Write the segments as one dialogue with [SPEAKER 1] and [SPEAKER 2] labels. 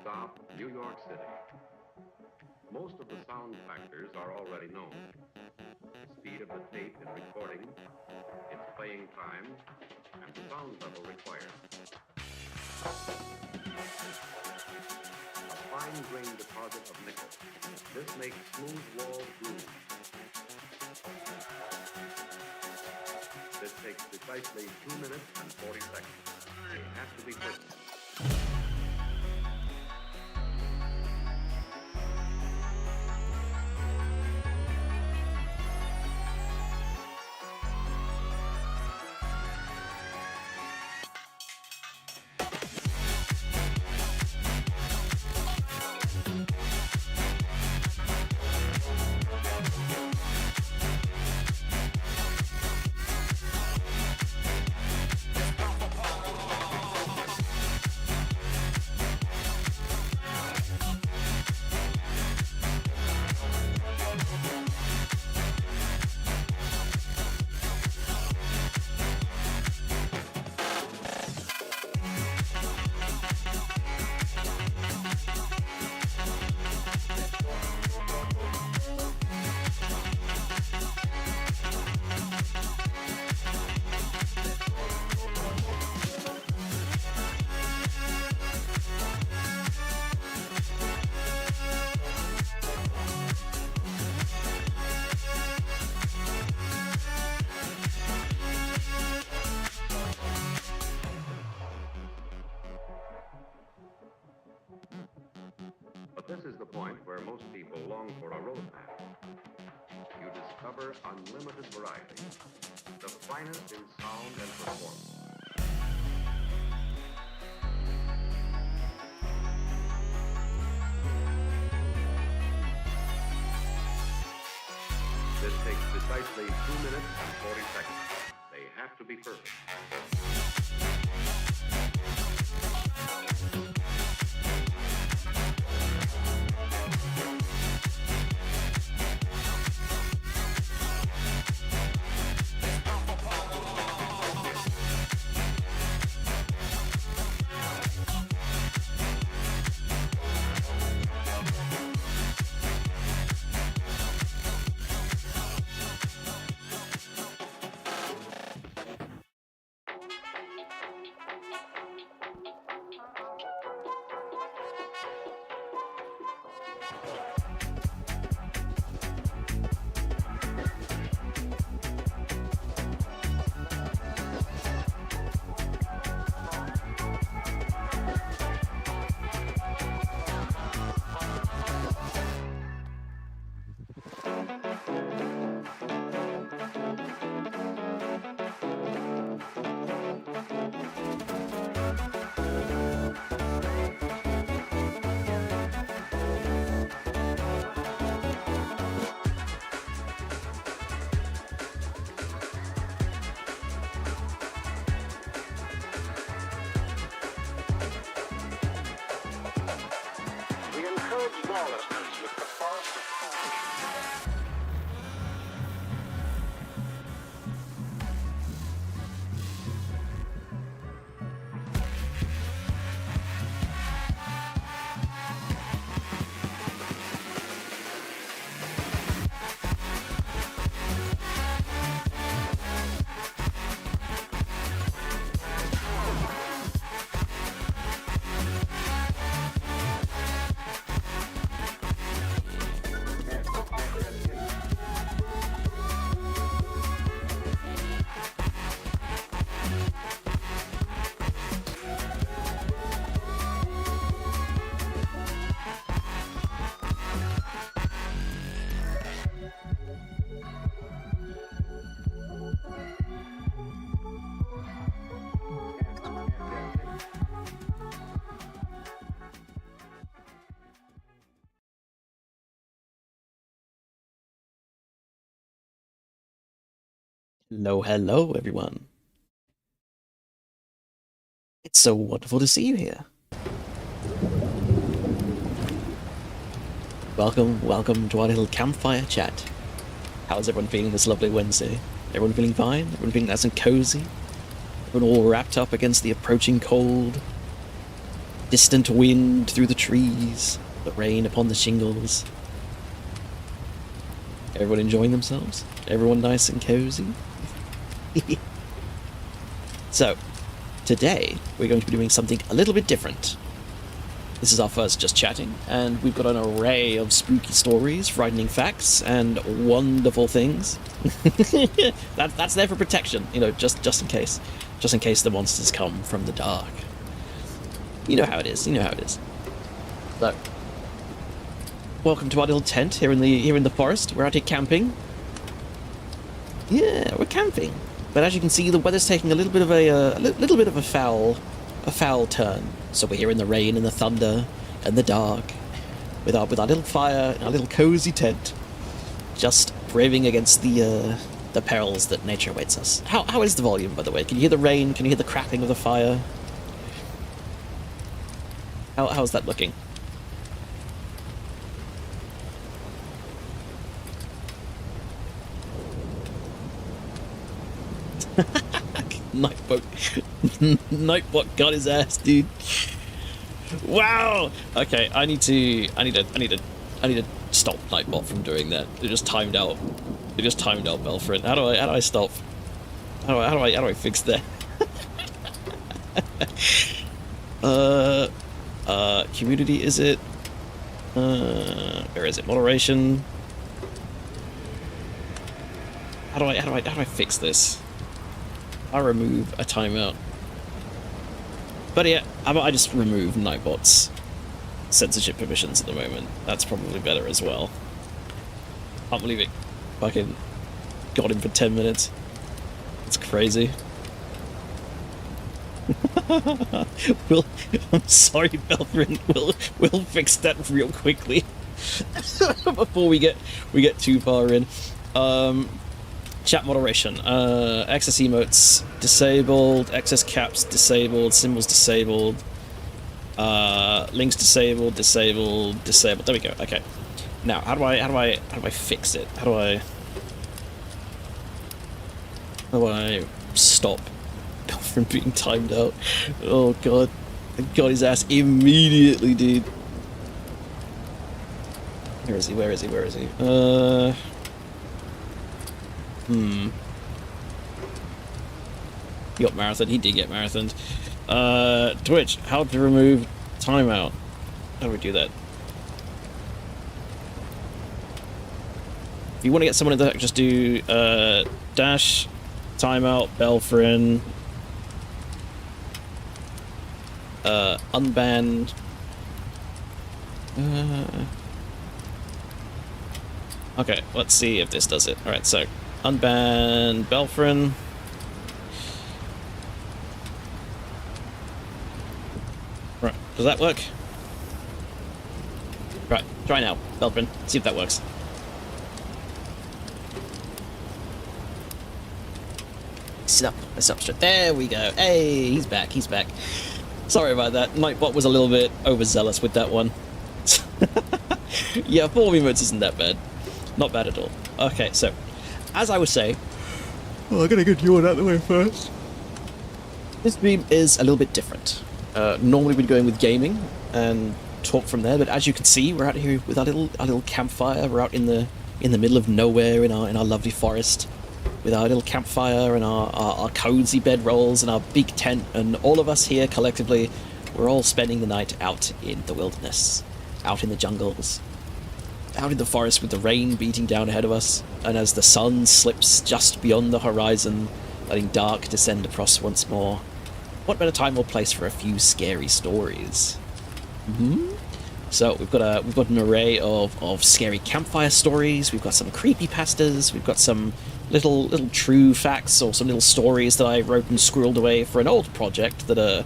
[SPEAKER 1] stop, New York City. Most of the sound factors are already known. The speed of the tape in recording, its playing time, and the sound level required. A fine-grained deposit of nickel. This makes smooth-walled grooves. This takes precisely 2 minutes and 40 seconds. They have to be perfect. But this is the point where most people long for a roadmap. You discover unlimited variety, the finest in sound and performance. This takes precisely 2 minutes and 40 seconds. They have to be perfect.
[SPEAKER 2] Lawlessness with the false accomplishment.
[SPEAKER 3] Hello, everyone. It's so wonderful to see you here. Welcome to our little campfire chat. How's everyone feeling this lovely Wednesday? Everyone feeling fine? Everyone feeling nice and cozy? Everyone all wrapped up against the approaching cold? distant wind through the trees, the rain upon the shingles. Everyone enjoying themselves? Everyone nice and cozy? So, today we're going to be doing something a little bit different. This is our first just chatting, and we've got an array of spooky stories, frightening facts, and wonderful things. That's there for protection, you know, just in case the monsters come from the dark. You know how it is. So, welcome to our little tent here in the forest. We're out here camping. Yeah, we're camping. But as you can see, the weather's taking a little bit of a foul turn. So we're here in the rain and the thunder and the dark, with our little fire and our little cozy tent, just braving against the perils that nature awaits us. How is the volume, by the way? Can you hear the rain? Can you hear the crackling of the fire? How's that looking? Nightbot got his ass, dude. Wow. Okay, I need to stop Nightbot from doing that. It just timed out. Belfrin. How do I stop? How do I fix that? Community, is it? Where is it? Moderation. How do I fix this? I remove a timeout. But yeah, how about I just remove Nightbot's censorship permissions at the moment? That's probably better as well. Can't believe it. Fucking got him for 10 minutes. It's crazy. I'm sorry, Belfrin. We'll fix that real quickly before we get too far in. Chat moderation. Excess emotes disabled. Excess caps disabled. Symbols disabled. Links disabled. Disabled. There we go. Okay. Now, how do I fix it? How do I stop from being timed out? Oh god, I got his ass immediately, dude. Where is he? He got marathon. He did get marathoned. Twitch, how to remove timeout? How do we do that? If you want to get someone in there, just do dash timeout Belfrin unban. Okay, let's see if this does it. All right, so unban Belfrin. Right, does that work? Right, try now, Belfrin. See if that works. Sit up straight. There we go. Hey, he's back. Sorry about that. Nightbot was a little bit overzealous with that one. Yeah, 4 emotes isn't that bad. Not bad at all. Okay, so, as I was saying... Oh, I gotta get you on out the way first. This stream is a little bit different. Normally we'd go in with gaming and talk from there, but as you can see, we're out here with our little campfire. We're out in the middle of nowhere in our lovely forest, with our little campfire and our cozy bedrolls and our big tent, and all of us here collectively, we're all spending the night out in the wilderness, out in the jungles, out in the forest with the rain beating down ahead of us, and as the sun slips just beyond the horizon, letting dark descend across once more, what better time or place for a few scary stories? So we've got an array of scary campfire stories. We've got some creepypastas. We've got some little true facts or some little stories that I wrote and squirreled away for an old project that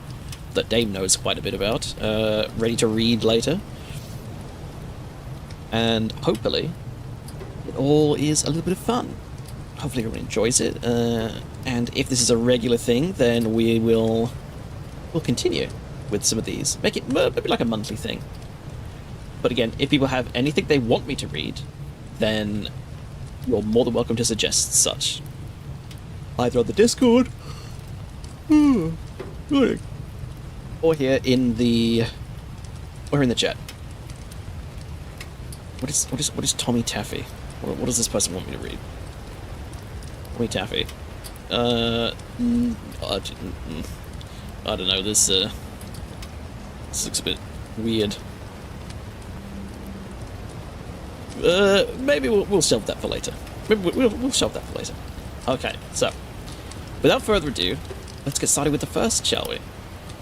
[SPEAKER 3] Dame knows quite a bit about. Ready to read later. And hopefully, it all is a little bit of fun. Hopefully everyone enjoys it. And if this is a regular thing, then we'll continue with some of these. Make it maybe like a monthly thing. But again, if people have anything they want me to read, then you're more than welcome to suggest such. Either on the Discord, or here in the chat. What is Tommy Taffy? What does this person want me to read? Tommy Taffy. I don't know. This looks a bit weird. Maybe we'll shelve that for later. Maybe we'll shelve that for later. Okay, so without further ado, let's get started with the first, shall we?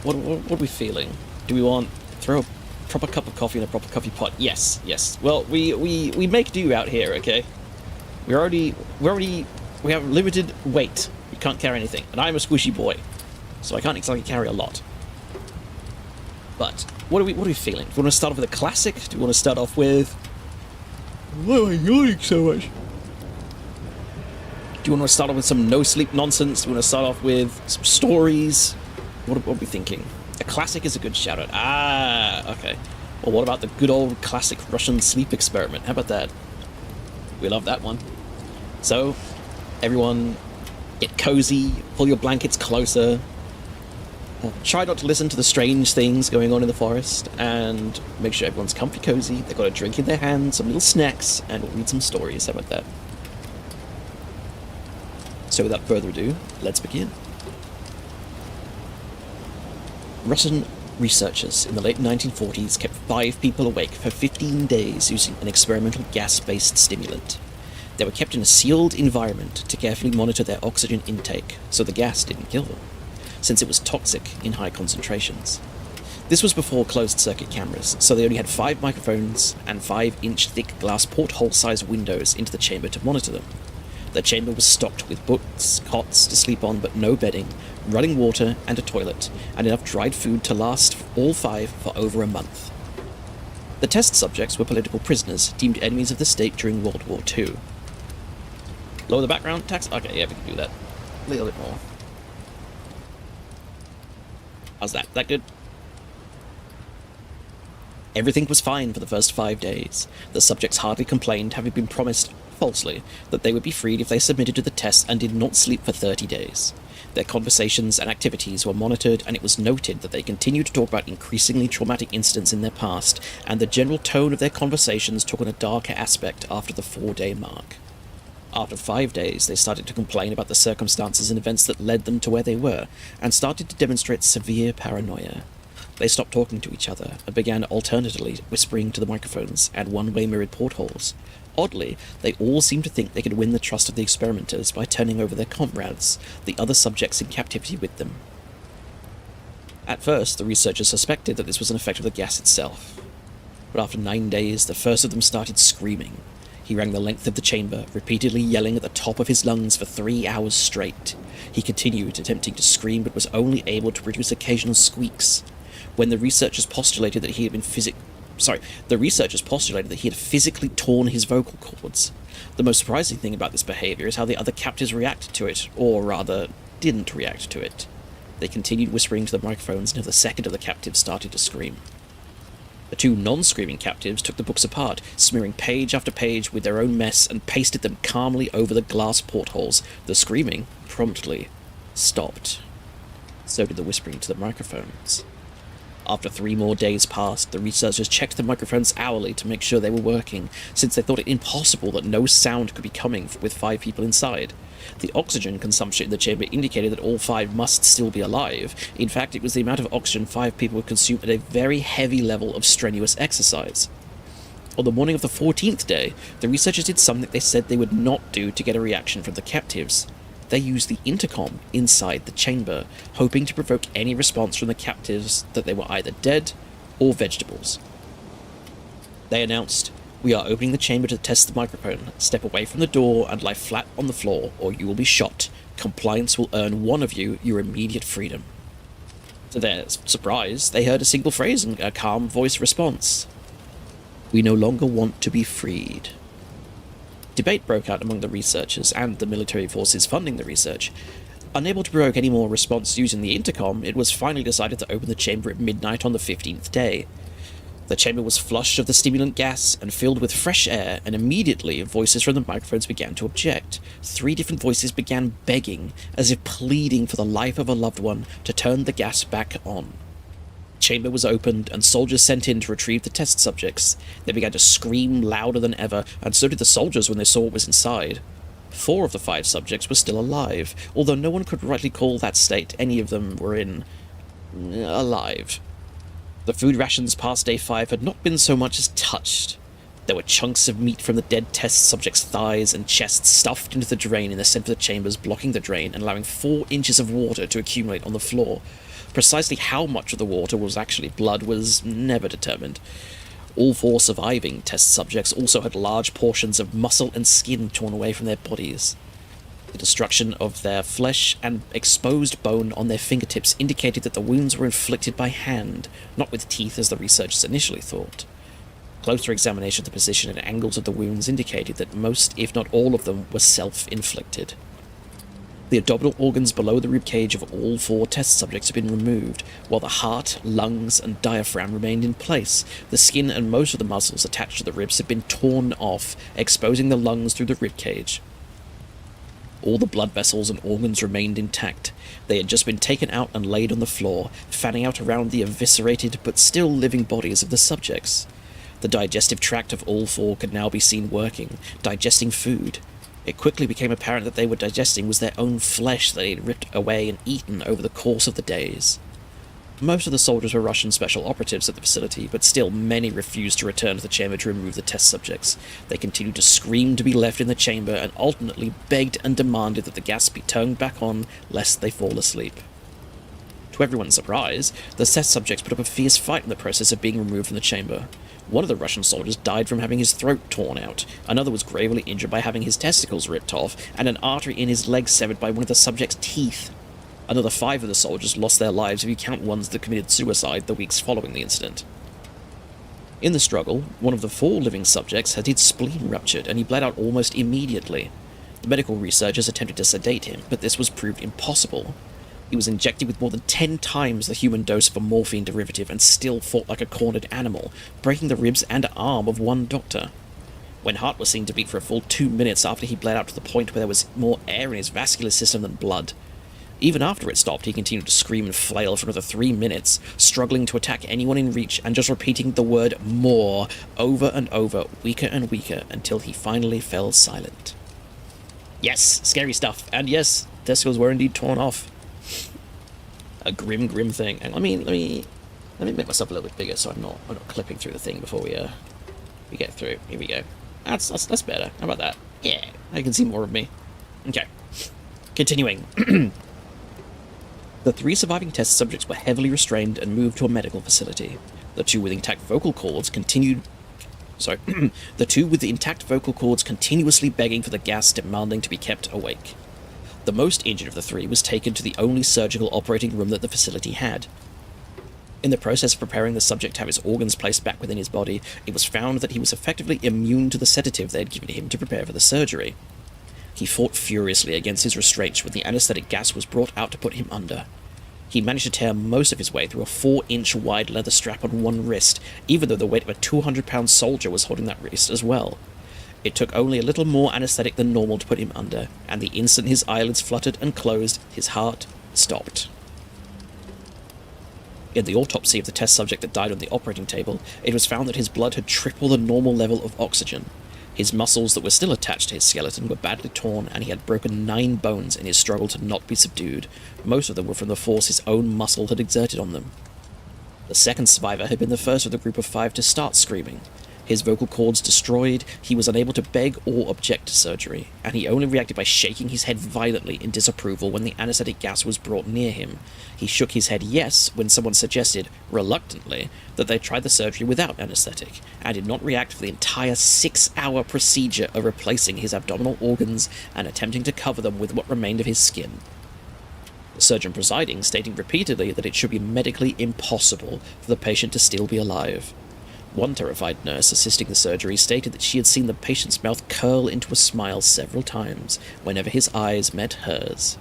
[SPEAKER 3] What are we feeling? Do we want to throw a proper cup of coffee in a proper coffee pot? Yes. Well, we make do out here, okay? We have limited weight. We can't carry anything, and I'm a squishy boy, so I can't exactly carry a lot. But what are we feeling? Do we want to start off with a classic? Do we want to start off with? Why am I yawning so much? Do you want to start off with some no-sleep nonsense? Do you want to start off with some stories? What are we thinking? A classic is a good shout-out. Ah, okay. Well, what about the good old classic Russian sleep experiment? How about that? We love that one. So, everyone, get cozy, pull your blankets closer, try not to listen to the strange things going on in the forest, and make sure everyone's comfy cozy, they've got a drink in their hand, some little snacks, and we'll read some stories. How about that? So without further ado, let's begin. Russian researchers in the late 1940s kept 5 people awake for 15 days using an experimental gas-based stimulant. They were kept in a sealed environment to carefully monitor their oxygen intake so the gas didn't kill them, since it was toxic in high concentrations. This was before closed-circuit cameras, so they only had 5 microphones and 5-inch thick glass porthole-sized windows into the chamber to monitor them. The chamber was stocked with books, cots to sleep on but no bedding, running water and a toilet, and enough dried food to last all 5 for over a month. The test subjects were political prisoners deemed enemies of the state during World War II. Lower the background tax? Okay, yeah, we can do that. A little bit more. How's that? That good? Everything was fine for the first 5 days. The subjects hardly complained, having been promised, falsely, that they would be freed if they submitted to the test and did not sleep for 30 days. Their conversations and activities were monitored, and it was noted that they continued to talk about increasingly traumatic incidents in their past, and the general tone of their conversations took on a darker aspect after the 4-day mark. After 5 days, they started to complain about the circumstances and events that led them to where they were, and started to demonstrate severe paranoia. They stopped talking to each other, and began alternately whispering to the microphones and one-way mirrored portholes. Oddly, they all seemed to think they could win the trust of the experimenters by turning over their comrades, the other subjects in captivity with them. At first, the researchers suspected that this was an effect of the gas itself. But after 9 days, the first of them started screaming. He ran the length of the chamber, repeatedly yelling at the top of his lungs for 3 hours straight. He continued, attempting to scream, but was only able to produce occasional squeaks. When the researchers postulated that he had physically torn his vocal cords. The most surprising thing about this behavior is how the other captives reacted to it, or rather, didn't react to it. They continued whispering to the microphones until the second of the captives started to scream. The 2 non-screaming captives took the books apart, smearing page after page with their own mess, and pasted them calmly over the glass portholes. The screaming promptly stopped. So did the whispering to the microphones. After 3 more days passed, the researchers checked the microphones hourly to make sure they were working, since they thought it impossible that no sound could be coming with 5 people inside. The oxygen consumption in the chamber indicated that all 5 must still be alive. In fact, it was the amount of oxygen 5 people would consume at a very heavy level of strenuous exercise. On the morning of the 14th day, the researchers did something they said they would not do to get a reaction from the captives. They used the intercom inside the chamber, hoping to provoke any response from the captives that they were either dead or vegetables. They announced, "We are opening the chamber to test the microphone. Step away from the door and lie flat on the floor, or you will be shot. Compliance will earn one of you your immediate freedom." To their surprise, they heard a single phrase in a calm voice response. "We no longer want to be freed." Debate broke out among the researchers and the military forces funding the research. Unable to provoke any more response using the intercom, it was finally decided to open the chamber at midnight on the 15th day. The chamber was flushed of the stimulant gas and filled with fresh air, and immediately voices from the microphones began to object. 3 different voices began begging, as if pleading for the life of a loved one, to turn the gas back on. chamber was opened and soldiers sent in to retrieve the test subjects. They began to scream louder than ever, and so did the soldiers when they saw what was inside. 4 of the 5 subjects were still alive, although no one could rightly call that state any of them were in alive. The food rations past day 5 had not been so much as touched. There were chunks of meat from the dead test subjects' thighs and chests stuffed into the drain in the center of the chambers, blocking the drain and allowing 4 inches of water to accumulate on the floor. Precisely how much of the water was actually blood was never determined. All 4 surviving test subjects also had large portions of muscle and skin torn away from their bodies. The destruction of their flesh and exposed bone on their fingertips indicated that the wounds were inflicted by hand, not with teeth as the researchers initially thought. Closer examination of the position and angles of the wounds indicated that most, if not all of them, were self-inflicted. The abdominal organs below the ribcage of all 4 test subjects had been removed, while the heart, lungs, and diaphragm remained in place. The skin and most of the muscles attached to the ribs had been torn off, exposing the lungs through the ribcage. All the blood vessels and organs remained intact. They had just been taken out and laid on the floor, fanning out around the eviscerated but still living bodies of the subjects. The digestive tract of all 4 could now be seen working, digesting food. It quickly became apparent that they were digesting was their own flesh that they had ripped away and eaten over the course of the days. Most of the soldiers were Russian special operatives at the facility, but still many refused to return to the chamber to remove the test subjects. They continued to scream to be left in the chamber and alternately begged and demanded that the gas be turned back on lest they fall asleep. To everyone's surprise, the test subjects put up a fierce fight in the process of being removed from the chamber. One of the Russian soldiers died from having his throat torn out, another was gravely injured by having his testicles ripped off, and an artery in his leg severed by one of the subject's teeth. Another 5 of the soldiers lost their lives if you count ones that committed suicide the weeks following the incident. In the struggle, one of the 4 living subjects had his spleen ruptured, and he bled out almost immediately. The medical researchers attempted to sedate him, but this was proved impossible. He was injected with more than 10 times the human dose of a morphine derivative and still fought like a cornered animal, breaking the ribs and arm of one doctor. When heart was seen to beat for a full 2 minutes after he bled out to the point where there was more air in his vascular system than blood. Even after it stopped, he continued to scream and flail for another 3 minutes, struggling to attack anyone in reach and just repeating the word "more" over and over, weaker and weaker, until he finally fell silent. Yes, scary stuff, and yes, testicles were indeed torn off. A grim thing. And let me make myself a little bit bigger so I'm not clipping through the thing before we get through. Here we go. That's better. How about that? Yeah, I can see more of me. Okay. Continuing. The 3 surviving test subjects were heavily restrained and moved to a medical facility. The 2 with intact vocal cords the 2 with the intact vocal cords continuously begging for the gas, demanding to be kept awake. The most injured of the 3 was taken to the only surgical operating room that the facility had. In the process of preparing the subject to have his organs placed back within his body, it was found that he was effectively immune to the sedative they had given him to prepare for the surgery. He fought furiously against his restraints when the anesthetic gas was brought out to put him under. He managed to tear most of his way through a 4-inch wide leather strap on one wrist, even though the weight of a 200-pound soldier was holding that wrist as well. It took only a little more anesthetic than normal to put him under, and the instant his eyelids fluttered and closed, his heart stopped. In the autopsy of the test subject that died on the operating table, it was found that his blood had tripled the normal level of oxygen. His muscles that were still attached to his skeleton were badly torn, and he had broken 9 bones in his struggle to not be subdued. Most of them were from the force his own muscle had exerted on them. The second survivor had been the first of the group of 5 to start screaming. His vocal cords destroyed, he was unable to beg or object to surgery, and he only reacted by shaking his head violently in disapproval when the anesthetic gas was brought near him. He shook his head yes when someone suggested, reluctantly, that they try the surgery without anesthetic, and did not react for the entire 6-hour procedure of replacing his abdominal organs and attempting to cover them with what remained of his skin. The surgeon presiding stating repeatedly that it should be medically impossible for the patient to still be alive. One terrified nurse assisting the surgery stated that she had seen the patient's mouth curl into a smile several times whenever his eyes met hers.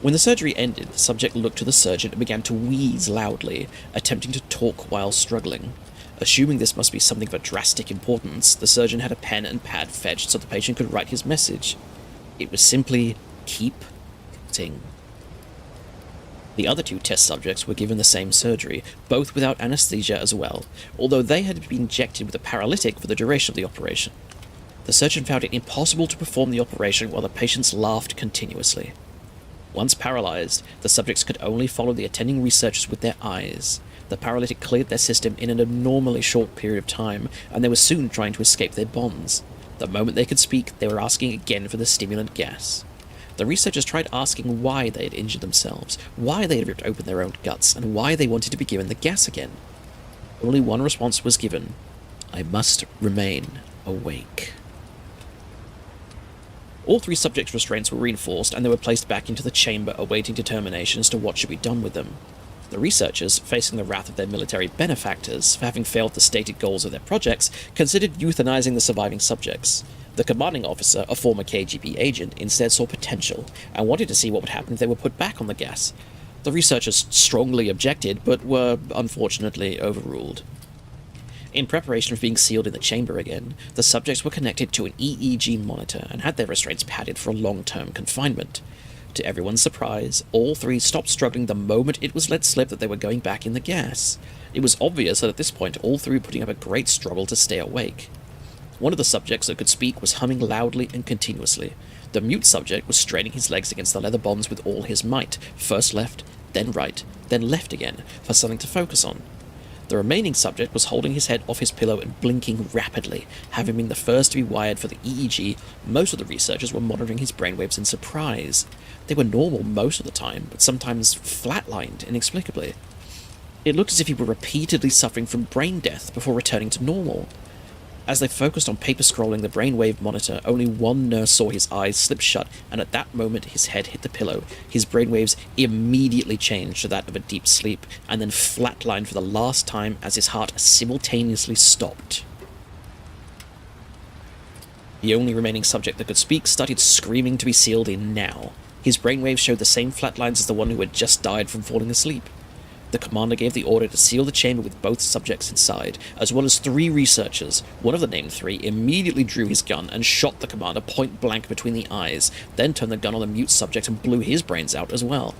[SPEAKER 3] When the surgery ended, the subject looked to the surgeon and began to wheeze loudly, attempting to talk while struggling. Assuming this must be something of a drastic importance, the surgeon had a pen and pad fetched so the patient could write his message. It was simply, "Keep cutting." The other 2 test subjects were given the same surgery, both without anesthesia as well, although they had been injected with a paralytic for the duration of the operation. The surgeon found it impossible to perform the operation while the patients laughed continuously. Once paralyzed, the subjects could only follow the attending researchers with their eyes. The paralytic cleared their system in an abnormally short period of time, and they were soon trying to escape their bonds. The moment they could speak, they were asking again for the stimulant gas. The researchers tried asking why they had injured themselves, why they had ripped open their own guts, and why they wanted to be given the gas again. Only one response was given: I must remain awake. All 3 subjects' restraints were reinforced, and they were placed back into the chamber awaiting determination as to what should be done with them. The researchers, facing the wrath of their military benefactors for having failed the stated goals of their projects, considered euthanizing the surviving subjects. The commanding officer, a former KGB agent, instead saw potential, and wanted to see what would happen if they were put back on the gas. The researchers strongly objected, but were unfortunately overruled. In preparation for being sealed in the chamber again, the subjects were connected to an EEG monitor and had their restraints padded for a long-term confinement. To everyone's surprise, all 3 stopped struggling the moment it was let slip that they were going back in the gas. It was obvious that at this point all 3 were putting up a great struggle to stay awake. One of the subjects that could speak was humming loudly and continuously. The mute subject was straining his legs against the leather bonds with all his might, first left, then right, then left again, for something to focus on. The remaining subject was holding his head off his pillow and blinking rapidly. Having been the first to be wired for the EEG, most of the researchers were monitoring his brainwaves in surprise. They were normal most of the time, but sometimes flatlined inexplicably. It looked as if he were repeatedly suffering from brain death before returning to normal. As they focused on paper-scrolling the brainwave monitor, only one nurse saw his eyes slip shut, and at that moment his head hit the pillow. His brainwaves immediately changed to that of a deep sleep, and then flatlined for the last time as his heart simultaneously stopped. The only remaining subject that could speak started screaming to be sealed in now. His brainwaves showed the same flatlines as the one who had just died from falling asleep. The commander gave the order to seal the chamber with both subjects inside, as well as 3 researchers. One of the named 3 immediately drew his gun and shot the commander point blank between the eyes, then turned the gun on the mute subject and blew his brains out as well.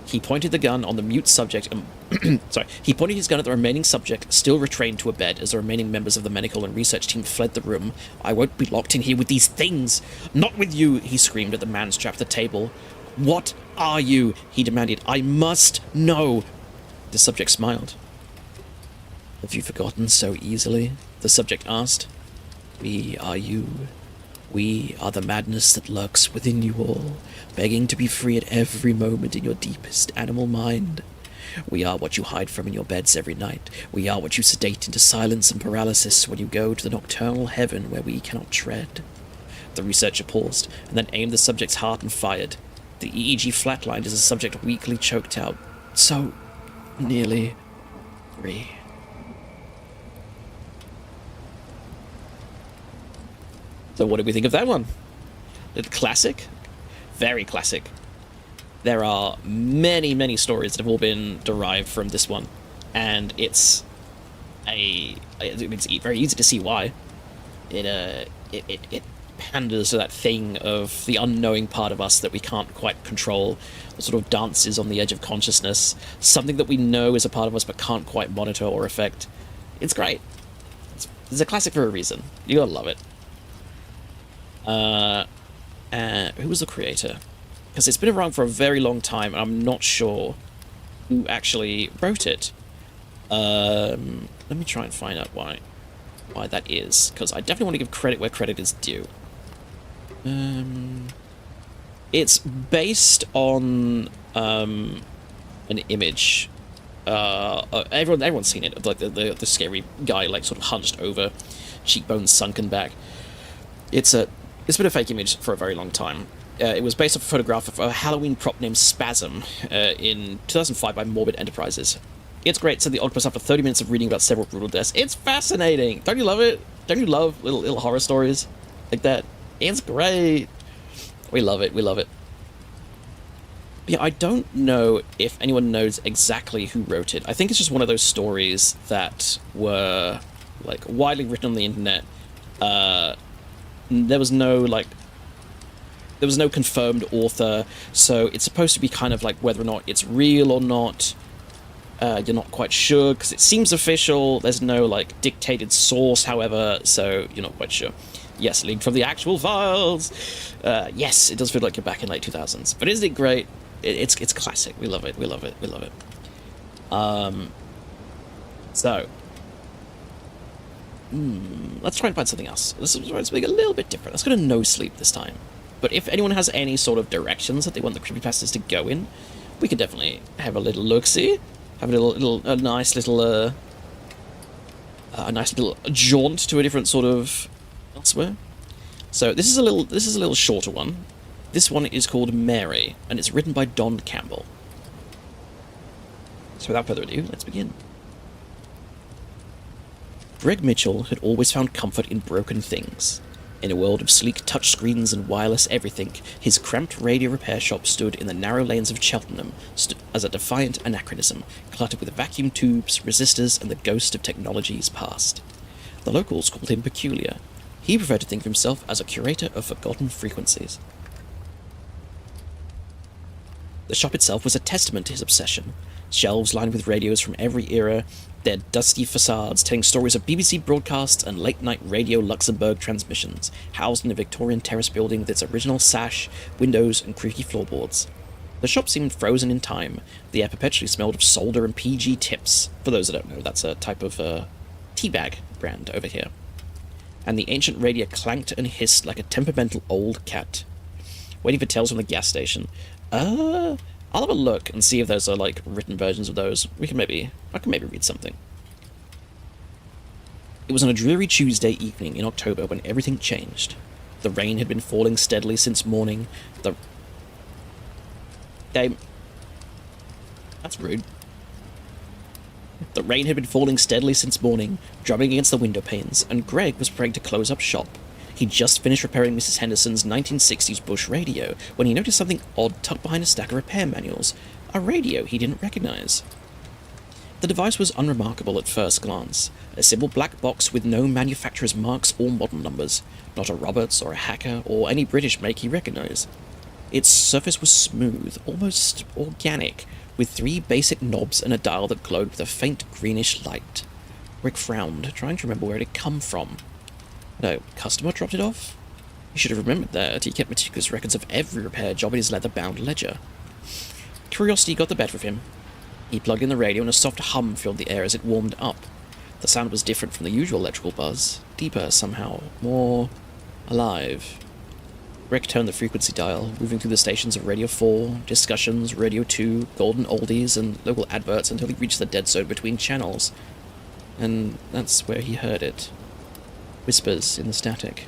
[SPEAKER 3] He pointed the gun on the mute subject and he pointed his gun at the remaining subject, still restrained to a bed as the remaining members of the medical and research team fled the room. I won't be locked in here with these things! Not with you! He screamed at the man strapped to the table. What are you? He demanded. I must know. The subject smiled. Have you forgotten so easily? The subject asked. We are you. We are the madness that lurks within you all, begging to be free at every moment in your deepest animal mind. We are what you hide from in your beds every night. We are what you sedate into silence and paralysis when you go to the nocturnal heaven where we cannot tread. The researcher paused, and then aimed the subject's heart and fired. The EEG flatlined as the subject weakly choked out. So nearly free. So what did we think of that one? Classic? Very classic. There are many, many stories that have all been derived from this one, and it's very easy to see why. It panders to that thing of the unknowing part of us that we can't quite control, the sort of dances on the edge of consciousness, something that we know is a part of us but can't quite monitor or affect. It's great. It's a classic for a reason. You gotta love it. Who was the creator? Because it's been around for a very long time, and I'm not sure who actually wrote it. Let me try and find out why that is, because I definitely want to give credit where credit is due. It's based on an image. Everyone's seen it, of like the scary guy, like sort of hunched over, cheekbones sunken back. It's been a fake image for a very long time. It was based off a photograph of a Halloween prop named Spasm in 2005 by Morbid Enterprises. It's great, said the octopus after 30 minutes of reading about several brutal deaths. It's fascinating! Don't you love it? Don't you love little horror stories like that? It's great! We love it, we love it. Yeah, I don't know if anyone knows exactly who wrote it. I think it's just one of those stories that were, like, widely written on the internet. There was no, like, there was no confirmed author, so it's supposed to be kind of like whether or not it's real or not. You're not quite sure, because it seems official. There's no, like, dictated source, however, so you're not quite sure. Yes, leaked from the actual files. Yes, it does feel like you're back in late 2000s. But isn't it great? It's classic. We love it. We love it. We love it. So, let's try and find something else. Let's try something a little bit different. Let's go to No Sleep this time. But if anyone has any sort of directions that they want the creepypastas to go in, we could definitely have a little look-see. Have a nice little jaunt to a different sort of elsewhere. So this is a little shorter one. This one is called Mary, and it's written by Don Campbell. So without further ado, let's begin. Greg Mitchell had always found comfort in broken things. In a world of sleek touchscreens and wireless everything, his cramped radio repair shop stood in the narrow lanes of Cheltenham as a defiant anachronism, cluttered with vacuum tubes, resistors, and the ghost of technologies past. The locals called him peculiar. He preferred to think of himself as a curator of forgotten frequencies. The shop itself was a testament to his obsession. Shelves lined with radios from every era, their dusty facades telling stories of BBC broadcasts and late-night Radio Luxembourg transmissions, housed in a Victorian terrace building with its original sash, windows, and creaky floorboards. The shop seemed frozen in time. The air perpetually smelled of solder and PG tips. For those that don't know, that's a type of teabag brand over here. And the ancient radio clanked and hissed like a temperamental old cat. Waiting for tales from the gas station. I'll have a look and see if there's like written versions of those. I can maybe read something. It was on a dreary Tuesday evening in October when everything changed. The rain had been falling steadily since morning. That's rude. The rain had been falling steadily since morning, drumming against the window panes, and Greg was preparing to close up shop. He'd just finished repairing Mrs. Henderson's 1960s Bush radio when he noticed something odd tucked behind a stack of repair manuals. A radio he didn't recognize. The device was unremarkable at first glance. A simple black box with no manufacturer's marks or model numbers. Not a Roberts or a Hacker or any British make he recognized. Its surface was smooth, almost organic, with 3 basic knobs and a dial that glowed with a faint greenish light. Rick frowned, trying to remember where it had come from. No, customer dropped it off? He should have remembered that. He kept meticulous records of every repair job in his leather-bound ledger. Curiosity got the better of him. He plugged in the radio and a soft hum filled the air as it warmed up. The sound was different from the usual electrical buzz, deeper somehow, more alive. Rick turned the frequency dial, moving through the stations of Radio 4, Discussions, Radio 2, Golden Oldies, and local adverts until he reached the dead zone between channels. And that's where he heard it. Whispers in the static.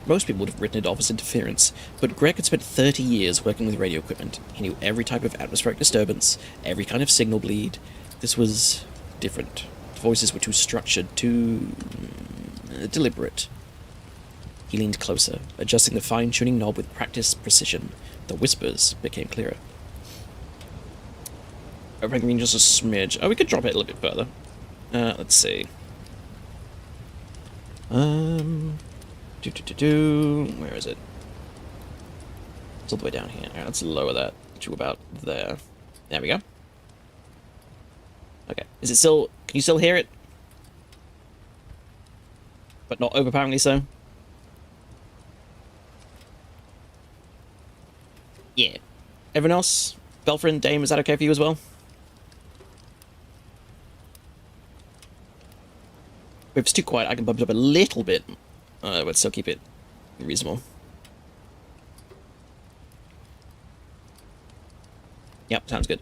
[SPEAKER 3] Most people would have written it off as interference, but Greg had spent 30 years working with radio equipment. He knew every type of atmospheric disturbance, every kind of signal bleed. This was different. The voices were too structured, too deliberate. He leaned closer, adjusting the fine-tuning knob with practiced precision. The whispers became clearer. I mean, just a smidge. Oh, we could drop it a little bit further. Let's see. Where is it? It's all the way down here. Alright, let's lower that to about there. There we go. Okay. Is it still... Can you still hear it? But not overpoweringly so? Yeah. Everyone else? Belfrin, Dame, is that okay for you as well? If it's too quiet, I can bump it up a little bit, but still keep it reasonable. Yep, sounds good.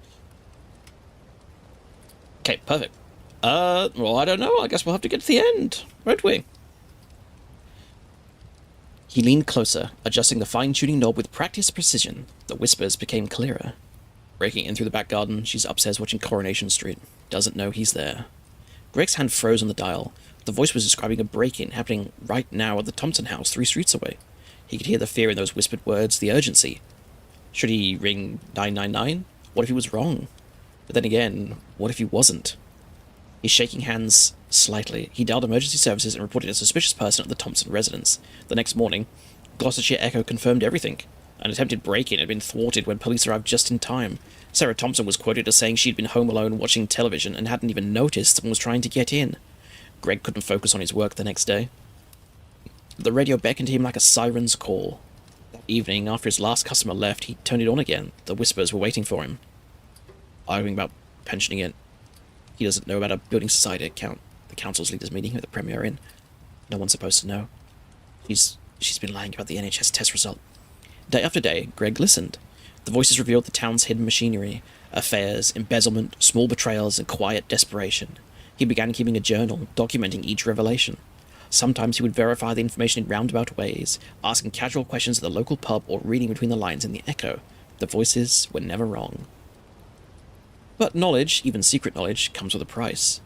[SPEAKER 3] Okay, perfect. Well, I don't know. I guess we'll have to get to the end, won't we? He leaned closer, adjusting the fine-tuning knob with practiced precision. The whispers became clearer. Breaking in through the back garden, she's upstairs watching Coronation Street. Doesn't know he's there. Greg's hand froze on the dial. The voice was describing a break-in happening right now at the Thompson house 3 streets away. He could hear the fear in those whispered words, the urgency. Should he ring 999? What if he was wrong? But then again, what if he wasn't? His shaking hands Slightly. He dialed emergency services and reported a suspicious person at the Thompson residence. The next morning, Gloucestershire Echo confirmed everything. An attempted break-in had been thwarted when police arrived just in time. Sarah Thompson was quoted as saying she'd been home alone watching television and hadn't even noticed someone was trying to get in. Greg couldn't focus on his work the next day. The radio beckoned to him like a siren's call. That evening, after his last customer left, he turned it on again. The whispers were waiting for him. Arguing about pensioning it. He doesn't know about a building society account. The council's leaders meeting with the Premier in. No one's supposed to know. She's been lying about the NHS test result. Day after day, Greg listened. The voices revealed the town's hidden machinery, affairs, embezzlement, small betrayals, and quiet desperation. He began keeping a journal, documenting each revelation. Sometimes he would verify the information in roundabout ways, asking casual questions at the local pub or reading between the lines in the Echo. The voices were never wrong. But knowledge, even secret knowledge, comes with a price.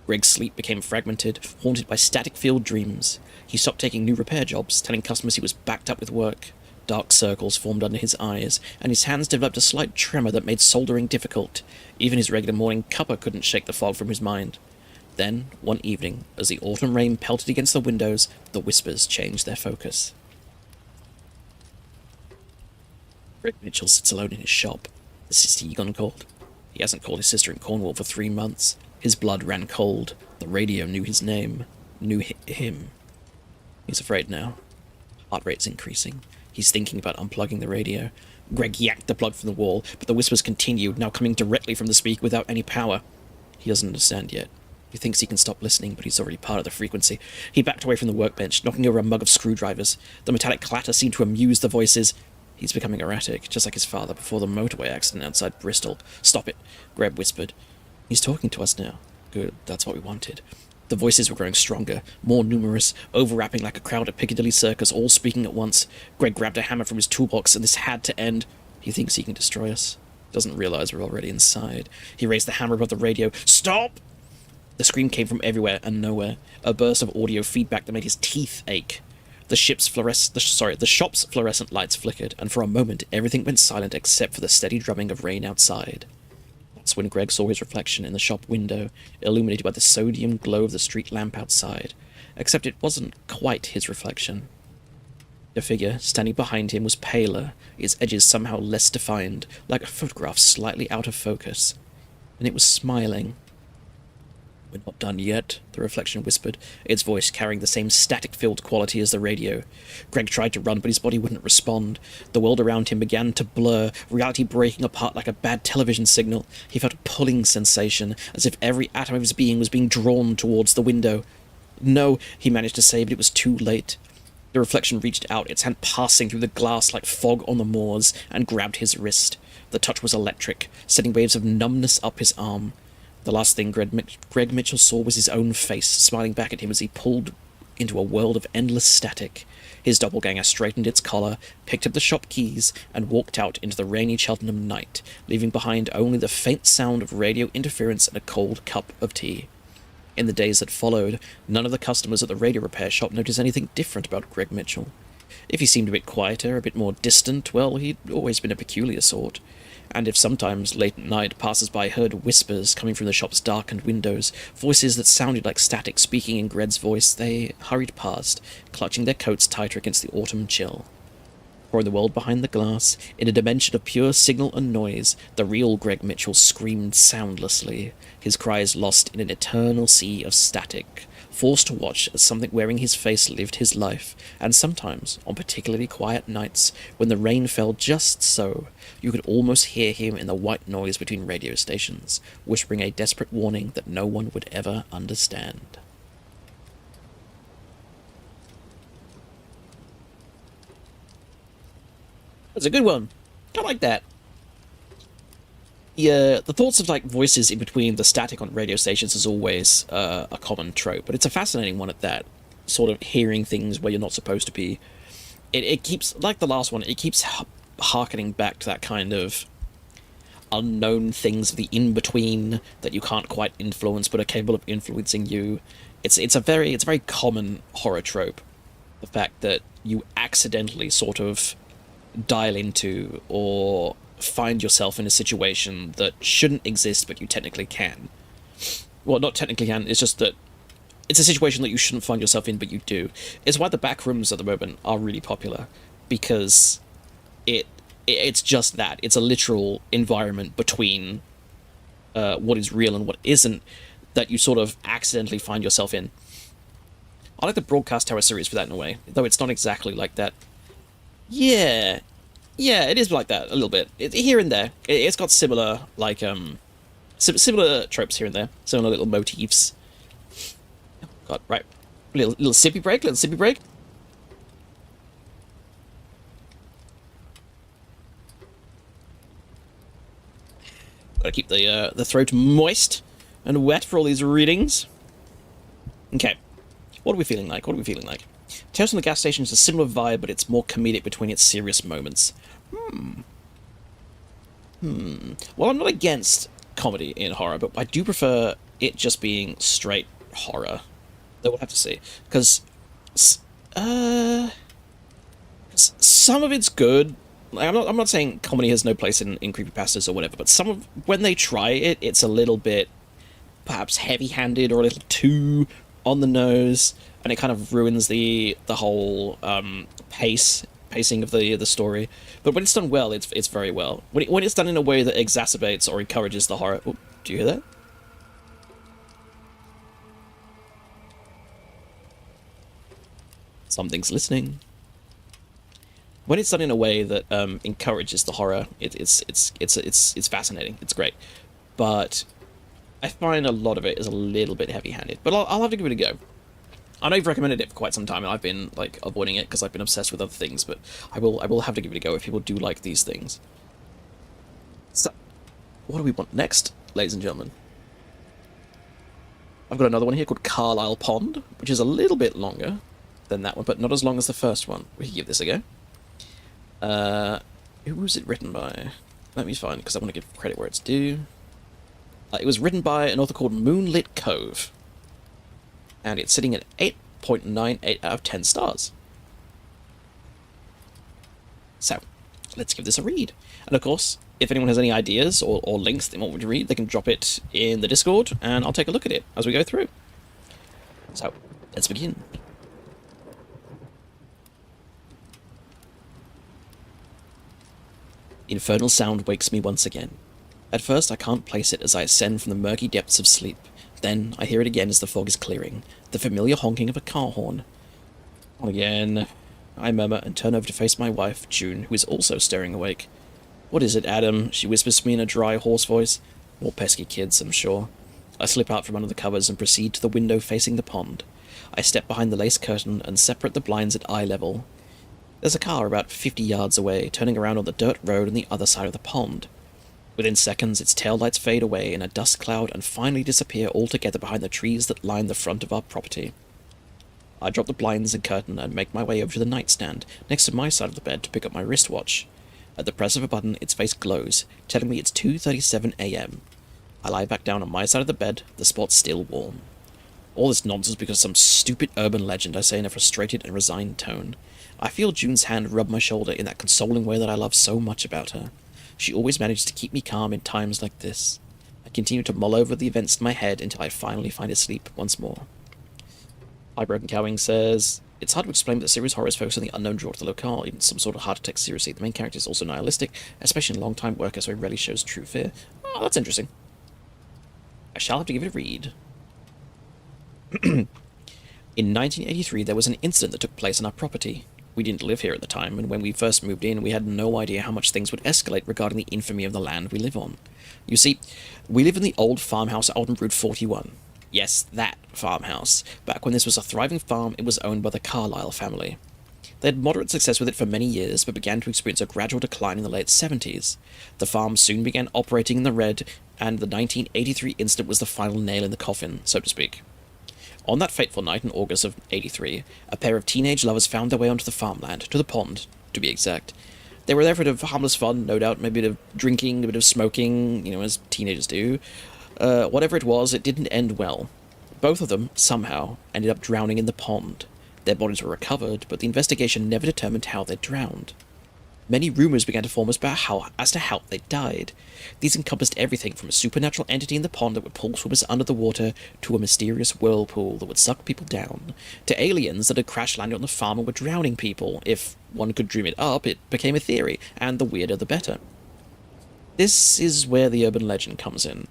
[SPEAKER 3] Greg's sleep became fragmented, haunted by static-filled dreams. He stopped taking new repair jobs, telling customers he was backed up with work. Dark circles formed under his eyes, and his hands developed a slight tremor that made soldering difficult. Even his regular morning cuppa couldn't shake the fog from his mind. Then, one evening, as the autumn rain pelted against the windows, the whispers changed their focus. Greg Mitchell sits alone in his shop. The sister Egon called. He hasn't called his sister in Cornwall for 3 months. His blood ran cold. The radio knew his name. Knew him. He's afraid now. Heart rate's increasing. He's thinking about unplugging the radio. Greg yanked the plug from the wall, but the whispers continued, now coming directly from the speaker without any power. He doesn't understand yet. He thinks he can stop listening, but he's already part of the frequency. He backed away from the workbench, knocking over a mug of screwdrivers. The metallic clatter seemed to amuse the voices. He's becoming erratic, just like his father before the motorway accident outside Bristol. Stop it, Greg whispered. He's talking to us now. Good, that's what we wanted. The voices were growing stronger, more numerous, overlapping like a crowd at Piccadilly Circus, all speaking at once. Greg grabbed a hammer from his toolbox, and this had to end. He thinks he can destroy us. Doesn't realize we're already inside. He raised the hammer above the radio. Stop! The scream came from everywhere and nowhere, a burst of audio feedback that made his teeth ache. The shop's fluorescent lights flickered, and for a moment everything went silent except for the steady drumming of rain outside. That's when Greg saw his reflection in the shop window, illuminated by the sodium glow of the street lamp outside, except it wasn't quite his reflection. The figure standing behind him was paler, its edges somehow less defined, like a photograph slightly out of focus, and it was smiling. We're not done yet, the reflection whispered, its voice carrying the same static-filled quality as the radio. Greg tried to run, but his body wouldn't respond. The world around him began to blur, reality breaking apart like a bad television signal. He felt a pulling sensation, as if every atom of his being was being drawn towards the window. No, he managed to say, but it was too late. The reflection reached out, its hand passing through the glass like fog on the moors, and grabbed his wrist. The touch was electric, sending waves of numbness up his arm. The last thing Greg Mitchell saw was his own face, smiling back at him as he pulled into a world of endless static. His doppelganger straightened its collar, picked up the shop keys, and walked out into the rainy Cheltenham night, leaving behind only the faint sound of radio interference and a cold cup of tea. In the days that followed, none of the customers at the radio repair shop noticed anything different about Greg Mitchell. If he seemed a bit quieter, a bit more distant, well, he'd always been a peculiar sort. And if sometimes, late at night, passers-by heard whispers coming from the shop's darkened windows, voices that sounded like static speaking in Greg's voice, they hurried past, clutching their coats tighter against the autumn chill. For in the world behind the glass, in a dimension of pure signal and noise, the real Greg Mitchell screamed soundlessly, his cries lost in an eternal sea of static, forced to watch as something wearing his face lived his life, and sometimes, on particularly quiet nights, when the rain fell just so, you could almost hear him in the white noise between radio stations, whispering a desperate warning that no one would ever understand. That's a good one. I like that. Yeah, the thoughts of like voices in between the static on radio stations is always a common trope, but it's a fascinating one at that. Sort of hearing things where you're not supposed to be. It keeps, like the last one, it keeps harkening back to that kind of unknown things, the in-between that you can't quite influence but are capable of influencing you. It's a very common horror trope. The fact that you accidentally sort of dial into or find yourself in a situation that shouldn't exist but you technically can. Well, not technically can, it's just that it's a situation that you shouldn't find yourself in, but you do. It's why the back rooms at the moment are really popular, because it's just that. It's a literal environment between what is real and what isn't that you sort of accidentally find yourself in. I like the Broadcast Tower series for that in a way, though it's not exactly like that. Yeah, it is like that a little bit. Here and there, it's got similar like similar tropes here and there, similar little motifs. Oh God, right, little sippy break, Gotta keep the throat moist and wet for all these readings. Okay, what are we feeling like? Tales from the Gas Station is a similar vibe, but it's more comedic between its serious moments. Well, I'm not against comedy in horror, but I do prefer it just being straight horror. Though we'll have to see, because some of it's good. Like, I'm not saying comedy has no place in creepypastas or whatever, but when they try it, it's a little bit perhaps heavy-handed or a little too on the nose, and it kind of ruins the whole pacing of the story. But when it's done well, it's very well. When it's done in a way that exacerbates or encourages the horror. Oh, do you hear that? Something's listening. When it's done in a way that encourages the horror, it's fascinating. It's great, but I find a lot of it is a little bit heavy-handed. But I'll have to give it a go. I know you've recommended it for quite some time, and I've been like avoiding it because I've been obsessed with other things. But I will have to give it a go if people do like these things. So, what do we want next, ladies and gentlemen? I've got another one here called Carlisle Pond, which is a little bit longer than that one, but not as long as the first one. We can give this a go. Who was it written by? Let me find, because I want to give credit where it's due. It was written by an author called Moonlit Cove, and it's sitting at 8.98 out of 10 stars. So, let's give this a read. And of course, if anyone has any ideas or links they want me to read, they can drop it in the Discord, and I'll take a look at it as we go through. So, let's begin. Infernal sound wakes me once again. At first I can't place it as I ascend from the murky depths of sleep. Then I hear it again as the fog is clearing, the familiar honking of a car horn. On again, I murmur and turn over to face my wife, June, who is also staring awake. "What is it, Adam?" she whispers to me in a dry, hoarse voice. More pesky kids, I'm sure. I slip out from under the covers and proceed to the window facing the pond. I step behind the lace curtain and separate the blinds at eye level. There's a car about 50 yards away, turning around on the dirt road on the other side of the pond. Within seconds, its taillights fade away in a dust cloud and finally disappear altogether behind the trees that line the front of our property. I drop the blinds and curtain and make my way over to the nightstand, next to my side of the bed, to pick up my wristwatch. At the press of a button, its face glows, telling me it's 2:37 a.m. I lie back down on my side of the bed, the spot still warm. All this nonsense because of some stupid urban legend, I say in a frustrated and resigned tone. I feel June's hand rub my shoulder in that consoling way that I love so much about her. She always manages to keep me calm in times like this. I continue to mull over the events in my head until I finally find asleep once more. Hi, Broken Cowing says, "It's hard to explain, but the series horror is focused on the unknown draw to the locale, even some sort of hard to take seriously. The main character is also nihilistic, especially in long-time worker, so he rarely shows true fear." Oh, that's interesting. I shall have to give it a read. In 1983, there was an incident that took place on our property. We didn't live here at the time, and when we first moved in, we had no idea how much things would escalate regarding the infamy of the land we live on. You see, we live in the old farmhouse out on Route 41. Yes, that farmhouse. Back when this was a thriving farm, it was owned by the Carlisle family. They had moderate success with it for many years, but began to experience a gradual decline in the late 70s. The farm soon began operating in the red, and the 1983 incident was the final nail in the coffin, so to speak. On that fateful night in August of '83, a pair of teenage lovers found their way onto the farmland, to the pond, to be exact. They were there for a bit of harmless fun, no doubt, maybe a bit of drinking, a bit of smoking, as teenagers do. Whatever it was, it didn't end well. Both of them, somehow, ended up drowning in the pond. Their bodies were recovered, but the investigation never determined how they drowned. Many rumors began to form as to how they died. These encompassed everything from a supernatural entity in the pond that would pull swimmers under the water, to a mysterious whirlpool that would suck people down, to aliens that had crash-landed on the farm and were drowning people. If one could dream it up, it became a theory, and the weirder the better. This is where the urban legend comes in.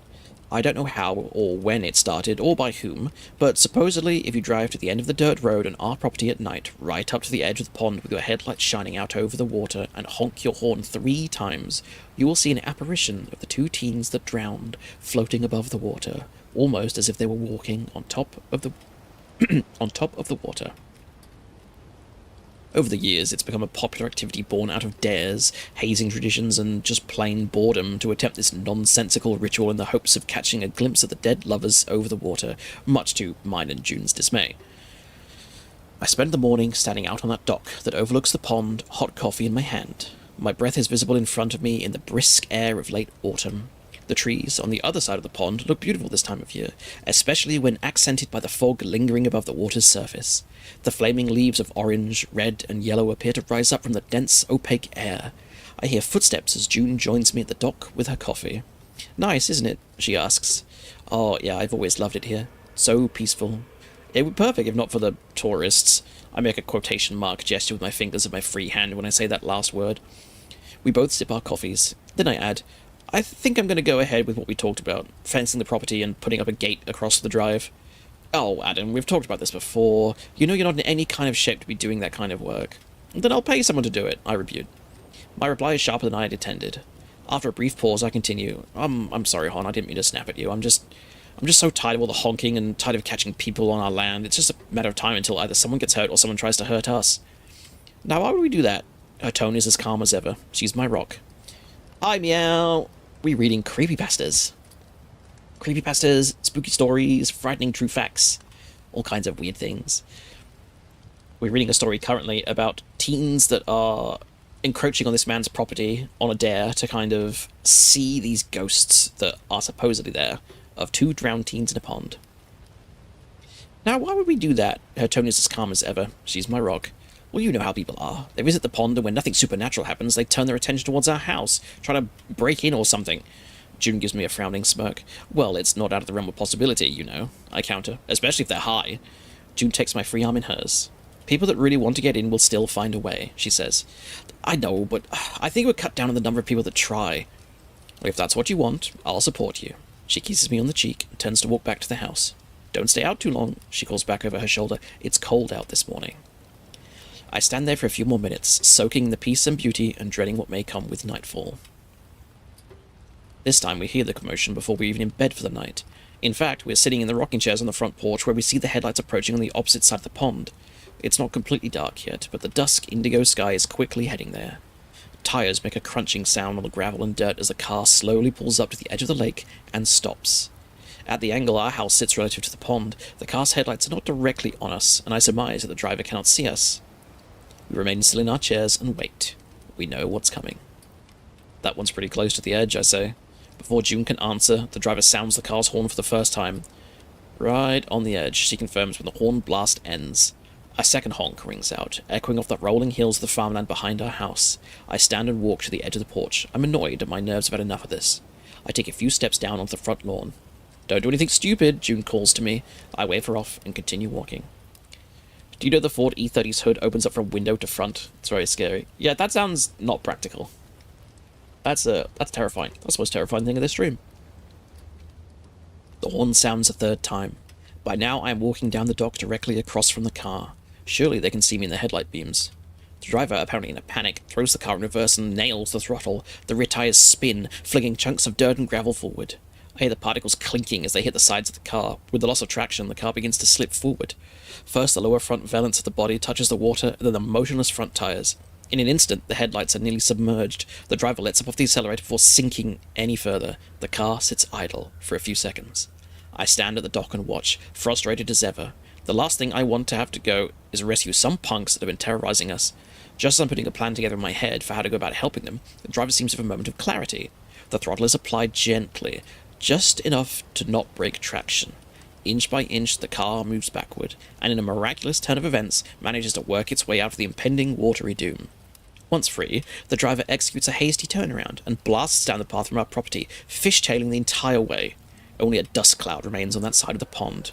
[SPEAKER 3] I don't know how or when it started, or by whom, but supposedly if you drive to the end of the dirt road on our property at night, right up to the edge of the pond with your headlights shining out over the water, and honk your horn 3 times, you will see an apparition of the 2 teens that drowned, floating above the water, almost as if they were walking on top of the on top of the water. Over the years, it's become a popular activity born out of dares, hazing traditions, and just plain boredom to attempt this nonsensical ritual in the hopes of catching a glimpse of the dead lovers over the water, much to mine and June's dismay. I spend the morning standing out on that dock that overlooks the pond, hot coffee in my hand. My breath is visible in front of me in the brisk air of late autumn. The trees on the other side of the pond look beautiful this time of year, especially when accented by the fog lingering above the water's surface. The flaming leaves of orange, red, and yellow appear to rise up from the dense, opaque air. I hear footsteps as June joins me at the dock with her coffee. "Nice, isn't it?" she asks. "Oh, yeah, I've always loved it here. So peaceful. It would be perfect if not for the tourists." I make a quotation mark gesture with my fingers of my free hand when I say that last word. We both sip our coffees. Then I add, "I think I'm going to go ahead with what we talked about, fencing the property and putting up a gate across the drive." "Oh, Adam, we've talked about this before. You know you're not in any kind of shape to be doing that kind of work." "Then I'll pay someone to do it," I rebuke. My reply is sharper than I had intended. After a brief pause, I continue. I'm sorry, Hon, I didn't mean to snap at you. I'm just so tired of all the honking and tired of catching people on our land. It's just a matter of time until either someone gets hurt or someone tries to hurt us." "Now, why would we do that?" Her tone is as calm as ever. She's my rock. "Hi, meow. We're reading creepypastas. Creepypastas, spooky stories, frightening true facts, all kinds of weird things. We're reading a story currently about teens that are encroaching on this man's property on a dare to kind of see these ghosts that are supposedly there, of 2 drowned teens in a pond. "Now, why would we do that?" Her tone is as calm as ever. She's my rock. "Well, you know how people are. They visit the pond, and when nothing supernatural happens, they turn their attention towards our house, trying to break in or something." June gives me a frowning smirk. "Well, it's not out of the realm of possibility, you know," I counter, "especially if they're high." June takes my free arm in hers. "People that really want to get in will still find a way," she says. "I know, but I think it would cut down on the number of people that try." "If that's what you want, I'll support you." She kisses me on the cheek and turns to walk back to the house. "Don't stay out too long," she calls back over her shoulder. "It's cold out this morning." I stand there for a few more minutes, soaking in the peace and beauty and dreading what may come with nightfall. This time we hear the commotion before we're even in bed for the night. In fact, we're sitting in the rocking chairs on the front porch where we see the headlights approaching on the opposite side of the pond. It's not completely dark yet, but the dusk indigo sky is quickly heading there. Tires make a crunching sound on the gravel and dirt as the car slowly pulls up to the edge of the lake and stops. At the angle our house sits relative to the pond, the car's headlights are not directly on us, and I surmise that the driver cannot see us. We remain still in our chairs and wait. We know what's coming. "That one's pretty close to the edge," I say. Before June can answer, the driver sounds the car's horn for the first time. "Right on the edge," she confirms when the horn blast ends. A second honk rings out, echoing off the rolling hills of the farmland behind our house. I stand and walk to the edge of the porch. I'm annoyed, and my nerves have had enough of this. I take a few steps down onto the front lawn. "Don't do anything stupid," June calls to me. I wave her off and continue walking. "Do you know the Ford E30's hood opens up from window to front? It's very scary." "Yeah, that sounds not practical." That's terrifying. That's the most terrifying thing in this dream." The horn sounds a third time. By now I am walking down the dock directly across from the car. Surely they can see me in the headlight beams. The driver, apparently in a panic, throws the car in reverse and nails the throttle. The rear tires spin, flinging chunks of dirt and gravel forward. I hear the particles clinking as they hit the sides of the car. With the loss of traction, the car begins to slip forward. First, the lower front valance of the body touches the water, and then the motionless front tires. In an instant, the headlights are nearly submerged. The driver lets up off the accelerator before sinking any further. The car sits idle for a few seconds. I stand at the dock and watch, frustrated as ever. The last thing I want to have to go is rescue some punks that have been terrorizing us. Just as I'm putting a plan together in my head for how to go about helping them, the driver seems to have a moment of clarity. The throttle is applied gently, just enough to not break traction. Inch by inch, the car moves backward, and in a miraculous turn of events, manages to work its way out of the impending watery doom. Once free, the driver executes a hasty turnaround and blasts down the path from our property, fishtailing the entire way. Only a dust cloud remains on that side of the pond.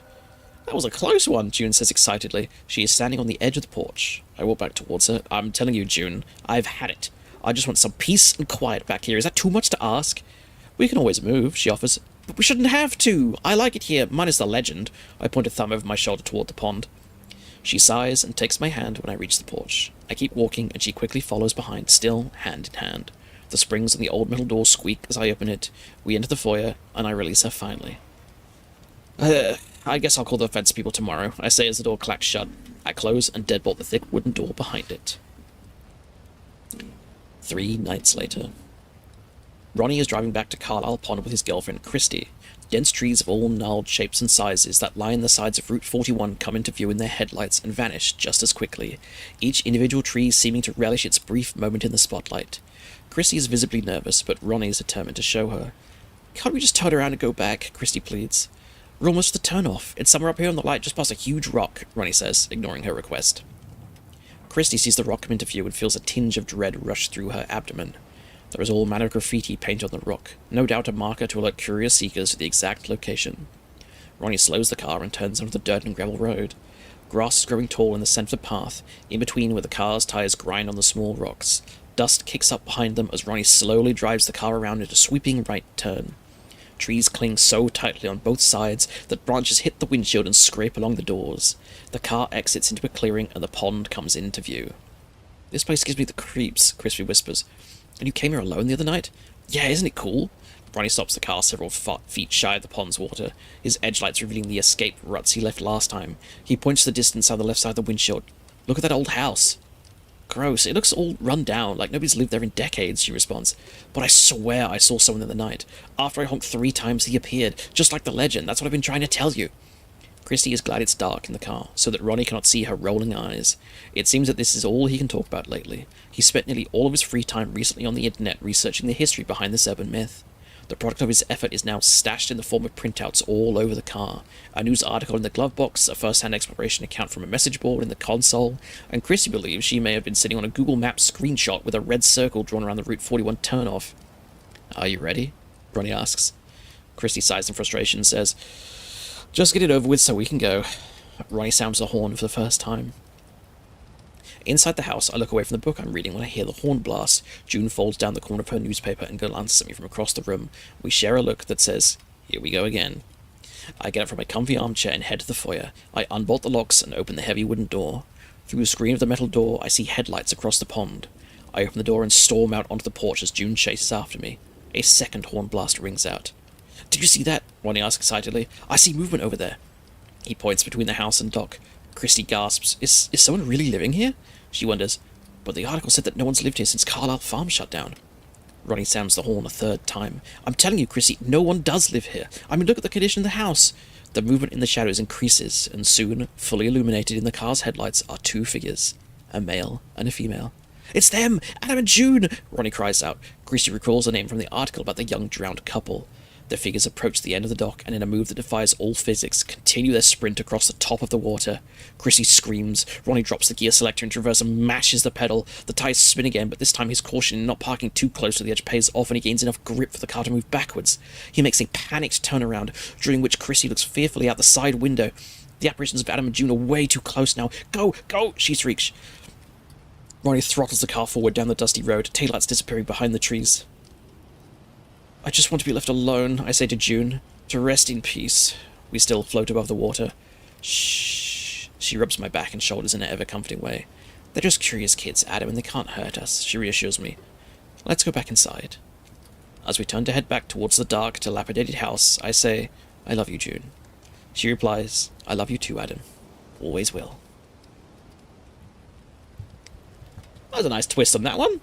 [SPEAKER 3] That was a close one, June says excitedly. She is standing on the edge of the porch. I walk back towards her. I'm telling you, June, I've had it. I just want some peace and quiet back here. Is that too much to ask? We can always move, she offers. But we shouldn't have to. I like it here, minus the legend. I point a thumb over my shoulder toward the pond. She sighs and takes my hand when I reach the porch. I keep walking, and she quickly follows behind, still hand in hand. The springs on the old metal door squeak as I open it. We enter the foyer, and I release her finally. I guess I'll call the fence people tomorrow, I say as the door clacks shut. I close and deadbolt the thick wooden door behind it. 3 nights later. Ronnie is driving back to Carlisle Pond with his girlfriend, Christy. Dense trees of all gnarled shapes and sizes that line the sides of Route 41 come into view in their headlights and vanish just as quickly, each individual tree seeming to relish its brief moment in the spotlight. Christy is visibly nervous, but Ronnie is determined to show her. Can't we just turn around and go back? Christy pleads. We're almost at the turn-off. It's somewhere up here on the light, just past a huge rock, Ronnie says, ignoring her request. Christy sees the rock come into view and feels a tinge of dread rush through her abdomen. There is all manner of graffiti painted on the rock, no doubt a marker to alert curious seekers to the exact location. Ronnie slows the car and turns onto the dirt and gravel road. Grass is growing tall in the centre of the path, in between where the car's tires grind on the small rocks. Dust kicks up behind them as Ronnie slowly drives the car around into a sweeping right turn. Trees cling so tightly on both sides that branches hit the windshield and scrape along the doors. The car exits into a clearing and the pond comes into view. This place gives me the creeps, Crispy whispers. And you came here alone the other night? Yeah, isn't it cool? Ronnie stops the car several feet shy of the pond's water, his edge lights revealing the escape ruts he left last time. He points to the distance on the left side of the windshield. Look at that old house. Gross, it looks all run down, like nobody's lived there in decades, she responds. But I swear I saw someone in the night. After I honked 3 times, he appeared, just like the legend. That's what I've been trying to tell you. Christy is glad it's dark in the car, so that Ronnie cannot see her rolling eyes. It seems that this is all he can talk about lately. He spent nearly all of his free time recently on the internet researching the history behind this urban myth. The product of his effort is now stashed in the form of printouts all over the car. A news article in the glove box, a first-hand exploration account from a message board in the console, and Christy believes she may have been sitting on a Google Maps screenshot with a red circle drawn around the Route 41 turnoff. Are you ready? Ronnie asks. Christy sighs in frustration and says, Just get it over with so we can go. Ronnie sounds the horn for the first time. Inside the house, I look away from the book I'm reading when I hear the horn blast. June folds down the corner of her newspaper and glances at me from across the room. We share a look that says, Here we go again. I get up from my comfy armchair and head to the foyer. I unbolt the locks and open the heavy wooden door. Through the screen of the metal door, I see headlights across the pond. I open the door and storm out onto the porch as June chases after me. A second horn blast rings out. Did you see that? Ronnie asks excitedly. I see movement over there. He points between the house and dock. Christy gasps. Is someone really living here? She wonders. But the article said that no one's lived here since Carlisle Farm shut down. Ronnie sounds the horn a third time. I'm telling you, Christy, no one does live here. I mean, look at the condition of the house. The movement in the shadows increases, and soon, fully illuminated in the car's headlights, are 2 figures. A male and a female. It's them! Adam and June! Ronnie cries out. Christy recalls the name from the article about the young drowned couple. The figures approach the end of the dock and in a move that defies all physics, continue their sprint across the top of the water. Chrissy screams. Ronnie drops the gear selector into reverse and mashes the pedal. The tires spin again, but this time his caution in not parking too close to the edge pays off and he gains enough grip for the car to move backwards. He makes a panicked turnaround, during which Chrissy looks fearfully out the side window. The apparitions of Adam and June are way too close now. Go! Go! She shrieks. Ronnie throttles the car forward down the dusty road, taillights disappearing behind the trees. I just want to be left alone, I say to June, to rest in peace. We still float above the water. Shh. She rubs my back and shoulders in an ever-comforting way. They're just curious kids, Adam, and they can't hurt us, she reassures me. Let's go back inside. As we turn to head back towards the dark, dilapidated house, I say, I love you, June. She replies, I love you too, Adam. Always will. That was a nice twist on that one.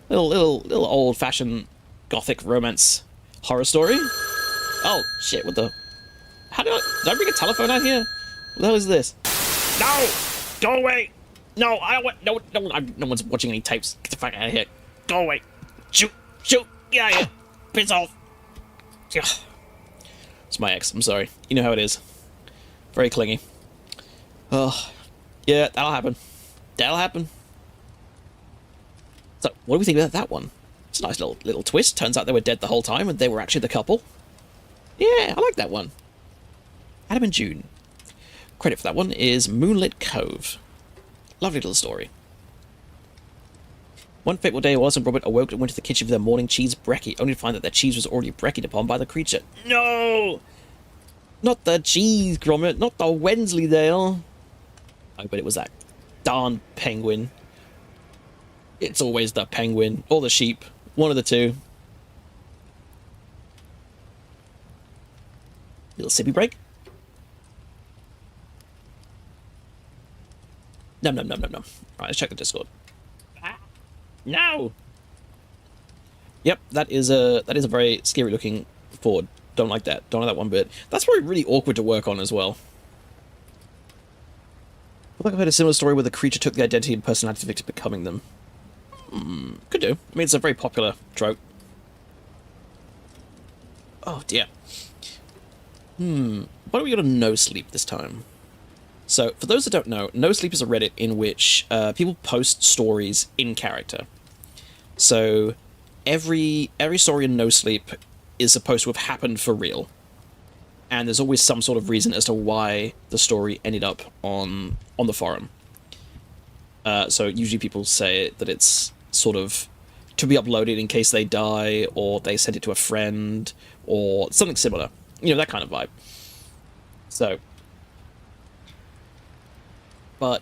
[SPEAKER 3] Little old-fashioned gothic romance horror story. Oh shit! What the? Did I bring a telephone out here? What the hell is this? No! Go away! No, I don't want. No one's watching any tapes. Get the fuck out of here! Go away! Shoot! Get out of here! Piss off! It's my ex. I'm sorry. You know how it is. Very clingy. Oh, yeah, that'll happen. So, what do we think about that one? It's a nice little twist. Turns out they were dead the whole time, and they were actually the couple. Yeah, I like that one. Adam and June. Credit for that one is Moonlit Cove. Lovely little story. One fateful day it was, and Robert awoke and went to the kitchen for their morning cheese brekkie, only to find that their cheese was already brekkied upon by the creature. No! Not the cheese, Gromit, not the Wensleydale. I bet it was that darn penguin. It's always the penguin, or the sheep. One of the two. Little sippy break. No. Right, let's check the Discord. No! Yep, that is a very scary looking Ford. Don't like that. Don't like that one bit. That's probably really awkward to work on as well. I feel like I've heard a similar story where the creature took the identity and personality of the victim, becoming them. Could do. I mean, it's a very popular trope. Oh, dear. Why don't we go to No Sleep this time? So, for those that don't know, No Sleep is a Reddit in which people post stories in character. So, every story in No Sleep is supposed to have happened for real. And there's always some sort of reason as to why the story ended up on the forum. So, usually people say that it's sort of to be uploaded in case they die, or they sent it to a friend, or something similar. You know, that kind of vibe. So... But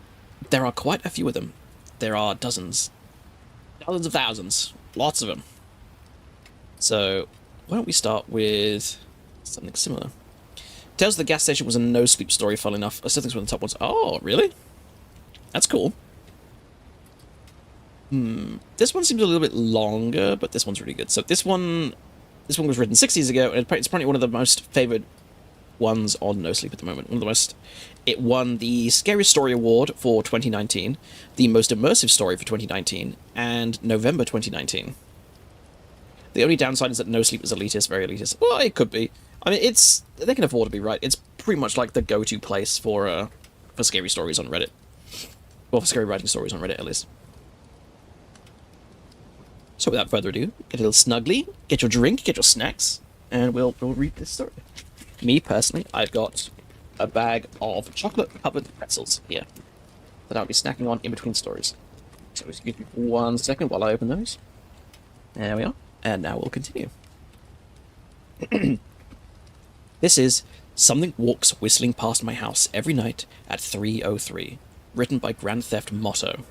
[SPEAKER 3] there are quite a few of them. There are dozens. Dozens of thousands. Lots of them. So, why don't we start with something similar? Tales of the Gas Station was a No Sleep story, funnily enough. I still think it's one of the top ones. Oh, really? That's cool. This one seems a little bit longer, but this one's really good. So this one was written 6 years ago, and it's probably one of the most favoured ones on No Sleep at the moment. It won the Scariest Story Award for 2019, the Most Immersive Story for 2019, and November 2019. The only downside is that No Sleep is elitist, very elitist. Well, it could be. I mean, they can afford to be right. It's pretty much like the go-to place for scary stories on Reddit. Well, for scary writing stories on Reddit, at least. So without further ado, get a little snuggly, get your drink, get your snacks, and we'll read this story. Me, personally, I've got a bag of chocolate-covered pretzels here that I'll be snacking on in between stories. So just give me 1 second while I open those. There we are. And now we'll continue. This is Something Walks Whistling Past My House Every Night at 3:03, written by Grand Theft Motto.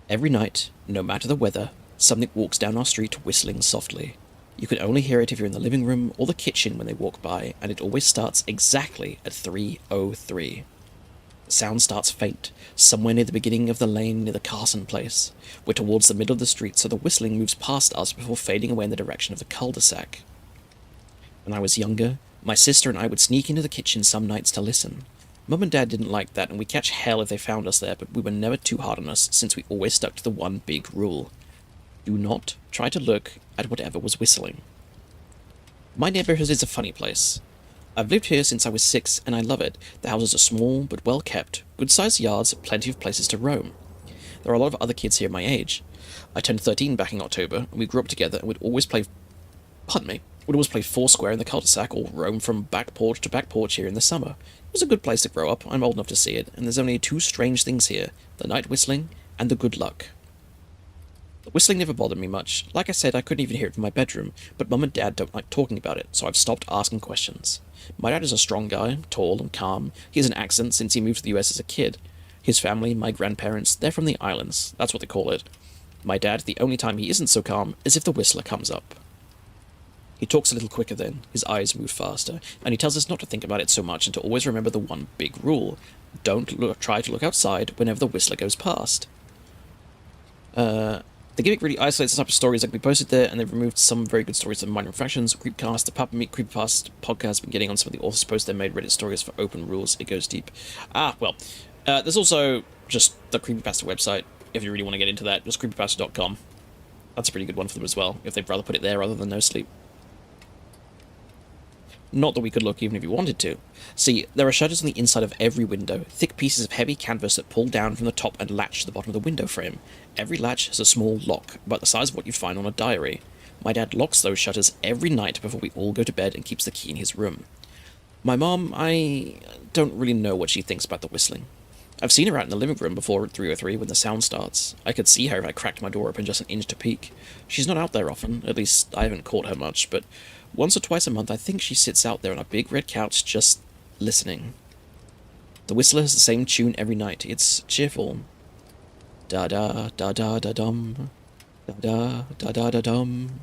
[SPEAKER 3] Every night, no matter the weather, something walks down our street whistling softly. You can only hear it if you're in the living room or the kitchen when they walk by, and it always starts exactly at 3:03. The sound starts faint, somewhere near the beginning of the lane near the Carson place. We're towards the middle of the street, so the whistling moves past us before fading away in the direction of the cul-de-sac. When I was younger, my sister and I would sneak into the kitchen some nights to listen. Mum and Dad didn't like that, and we'd catch hell if they found us there, but we were never too hard on us, since we always stuck to the one big rule. Do not try to look at whatever was whistling. My neighborhood is a funny place. I've lived here since I was 6, and I love it. The houses are small, but well kept, good-sized yards, plenty of places to roam. There are a lot of other kids here my age. I turned 13 back in October, and we grew up together, and we'd always play Foursquare in the cul-de-sac, or roam from back porch to back porch here in the summer. It was a good place to grow up. I'm old enough to see it, and there's only 2 strange things here, the night whistling and the good luck. The whistling never bothered me much. Like I said, I couldn't even hear it from my bedroom, but Mum and Dad don't like talking about it, so I've stopped asking questions. My dad is a strong guy, tall and calm. He has an accent since he moved to the US as a kid. His family, my grandparents, they're from the islands. That's what they call it. My dad, the only time he isn't so calm is if the whistler comes up. He talks a little quicker then, his eyes move faster, and he tells us not to think about it so much and to always remember the one big rule. Don't try to look outside whenever the whistler goes past. The gimmick really isolates the type of stories that can be posted there, and they've removed some very good stories of minor infractions. Creepcast, the Papa Meat Creepcast podcast has been getting on some of the authors' posts they made Reddit stories for open rules. It goes deep. There's also just the Creepypasta website, if you really want to get into that, just creepypasta.com. That's a pretty good one for them as well, if they'd rather put it there rather than No Sleep. Not that we could look even if we wanted to. See, there are shutters on the inside of every window, thick pieces of heavy canvas that pull down from the top and latch to the bottom of the window frame. Every latch has a small lock, about the size of what you'd find on a diary. My dad locks those shutters every night before we all go to bed and keeps the key in his room. My mom, I don't really know what she thinks about the whistling. I've seen her out in the living room before at 3:03 when the sound starts. I could see her if I cracked my door open just an inch to peek. She's not out there often, at least I haven't caught her much, but once or twice a month I think she sits out there on a big red couch just listening. The whistler has the same tune every night. It's cheerful. Da-da-da-da-da-dum. Da-da-da-da-da-dum.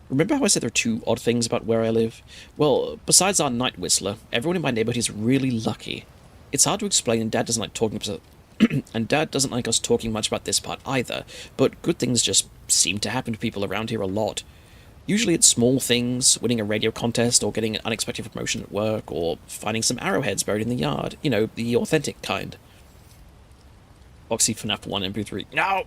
[SPEAKER 3] Remember how I said there are two odd things about where I live? Well, besides our night whistler, everyone in my neighborhood is really lucky. It's hard to explain, and Dad doesn't like talking and Dad doesn't like us talking much about this part either, but good things just seem to happen to people around here a lot. Usually it's small things, winning a radio contest, or getting an unexpected promotion at work, or finding some arrowheads buried in the yard. You know, the authentic kind. Foxy FNAF 1 MP3. No!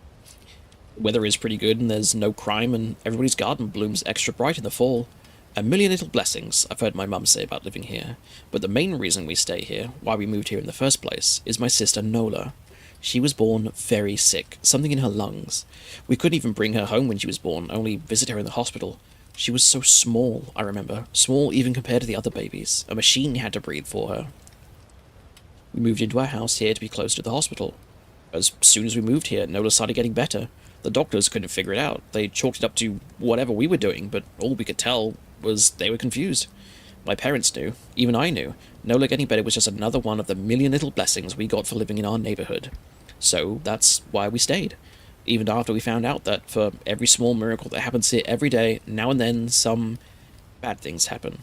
[SPEAKER 3] The weather is pretty good, and there's no crime, and everybody's garden blooms extra bright in the fall. A million little blessings, I've heard my mum say about living here. But the main reason we stay here, why we moved here in the first place, is my sister Nola. She was born very sick, something in her lungs. We couldn't even bring her home when she was born, only visit her in the hospital. She was so small, I remember. Small even compared to the other babies. A machine had to breathe for her. We moved into our house here to be close to the hospital. As soon as we moved here, Nola started getting better. The doctors couldn't figure it out. They chalked it up to whatever we were doing, but all we could tell was they were confused. My parents knew. Even I knew. Nola getting better was just another one of the million little blessings we got for living in our neighborhood. So that's why we stayed. Even after we found out that for every small miracle that happens here every day, now and then some bad things happen.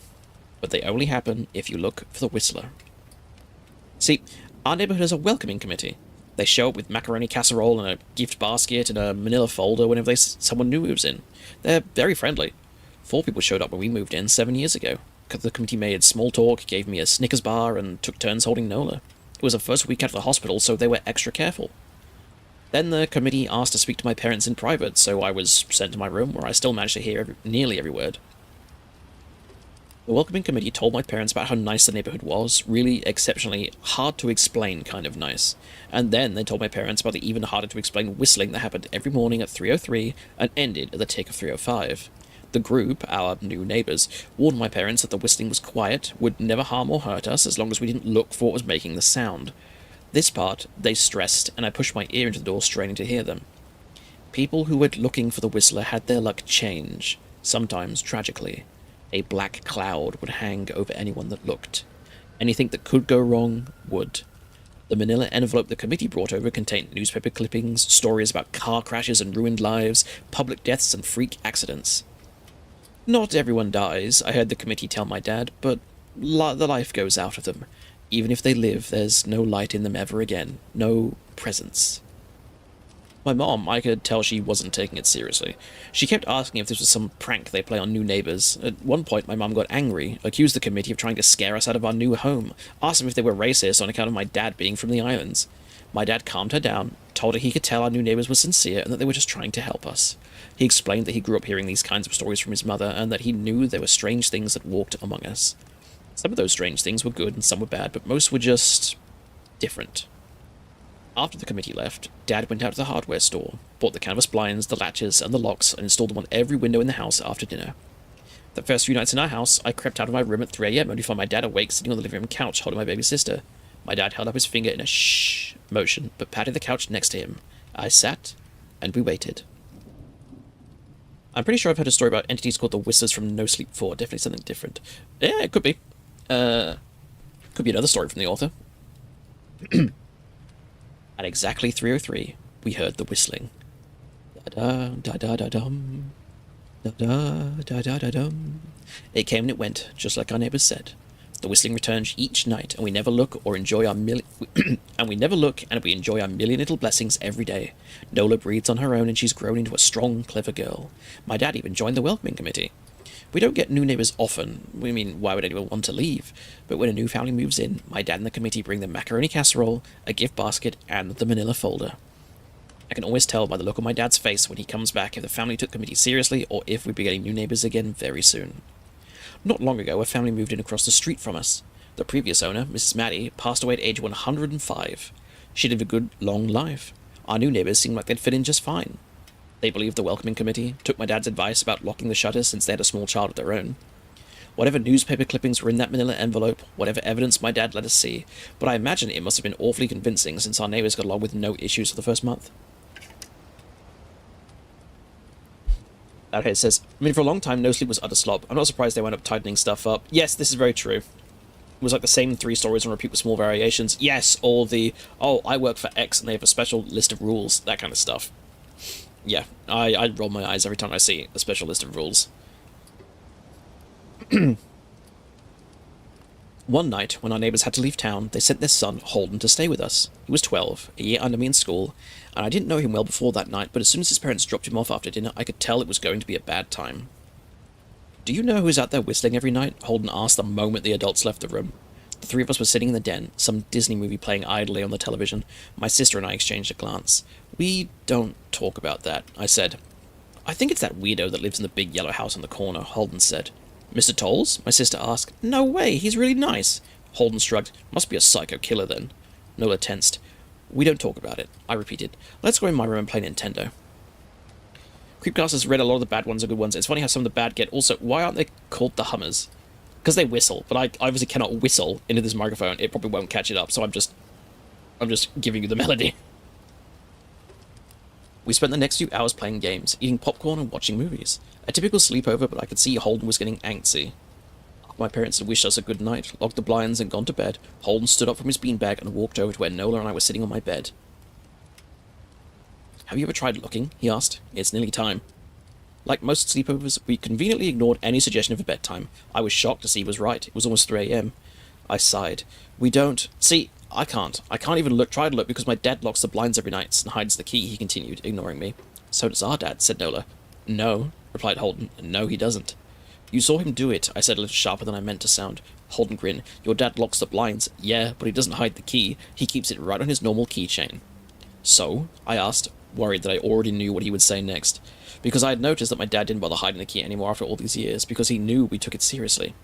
[SPEAKER 3] But they only happen if you look for the whistler. See, our neighborhood has a welcoming committee. They show up with macaroni casserole and a gift basket and a manila folder whenever someone new moves in. They're very friendly. 4 people showed up when we moved in 7 years ago. The committee made small talk, gave me a Snickers bar, and took turns holding Nola. It was the first week out of the hospital, so they were extra careful. Then the committee asked to speak to my parents in private, so I was sent to my room, where I still managed to hear nearly every word. The welcoming committee told my parents about how nice the neighborhood was, really exceptionally hard to explain kind of nice. And then they told my parents about the even harder to explain whistling that happened every morning at 3:03 and ended at the tick of 3:05. The group, our new neighbors, warned my parents that the whistling was quiet, would never harm or hurt us as long as we didn't look for what was making the sound. This part they stressed, and I pushed my ear into the door, straining to hear them. People who went looking for the whistler had their luck change, sometimes tragically. A black cloud would hang over anyone that looked. Anything that could go wrong would. The manila envelope the committee brought over contained newspaper clippings, stories about car crashes and ruined lives, public deaths and freak accidents. Not everyone dies, I heard the committee tell my dad, but the life goes out of them. Even if they live, there's no light in them ever again. No presence. My mom, I could tell she wasn't taking it seriously. She kept asking if this was some prank they play on new neighbors. At one point, my mom got angry, accused the committee of trying to scare us out of our new home, asked them if they were racist on account of my dad being from the islands. My dad calmed her down, told her he could tell our new neighbors were sincere and that they were just trying to help us. He explained that he grew up hearing these kinds of stories from his mother and that he knew there were strange things that walked among us. Some of those strange things were good and some were bad, but most were just different. After the committee left, Dad went out to the hardware store, bought the canvas blinds, the latches, and the locks, and installed them on every window in the house after dinner. The first few nights in our house, I crept out of my room at 3 a.m. only to find my dad awake sitting on the living room couch holding my baby sister. My dad held up his finger in a shh motion, but patted the couch next to him. I sat, and we waited. I'm pretty sure I've heard a story about entities called the Whistlers from No Sleep 4. Definitely something different. Yeah, it could be. Could be another story from the author. At exactly 3:03, we heard the whistling. Da-da-da-da-da-dum. Da-da-da-da-da-dum. It came and it went, just like our neighbors said. The whistling returned each night, and we never look or enjoy our and we enjoy our million little blessings every day. Nola breathes on her own, and she's grown into a strong, clever girl. My dad even joined the welcoming committee. We don't get new neighbors often. I mean, why would anyone want to leave? But when a new family moves in, my dad and the committee bring the macaroni casserole, a gift basket, and the manila folder. I can always tell by the look on my dad's face when he comes back if the family took the committee seriously or if we'd be getting new neighbors again very soon. Not long ago, a family moved in across the street from us. The previous owner, Mrs. Maddie, passed away at age 105. She lived a good, long life. Our new neighbours seemed like they'd fit in just fine. They believed the welcoming committee, took my dad's advice about locking the shutters since they had a small child of their own. Whatever newspaper clippings were in that manila envelope, whatever evidence my dad let us see, but I imagine it must have been awfully convincing since our neighbours got along with no issues for the first month. Okay, it says, for a long time, No Sleep was utter slop. I'm not surprised they wound up tightening stuff up. Yes, this is very true. It was like the same 3 stories on repeat with small variations. Yes, all the, oh, I work for X and they have a special list of rules, that kind of stuff. Yeah, I roll my eyes every time I see a special list of rules. One night, when our neighbours had to leave town, they sent their son, Holden, to stay with us. He was 12, a year under me in school, and I didn't know him well before that night, but as soon as his parents dropped him off after dinner, I could tell it was going to be a bad time. Do you know who's out there whistling every night? Holden asked the moment the adults left the room. The 3 of us were sitting in the den, some Disney movie playing idly on the television. My sister and I exchanged a glance. We don't talk about that, I said. I think it's that weirdo that lives in the big yellow house on the corner, Holden said. Mr. Tolles? My sister asked. No way, he's really nice. Holden shrugged. Must be a psycho killer then. Nola tensed. We don't talk about it, I repeated. Let's go in my room and play Nintendo. Creepcasters read a lot of the bad ones and good ones. It's funny how some of the bad get. Also, why aren't they called the Hummers? Because they whistle, but I obviously cannot whistle into this microphone. It probably won't catch it up, so I'm just giving you the melody. We spent the next few hours playing games, eating popcorn and watching movies. A typical sleepover, but I could see Holden was getting antsy. My parents had wished us a good night, locked the blinds and gone to bed. Holden stood up from his beanbag and walked over to where Nola and I were sitting on my bed. Have you ever tried looking? He asked. It's nearly time. Like most sleepovers, we conveniently ignored any suggestion of a bedtime. I was shocked to see he was right. It was almost 3 a.m. I sighed. We don't... See, I can't. I can't even try to look because my dad locks the blinds every night and hides the key, he continued, ignoring me. So does our dad, said Nola. No, replied Holden. No, he doesn't. You saw him do it, I said a little sharper than I meant to sound. Holden grinned. Your dad locks the blinds. Yeah, but he doesn't hide the key. He keeps it right on his normal keychain. So? I asked, worried that I already knew what he would say next. Because I had noticed that my dad didn't bother hiding the key anymore after all these years, because he knew we took it seriously.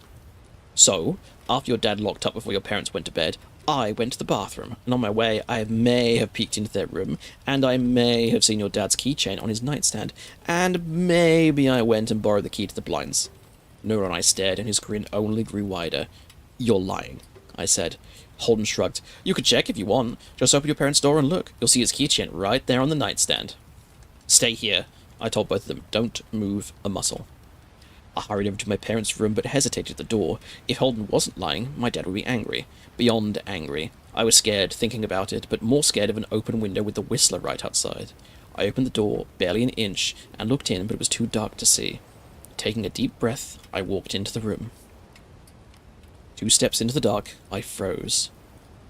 [SPEAKER 3] So, after your dad locked up before your parents went to bed, I went to the bathroom, and on my way I may have peeked into their room, and I may have seen your dad's keychain on his nightstand, and maybe I went and borrowed the key to the blinds. Noah and I stared, and his grin only grew wider. You're lying, I said. Holden shrugged. You could check if you want. Just open your parents' door and look. You'll see his keychain right there on the nightstand. Stay here, I told both of them. Don't move a muscle. I hurried over to my parents' room, but hesitated at the door. If Holden wasn't lying, my dad would be angry. Beyond angry. I was scared, thinking about it, but more scared of an open window with the Whistler right outside. I opened the door, barely an inch, and looked in, but it was too dark to see. Taking a deep breath, I walked into the room. 2 steps into the dark, I froze.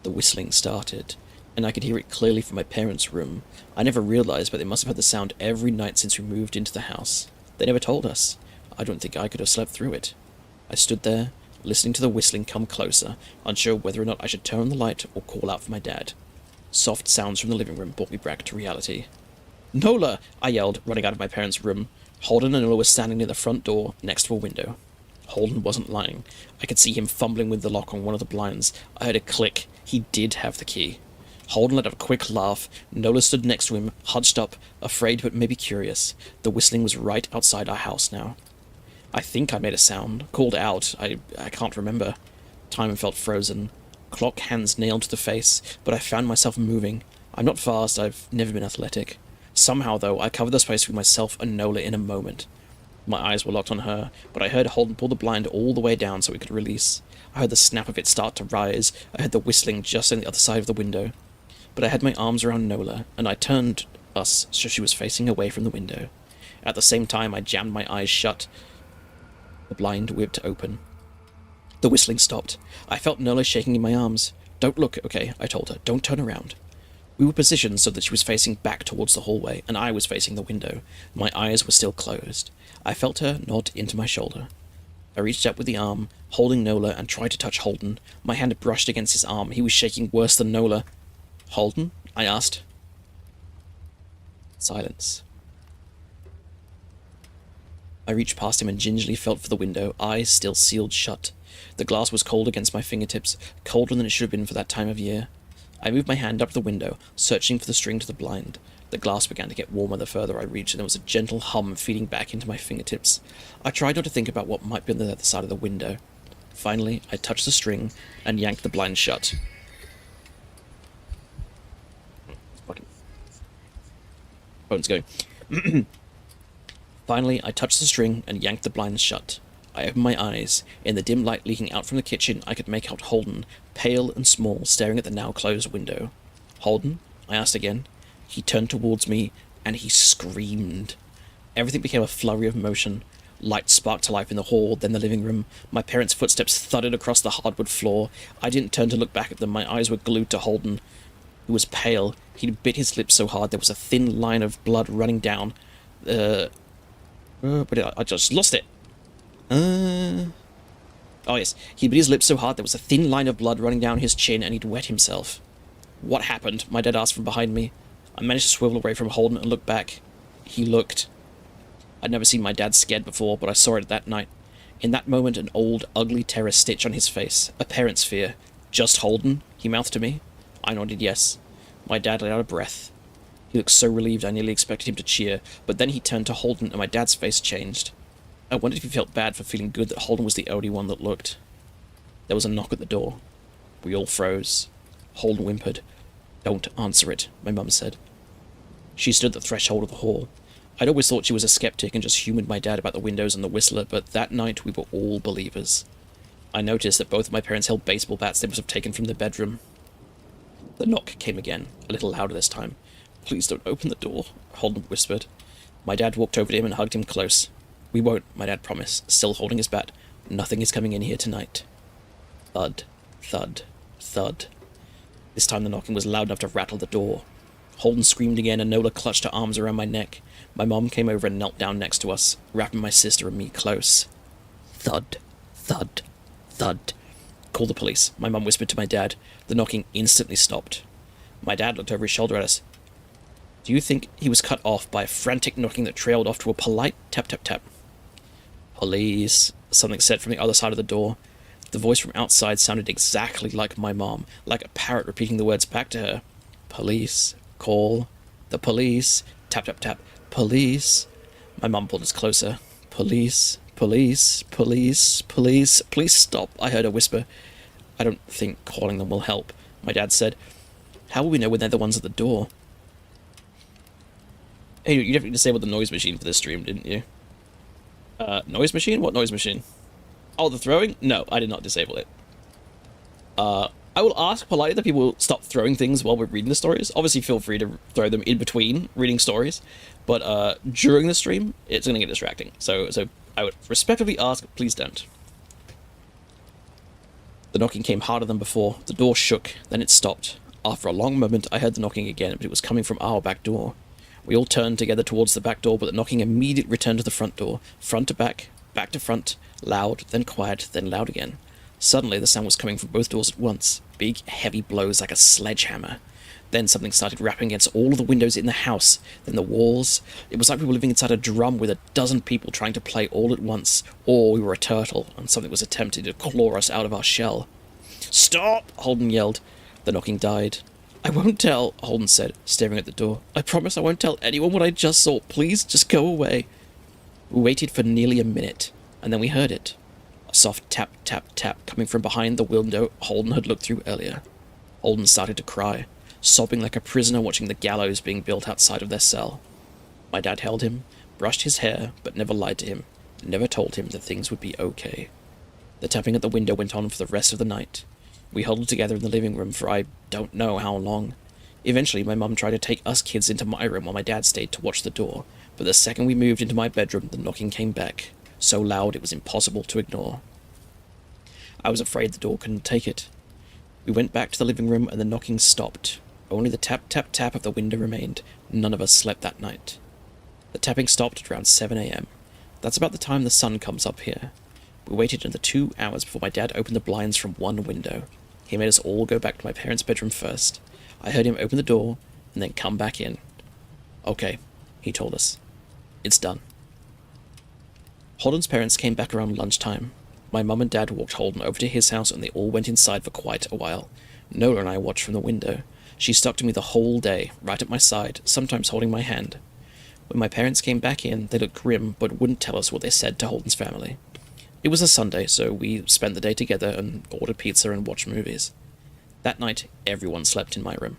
[SPEAKER 3] The whistling started, and I could hear it clearly from my parents' room. I never realized, but they must have had the sound every night since we moved into the house. They never told us. I don't think I could have slept through it. I stood there, listening to the whistling come closer, unsure whether or not I should turn on the light or call out for my dad. Soft sounds from the living room brought me back to reality. Nola! I yelled, running out of my parents' room. Holden and Nola were standing near the front door, next to a window. Holden wasn't lying. I could see him fumbling with the lock on one of the blinds. I heard a click. He did have the key. Holden let out a quick laugh. Nola stood next to him, hunched up, afraid but maybe curious. The whistling was right outside our house now. I think I made a sound, called out. I can't remember. Time felt frozen. Clock hands nailed to the face, but I found myself moving. I'm not fast, I've never been athletic. Somehow, though, I covered the space between myself and Nola in a moment. My eyes were locked on her, but I heard Holden pull the blind all the way down so we could release. I heard the snap of it start to rise. I heard the whistling just on the other side of the window. But I had my arms around Nola, and I turned us so she was facing away from the window. At the same time, I jammed my eyes shut. The blind whipped open. The whistling stopped. I felt Nola shaking in my arms. Don't look, okay, I told her. Don't turn around. We were positioned so that she was facing back towards the hallway, and I was facing the window. My eyes were still closed. I felt her nod into my shoulder. I reached out with the arm, holding Nola, and tried to touch Holden. My hand brushed against his arm. He was shaking worse than Nola. Holden? I asked. Silence. I reached past him and gingerly felt for the window, eyes still sealed shut. The glass was cold against my fingertips, colder than it should have been for that time of year. I moved my hand up to the window, searching for the string to the blind. The glass began to get warmer the further I reached, and there was a gentle hum feeding back into my fingertips. I tried not to think about what might be on the other side of the window. Finally, I touched the string and yanked the blind shut. Fucking phone's going. Finally, I touched the string and yanked the blinds shut. I opened my eyes. In the dim light leaking out from the kitchen, I could make out Holden, pale and small, staring at the now closed window. "Holden?" I asked again. He turned towards me, and he screamed. Everything became a flurry of motion. Light sparked to life in the hall, then the living room. My parents' footsteps thudded across the hardwood floor. I didn't turn to look back at them. My eyes were glued to Holden. He was pale. He'd bit his lips so hard there was a thin line of blood running down. But I just lost it. Oh yes, he bit his lips so hard there was a thin line of blood running down his chin, and he'd wet himself. "What happened?" my dad asked from behind me. I managed to swivel away from Holden and look back. He looked. I'd never seen my dad scared before, but I saw it that night. In that moment, an old, ugly terror stitch on his face. A parent's fear. "Just Holden?" he mouthed to me. I nodded yes. My dad let out a breath. He looked so relieved I nearly expected him to cheer, but then he turned to Holden and my dad's face changed. I wondered if he felt bad for feeling good that Holden was the only one that looked. There was a knock at the door. We all froze. Holden whimpered. "Don't answer it," my mum said. She stood at the threshold of the hall. I'd always thought she was a skeptic and just humoured my dad about the windows and the whistler, but that night we were all believers. I noticed that both of my parents held baseball bats they must have taken from their bedroom. The knock came again, a little louder this time. "Please don't open the door," Holden whispered. My dad walked over to him and hugged him close. "We won't," my dad promised, still holding his bat. "Nothing is coming in here tonight." Thud, thud, thud. This time the knocking was loud enough to rattle the door. Holden screamed again, and Nola clutched her arms around my neck. My mom came over and knelt down next to us, wrapping my sister and me close. Thud, thud, thud. "Call the police," my mum whispered to my dad. The knocking instantly stopped. My dad looked over his shoulder at us. "Do you think he was cut off by a frantic knocking that trailed off to a polite tap-tap-tap?" "Police," something said from the other side of the door. The voice from outside sounded exactly like my mom, like a parrot repeating the words back to her. "Police. Call. The police. Tap-tap-tap. Police." My mum pulled us closer. "Police. Police. Police. Police. Please stop," I heard her whisper. "I don't think calling them will help," my dad said. "How will we know when they're the ones at the door?" Hey, you definitely disabled the noise machine for this stream, didn't you? Noise machine? What noise machine? Oh, the throwing? No, I did not disable it. I will ask politely that people stop throwing things while we're reading the stories. Obviously, feel free to throw them in between reading stories, but during the stream, it's going to get distracting. So I would respectfully ask, please don't. The knocking came harder than before. The door shook, then it stopped. After a long moment, I heard the knocking again, but it was coming from our back door. We all turned together towards the back door, but the knocking immediately returned to the front door. Front to back to front, loud, then quiet, then loud again. Suddenly, the sound was coming from both doors at once. Big, heavy blows like a sledgehammer. Then something started rapping against all of the windows in the house, then the walls. It was like we were living inside a drum with a dozen people trying to play all at once, or we were a turtle, and something was attempting to claw us out of our shell. "Stop!" Holden yelled. The knocking died. "I won't tell," Holden said, staring at the door. "I promise I won't tell anyone what I just saw. Please, just go away." We waited for nearly a minute, and then we heard it. A soft tap, tap, tap coming from behind the window Holden had looked through earlier. Holden started to cry, sobbing like a prisoner watching the gallows being built outside of their cell. My dad held him, brushed his hair, but never lied to him, never told him that things would be okay. The tapping at the window went on for the rest of the night. We huddled together in the living room for I don't know how long. Eventually, my mum tried to take us kids into my room while my dad stayed to watch the door, but the second we moved into my bedroom, the knocking came back, so loud it was impossible to ignore. I was afraid the door couldn't take it. We went back to the living room and the knocking stopped. Only the tap, tap, tap of the window remained. None of us slept that night. The tapping stopped at around 7 a.m. That's about the time the sun comes up here. We waited another 2 hours before my dad opened the blinds from one window. He made us all go back to my parents' bedroom first. I heard him open the door and then come back in. "Okay," he told us. "It's done." Holden's parents came back around lunchtime. My mum and dad walked Holden over to his house and they all went inside for quite a while. Nola and I watched from the window. She stuck to me the whole day, right at my side, sometimes holding my hand. When my parents came back in, they looked grim but wouldn't tell us what they said to Holden's family. It was a Sunday, so we spent the day together and ordered pizza and watched movies. That night, everyone slept in my room.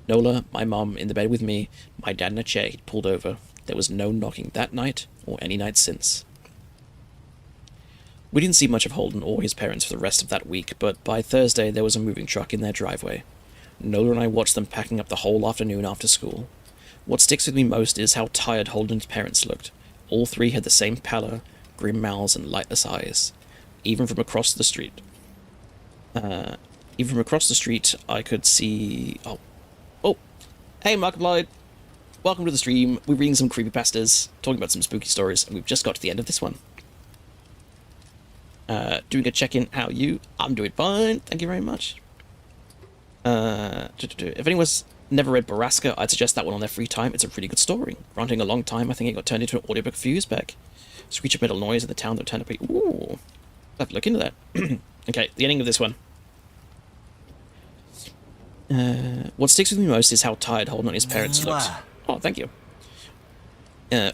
[SPEAKER 3] Nola, my mum, in the bed with me, my dad in a chair he'd pulled over. There was no knocking that night, or any night since. We didn't see much of Holden or his parents for the rest of that week, but by Thursday there was a moving truck in their driveway. Nola and I watched them packing up the whole afternoon after school. What sticks with me most is how tired Holden's parents looked. All three had the same pallor, grim mouths, and lightless eyes. Even from across the street, I could see... Oh! Hey, Markiplied! Welcome to the stream. We're reading some creepypastas, talking about some spooky stories, and we've just got to the end of this one. Doing a check-in. How are you? I'm doing fine. Thank you very much. If anyone's never read Borrasca, I'd suggest that one on their free time. It's a really good story. Granting a long time, I think it got turned into an audiobook a few years back. Screech of metal noise in the town that turned up. Ooh, I'll have to look into that. Okay, the ending of this one. What sticks with me most is how tired Holden and his parents looked. Oh, thank you.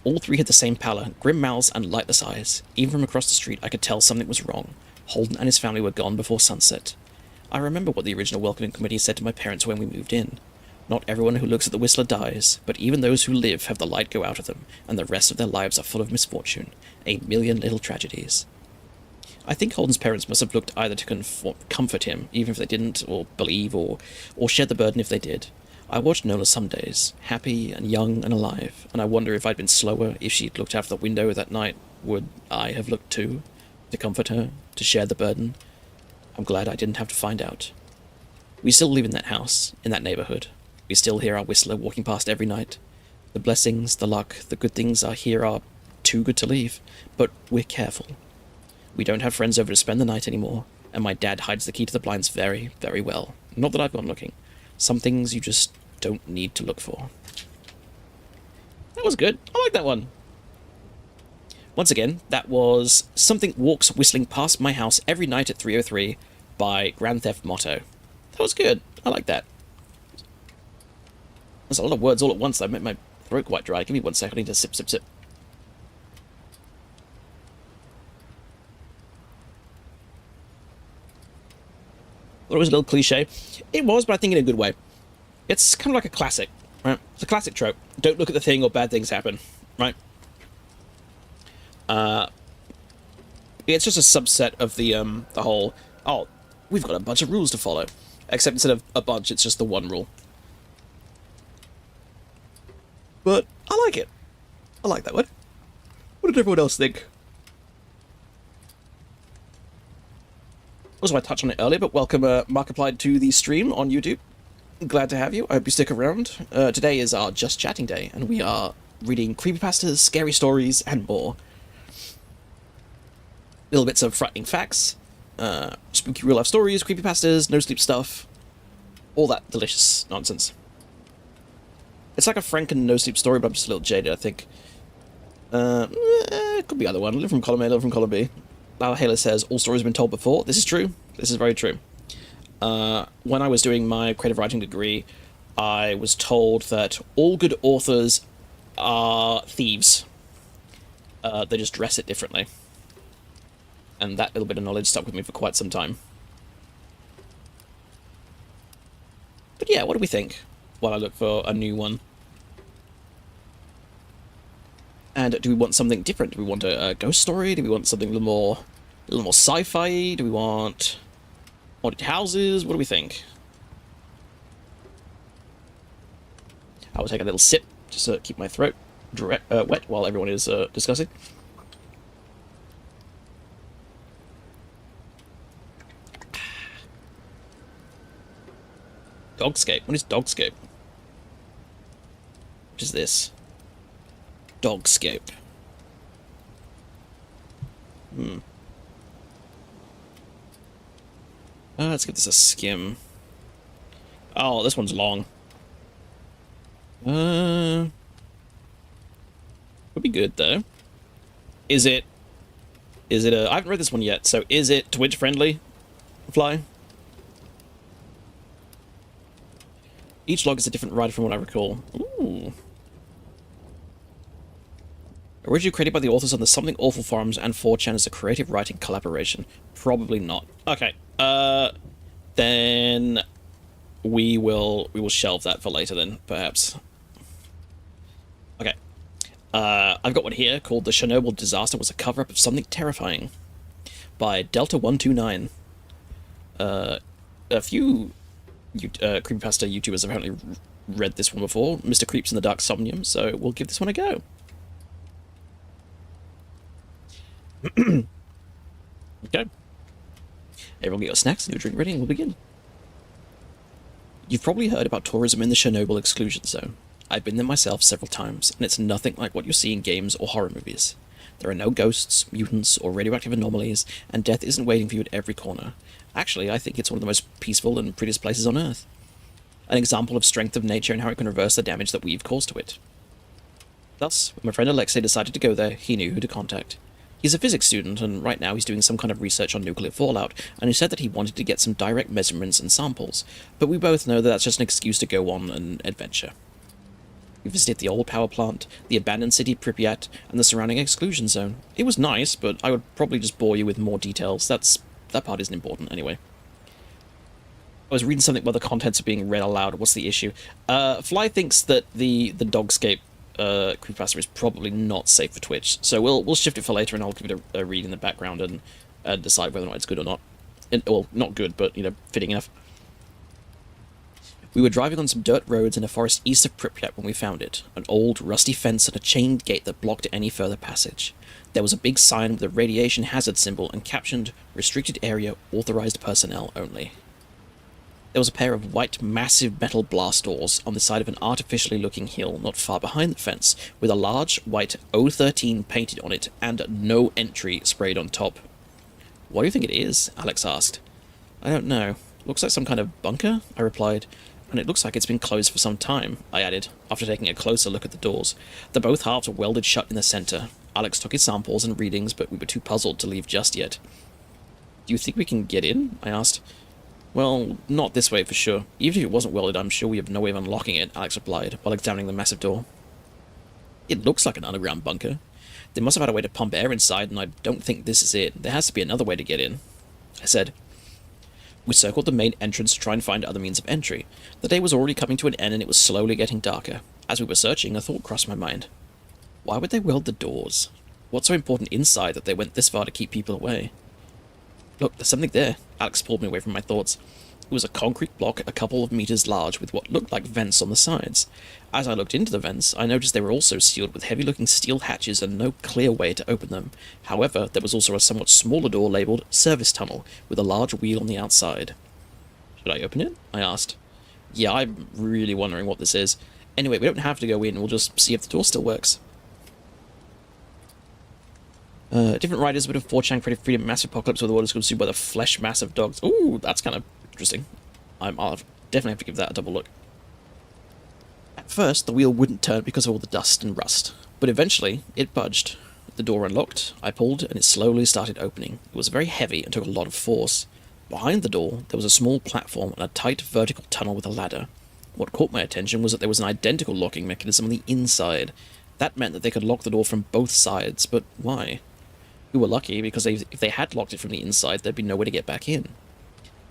[SPEAKER 3] All three had the same pallor, grim mouths and lightless eyes. Even from across the street, I could tell something was wrong. Holden and his family were gone before sunset. I remember what the original welcoming committee said to my parents when we moved in. Not everyone who looks at the Whistler dies, but even those who live have the light go out of them, and the rest of their lives are full of misfortune, a million little tragedies. I think Holden's parents must have looked either to comfort him, even if they didn't, or believe, or shed the burden if they did. I watched Nola some days, happy and young and alive, and I wonder if I'd been slower, if she'd looked out of the window that night, would I have looked too? To comfort her, to share the burden? I'm glad I didn't have to find out. We still live in that house, in that neighborhood. We still hear our Whistler walking past every night. The blessings, the luck, the good things here are too good to leave, but we're careful. We don't have friends over to spend the night anymore, and my dad hides the key to the blinds very, very well. Not that I've gone looking. Some things you just don't need to look for. That was good. I like that one. Once again, that was Something Walks Whistling Past My House Every Night at 3:03 by Grand Theft Motto. That was good. I like that. There's a lot of words all at once. I made my throat quite dry. Give me 1 second. I need to sip. Thought it was a little cliche. It was, but I think in a good way. It's kind of like a classic, right? It's a classic trope. Don't look at the thing or bad things happen, right? It's just a subset of the whole, oh, we've got a bunch of rules to follow. Except instead of a bunch, it's just the one rule. But I like it. I like that one. What did everyone else think? Also, I touched on it earlier, but welcome, Markiplied, to the stream on YouTube. Glad to have you. I hope you stick around. Today is our Just Chatting Day, and we are reading creepypastas, scary stories, and more. Little bits of frightening facts, spooky real-life stories, creepypastas, no-sleep stuff, all that delicious nonsense. It's like a Franken no-sleep story, but I'm just a little jaded, I think. It could be either one. Live from column A, live from column B. Lala Halo says, all stories have been told before. This is true. This is very true. When I was doing my creative writing degree, I was told that all good authors are thieves. They just dress it differently. And that little bit of knowledge stuck with me for quite some time. But yeah, what do we think? While I look for a new one. And do we want something different? Do we want a ghost story? Do we want something a little more sci-fi? Do we want haunted houses? What do we think? I will take a little sip just to keep my throat wet while everyone is discussing. Dogscape. What is Dogscape? What is this? Dogscape. Let's give this a skim. Oh, this one's long. Would be good though. Is it Is it I haven't read this one yet, so is it Twitch friendly, Fly? Each log is a different writer from what I recall. Ooh. Originally created by the authors on the Something Awful forums and 4chan as a creative writing collaboration. Probably not. Okay. Then we will shelve that for later then, perhaps. Okay. I've got one here called The Chernobyl Disaster Was a Cover-Up of Something Terrifying by Delta129. A few creepypasta YouTubers have apparently read this one before, Mr. Creeps in the Dark Somnium, so we'll give this one a go. Okay. Everyone get your snacks and your drink ready and we'll begin. You've probably heard about tourism in the Chernobyl exclusion zone. I've been there myself several times, and it's nothing like what you see in games or horror movies. There are no ghosts, mutants, or radioactive anomalies, and death isn't waiting for you at every corner. Actually, I think it's one of the most peaceful and prettiest places on Earth. An example of strength of nature and how it can reverse the damage that we've caused to it. Thus, when my friend Alexei decided to go there, he knew who to contact. He's a physics student, and right now he's doing some kind of research on nuclear fallout, and he said that he wanted to get some direct measurements and samples, but we both know that that's just an excuse to go on an adventure. We visited the old power plant, the abandoned city Pripyat, and the surrounding exclusion zone. It was nice, but I would probably just bore you with more details. That part isn't important anyway. I was reading something where the contents are being read aloud. What's the issue? Fly thinks that the Dogscape creepypasta is probably not safe for Twitch, so we'll shift it for later, and I'll give it a read in the background and decide whether or not it's good or not. Well, not good, but fitting enough. We were driving on some dirt roads in a forest east of Pripyat when we found it, an old, rusty fence and a chained gate that blocked any further passage. There was a big sign with a radiation hazard symbol and captioned, "Restricted area, authorized personnel only." There was a pair of white, massive metal blast doors on the side of an artificially looking hill not far behind the fence, with a large, white O13 painted on it and "No Entry" sprayed on top. "What do you think it is?" Alex asked. "I don't know. Looks like some kind of bunker," I replied. "And it looks like it's been closed for some time," I added, after taking a closer look at the doors. The both halves were welded shut in the center. Alex took his samples and readings, but we were too puzzled to leave just yet. "Do you think we can get in?" I asked. "Well, not this way for sure. Even if it wasn't welded, I'm sure we have no way of unlocking it," Alex replied, while examining the massive door. "It looks like an underground bunker. They must have had a way to pump air inside, and I don't think this is it. There has to be another way to get in," I said. We circled the main entrance to try and find other means of entry. The day was already coming to an end, and it was slowly getting darker. As we were searching, a thought crossed my mind. Why would they weld the doors? What's so important inside that they went this far to keep people away? "Look, there's something there." Alex pulled me away from my thoughts. It was a concrete block a couple of meters large with what looked like vents on the sides. As I looked into the vents, I noticed they were also sealed with heavy-looking steel hatches and no clear way to open them. However, there was also a somewhat smaller door labeled Service Tunnel, with a large wheel on the outside. "Should I open it?" I asked. "Yeah, I'm really wondering what this is. Anyway, we don't have to go in, we'll just see if the door still works." Different writers would have 4chan created freedom, massive apocalypse where the world is consumed by the flesh mass of dogs. Ooh, that's kind of interesting. I'll definitely have to give that a double look. At first, the wheel wouldn't turn because of all the dust and rust, but eventually, it budged. The door unlocked, I pulled, and it slowly started opening. It was very heavy and took a lot of force. Behind the door, there was a small platform and a tight vertical tunnel with a ladder. What caught my attention was that there was an identical locking mechanism on the inside. That meant that they could lock the door from both sides, but why? We were lucky, because if they had locked it from the inside, there'd be no way to get back in.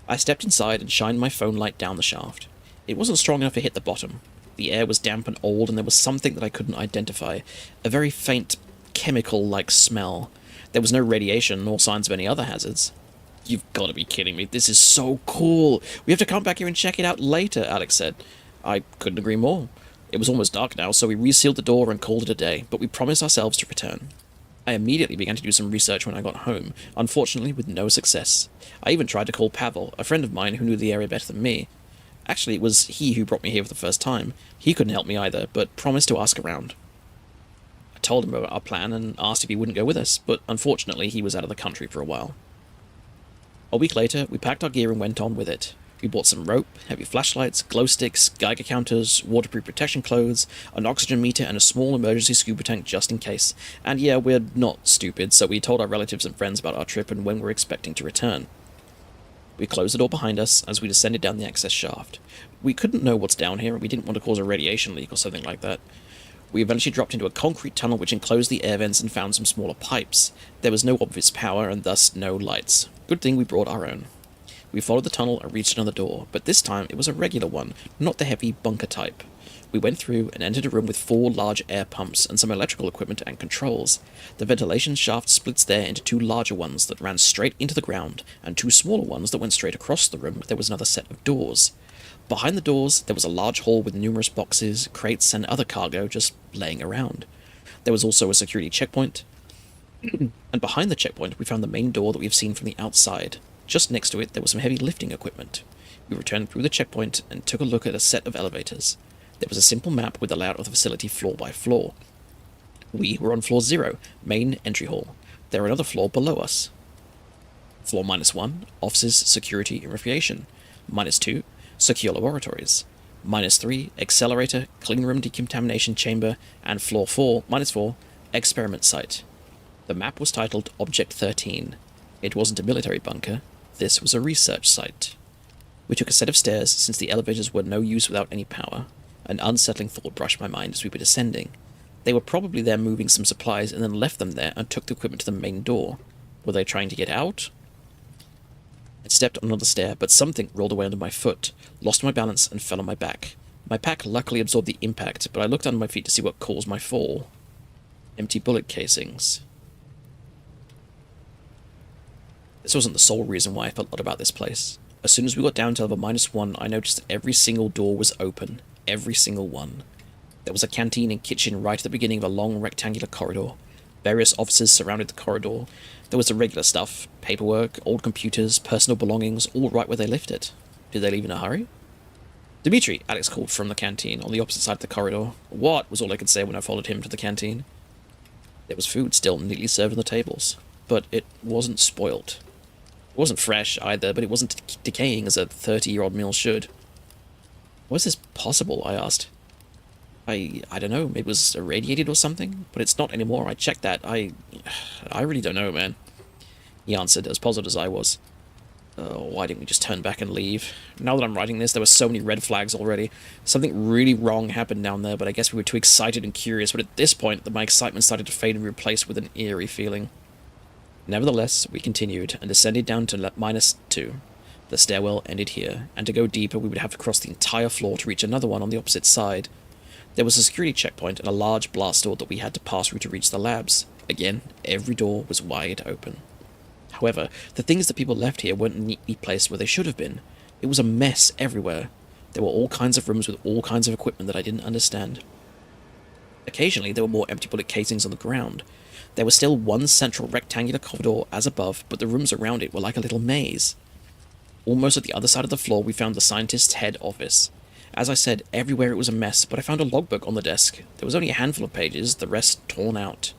[SPEAKER 3] I stepped inside and shined my phone light down the shaft. It wasn't strong enough to hit the bottom. The air was damp and old, and there was something that I couldn't identify. A very faint, chemical-like smell. There was no radiation, nor signs of any other hazards. "You've got to be kidding me. This is so cool. We have to come back here and check it out later," Alex said. I couldn't agree more. It was almost dark now, so we resealed the door and called it a day, but we promised ourselves to return. I immediately began to do some research when I got home, unfortunately with no success. I even tried to call Pavel, a friend of mine who knew the area better than me. Actually, it was he who brought me here for the first time. He couldn't help me either, but promised to ask around. I told him about our plan and asked if he wouldn't go with us, but unfortunately he was out of the country for a while. A week later, we packed our gear and went on with it. We bought some rope, heavy flashlights, glow sticks, Geiger counters, waterproof protection clothes, an oxygen meter, and a small emergency scuba tank just in case. And yeah, we're not stupid, so we told our relatives and friends about our trip and when we're expecting to return. We closed the door behind us as we descended down the access shaft. We couldn't know what's down here, and we didn't want to cause a radiation leak or something like that. We eventually dropped into a concrete tunnel which enclosed the air vents and found some smaller pipes. There was no obvious power, and thus no lights. Good thing we brought our own. We followed the tunnel and reached another door, but this time it was a regular one, not the heavy bunker type. We went through and entered a room with 4 large air pumps and some electrical equipment and controls. The ventilation shaft splits there into 2 larger ones that ran straight into the ground, and 2 smaller ones that went straight across the room. There was another set of doors. Behind the doors, there was a large hall with numerous boxes, crates, and other cargo just laying around. There was also a security checkpoint, and behind the checkpoint we found the main door that we've seen from the outside. Just next to it, there was some heavy lifting equipment. We returned through the checkpoint and took a look at a set of elevators. There was a simple map with the layout of the facility floor by floor. We were on floor 0, main entry hall. There were another floor below us. Floor -1, offices, security, and recreation. -2, secure laboratories. -3, accelerator, clean room decontamination chamber, and floor 4, -4, experiment site. The map was titled Object 13. It wasn't a military bunker. This was a research site. We took a set of stairs since the elevators were no use without any power. An unsettling thought brushed my mind as we were descending. They were probably there moving some supplies and then left them there and took the equipment to the main door. Were they trying to get out? I stepped on another stair, but something rolled away under my foot, lost my balance, and fell on my back. My pack luckily absorbed the impact, but I looked under my feet to see what caused my fall. Empty bullet casings. This wasn't the sole reason why I felt odd about this place. As soon as we got down to level -1, I noticed that every single door was open. Every single one. There was a canteen and kitchen right at the beginning of a long rectangular corridor. Various offices surrounded the corridor. There was the regular stuff, paperwork, old computers, personal belongings, all right where they left it. Did they leave in a hurry? Dimitri, Alex called from the canteen on the opposite side of the corridor. What was all I could say when I followed him to the canteen. There was food still neatly served on the tables, but it wasn't spoilt. It wasn't fresh either, but it wasn't decaying as a 30-year-old meal should. Was this possible? I asked. I don't know, maybe it was irradiated or something, but it's not anymore. I checked that. I really don't know, man. He answered, as puzzled as I was. Why didn't we just turn back and leave? Now that I'm writing this, there were so many red flags already. Something really wrong happened down there, but I guess we were too excited and curious, but at this point, my excitement started to fade and be replaced with an eerie feeling. Nevertheless, we continued and descended down to -2. The stairwell ended here, and to go deeper we would have to cross the entire floor to reach another one on the opposite side. There was a security checkpoint and a large blast door that we had to pass through to reach the labs. Again, every door was wide open. However, the things that people left here weren't neatly placed where they should have been. It was a mess everywhere. There were all kinds of rooms with all kinds of equipment that I didn't understand. Occasionally, there were more empty bullet casings on the ground. There was still one central rectangular corridor as above, but the rooms around it were like a little maze. Almost at the other side of the floor, we found the scientist's head office. As I said, everywhere it was a mess, but I found a logbook on the desk. There was only a handful of pages, the rest torn out.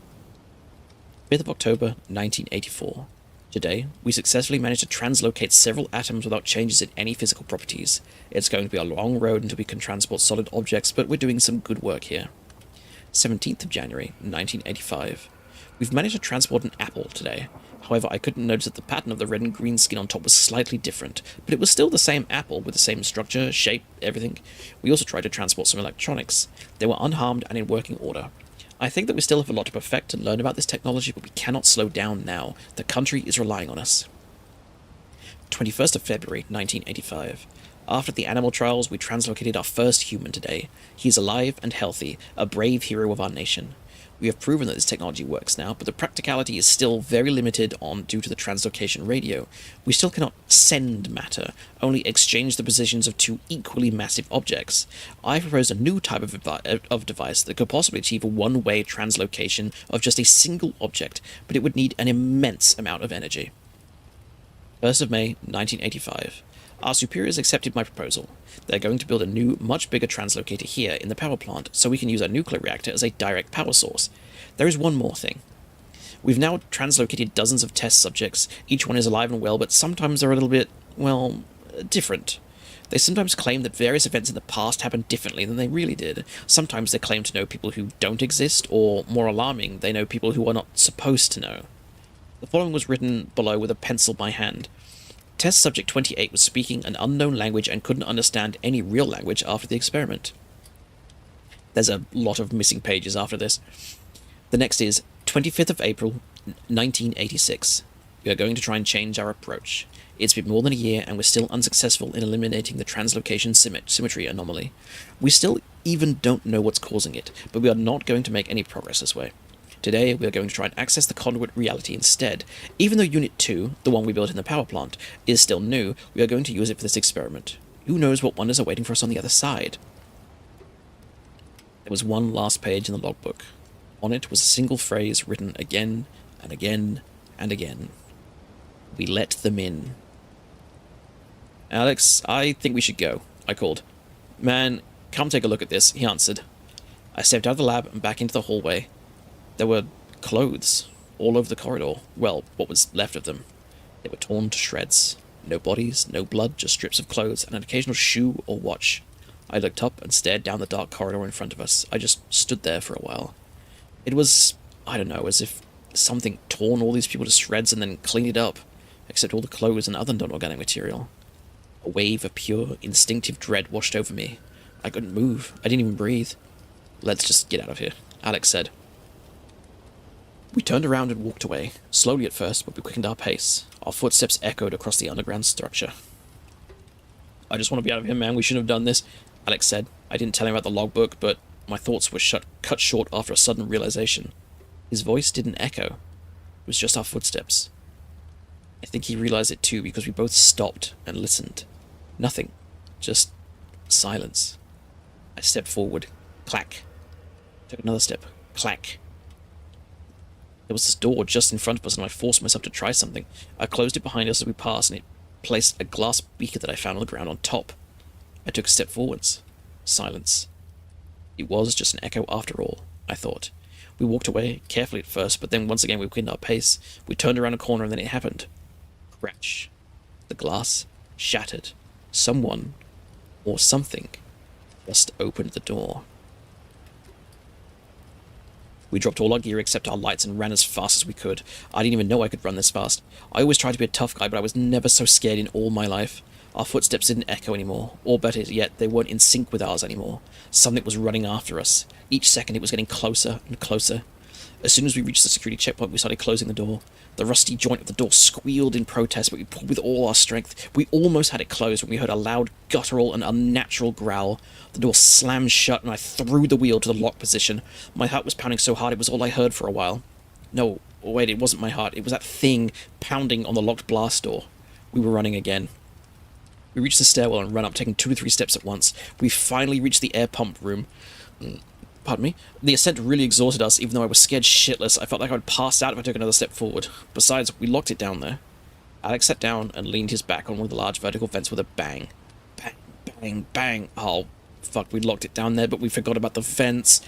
[SPEAKER 3] 5th of October, 1984. Today, we successfully managed to translocate several atoms without changes in any physical properties. It's going to be a long road until we can transport solid objects, but we're doing some good work here. 17th of January, 1985. We've managed to transport an apple today. However, I couldn't notice that the pattern of the red and green skin on top was slightly different, but it was still the same apple with the same structure, shape, everything. We also tried to transport some electronics. They were unharmed and in working order. I think that we still have a lot to perfect and learn about this technology, but we cannot slow down now. The country is relying on us. 21st of February, 1985. After the animal trials, we translocated our first human today. He is alive and healthy, a brave hero of our nation. We have proven that this technology works now, but the practicality is still very limited due to the translocation radio. We still cannot send matter, only exchange the positions of 2 equally massive objects. I proposed a new type of device that could possibly achieve a one-way translocation of just a single object, but it would need an immense amount of energy. 1st of May, 1985. Our superiors accepted my proposal. They're going to build a new, much bigger translocator here in the power plant, so we can use our nuclear reactor as a direct power source. There is one more thing. We've now translocated dozens of test subjects. Each one is alive and well, but sometimes they're a little bit, well, different. They sometimes claim that various events in the past happened differently than they really did. Sometimes they claim to know people who don't exist, or, more alarming, they know people who are not supposed to know. The following was written below with a pencil by hand. Test subject 28 was speaking an unknown language and couldn't understand any real language after the experiment. There's a lot of missing pages after this. The next is 25th of April, 1986. We are going to try and change our approach. It's been more than a year and we're still unsuccessful in eliminating the translocation symmetry anomaly. We still even don't know what's causing it, but we are not going to make any progress this way. Today, we are going to try and access the conduit reality instead. Even though Unit 2, the one we built in the power plant, is still new, we are going to use it for this experiment. Who knows what wonders are waiting for us on the other side? There was one last page in the logbook. On it was a single phrase written again and again and again. We let them in. Alex, I think we should go, I called. Man, come take a look at this, he answered. I stepped out of the lab and back into the hallway. There were clothes all over the corridor. Well, what was left of them. They were torn to shreds. No bodies, no blood, just strips of clothes and an occasional shoe or watch. I looked up and stared down the dark corridor in front of us. I just stood there for a while. It was, I don't know, as if something torn all these people to shreds and then cleaned it up, except all the clothes and other non-organic material. A wave of pure, instinctive dread washed over me. I couldn't move. I didn't even breathe. Let's just get out of here, Alex said. We turned around and walked away, slowly at first, but we quickened our pace. Our footsteps echoed across the underground structure. I just want to be out of here, man. We shouldn't have done this, Alex said. I didn't tell him about the logbook, but my thoughts were cut short after a sudden realization. His voice didn't echo. It was just our footsteps. I think he realized it too, because we both stopped and listened. Nothing. Just silence. I stepped forward. Clack. Took another step. Clack. There was this door just in front of us, and I forced myself to try something. I closed it behind us as we passed, and it placed a glass beaker that I found on the ground on top. I took a step forwards. Silence. It was just an echo after all, I thought. We walked away, carefully at first, but then once again we quickened our pace. We turned around a corner, and then it happened. Crash. The glass shattered. Someone, or something, just opened the door. We dropped all our gear except our lights and ran as fast as we could. I didn't even know I could run this fast. I always tried to be a tough guy, but I was never so scared in all my life. Our footsteps didn't echo anymore, or better yet, they weren't in sync with ours anymore. Something was running after us. Each second it was getting closer and closer. As soon as we reached the security checkpoint, we started closing the door. The rusty joint of the door squealed in protest, but we pulled with all our strength. We almost had it closed when we heard a loud, guttural, and unnatural growl. The door slammed shut, and I threw the wheel to the lock position. My heart was pounding so hard it was all I heard for a while. No, wait, it wasn't my heart. It was that thing pounding on the locked blast door. We were running again. We reached the stairwell and ran up, taking 2 or 3 steps at once. We finally reached the air pump room. Pardon me? The ascent really exhausted us, even though I was scared shitless. I felt like I would pass out if I took another step forward. Besides, we locked it down there. Alex sat down and leaned his back on one of the large vertical vents with a bang. Bang, bang, bang. Oh, fuck, we locked it down there, but we forgot about the vents.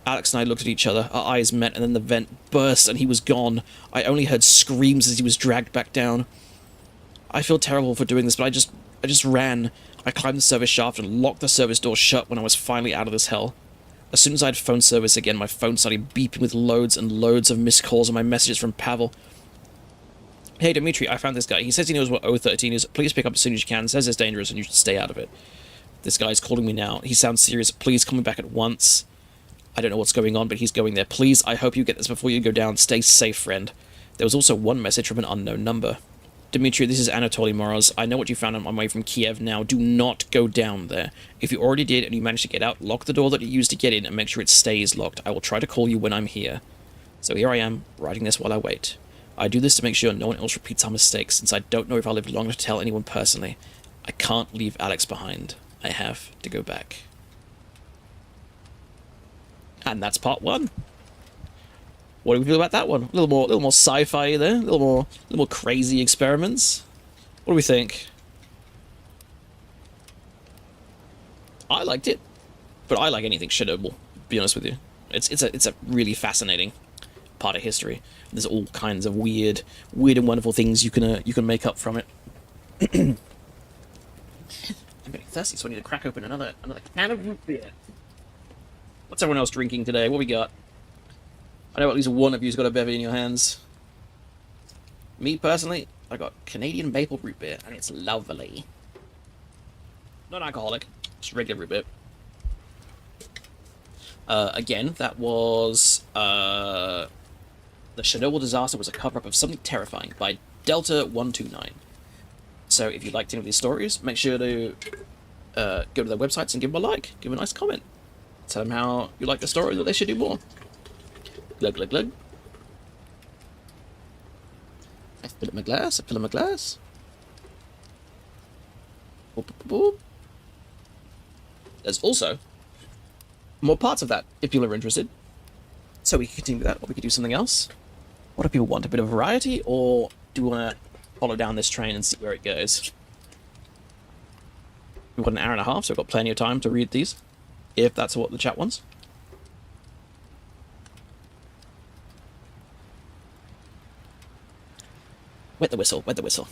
[SPEAKER 3] Alex and I looked at each other, our eyes met, and then the vent burst and he was gone. I only heard screams as he was dragged back down. I feel terrible for doing this, but I just ran. I climbed the service shaft and locked the service door shut when I was finally out of this hell. As soon as I had phone service again, my phone started beeping with loads and loads of missed calls and my messages from Pavel. Hey, Dimitri, I found this guy. He says he knows what O13 is. Please pick up as soon as you can. Says it's dangerous and you should stay out of it. This guy's calling me now. He sounds serious. Please call me back at once. I don't know what's going on, but he's going there. Please, I hope you get this before you go down. Stay safe, friend. There was also one message from an unknown number. Dimitri, this is Anatoly Moroz. I know what you found on my way from Kiev now. Do not go down there. If you already did and you managed to get out, lock the door that you used to get in and make sure it stays locked. I will try to call you when I'm here. So here I am, writing this while I wait. I do this to make sure no one else repeats our mistakes, since I don't know if I'll live long enough to tell anyone personally. I can't leave Alex behind. I have to go back. And that's part 1. What do we feel about that one? A little more sci-fi there, a little more crazy experiments. What do we think? I liked it, but I like anything Chernobyl, to be honest with you. It's a really fascinating part of history. There's all kinds of weird and wonderful things you can make up from it. I'm getting thirsty, so I need to crack open another can of root beer. What's everyone else drinking today? What we got? I know at least one of you's got a bevy in your hands. Me, personally, I got Canadian maple root beer, and it's lovely. Non-alcoholic, just regular root beer. Again, that was, The Chernobyl Disaster was a cover-up of Something Terrifying by Delta129. So if you liked any of these stories, make sure to go to their websites and give them a like. Give them a nice comment. Tell them how you like the story, that they should do more. Glug, glug, glug. I fill up my glass, I fill up my glass. Boop, boop, boop. There's also more parts of that, if people are interested. So we can continue that, or we could do something else. What do people want? A bit of variety, or do we want to follow down this train and see where it goes? We've got an hour and a half, so we've got plenty of time to read these, if that's what the chat wants. Wet the whistle, wet the whistle.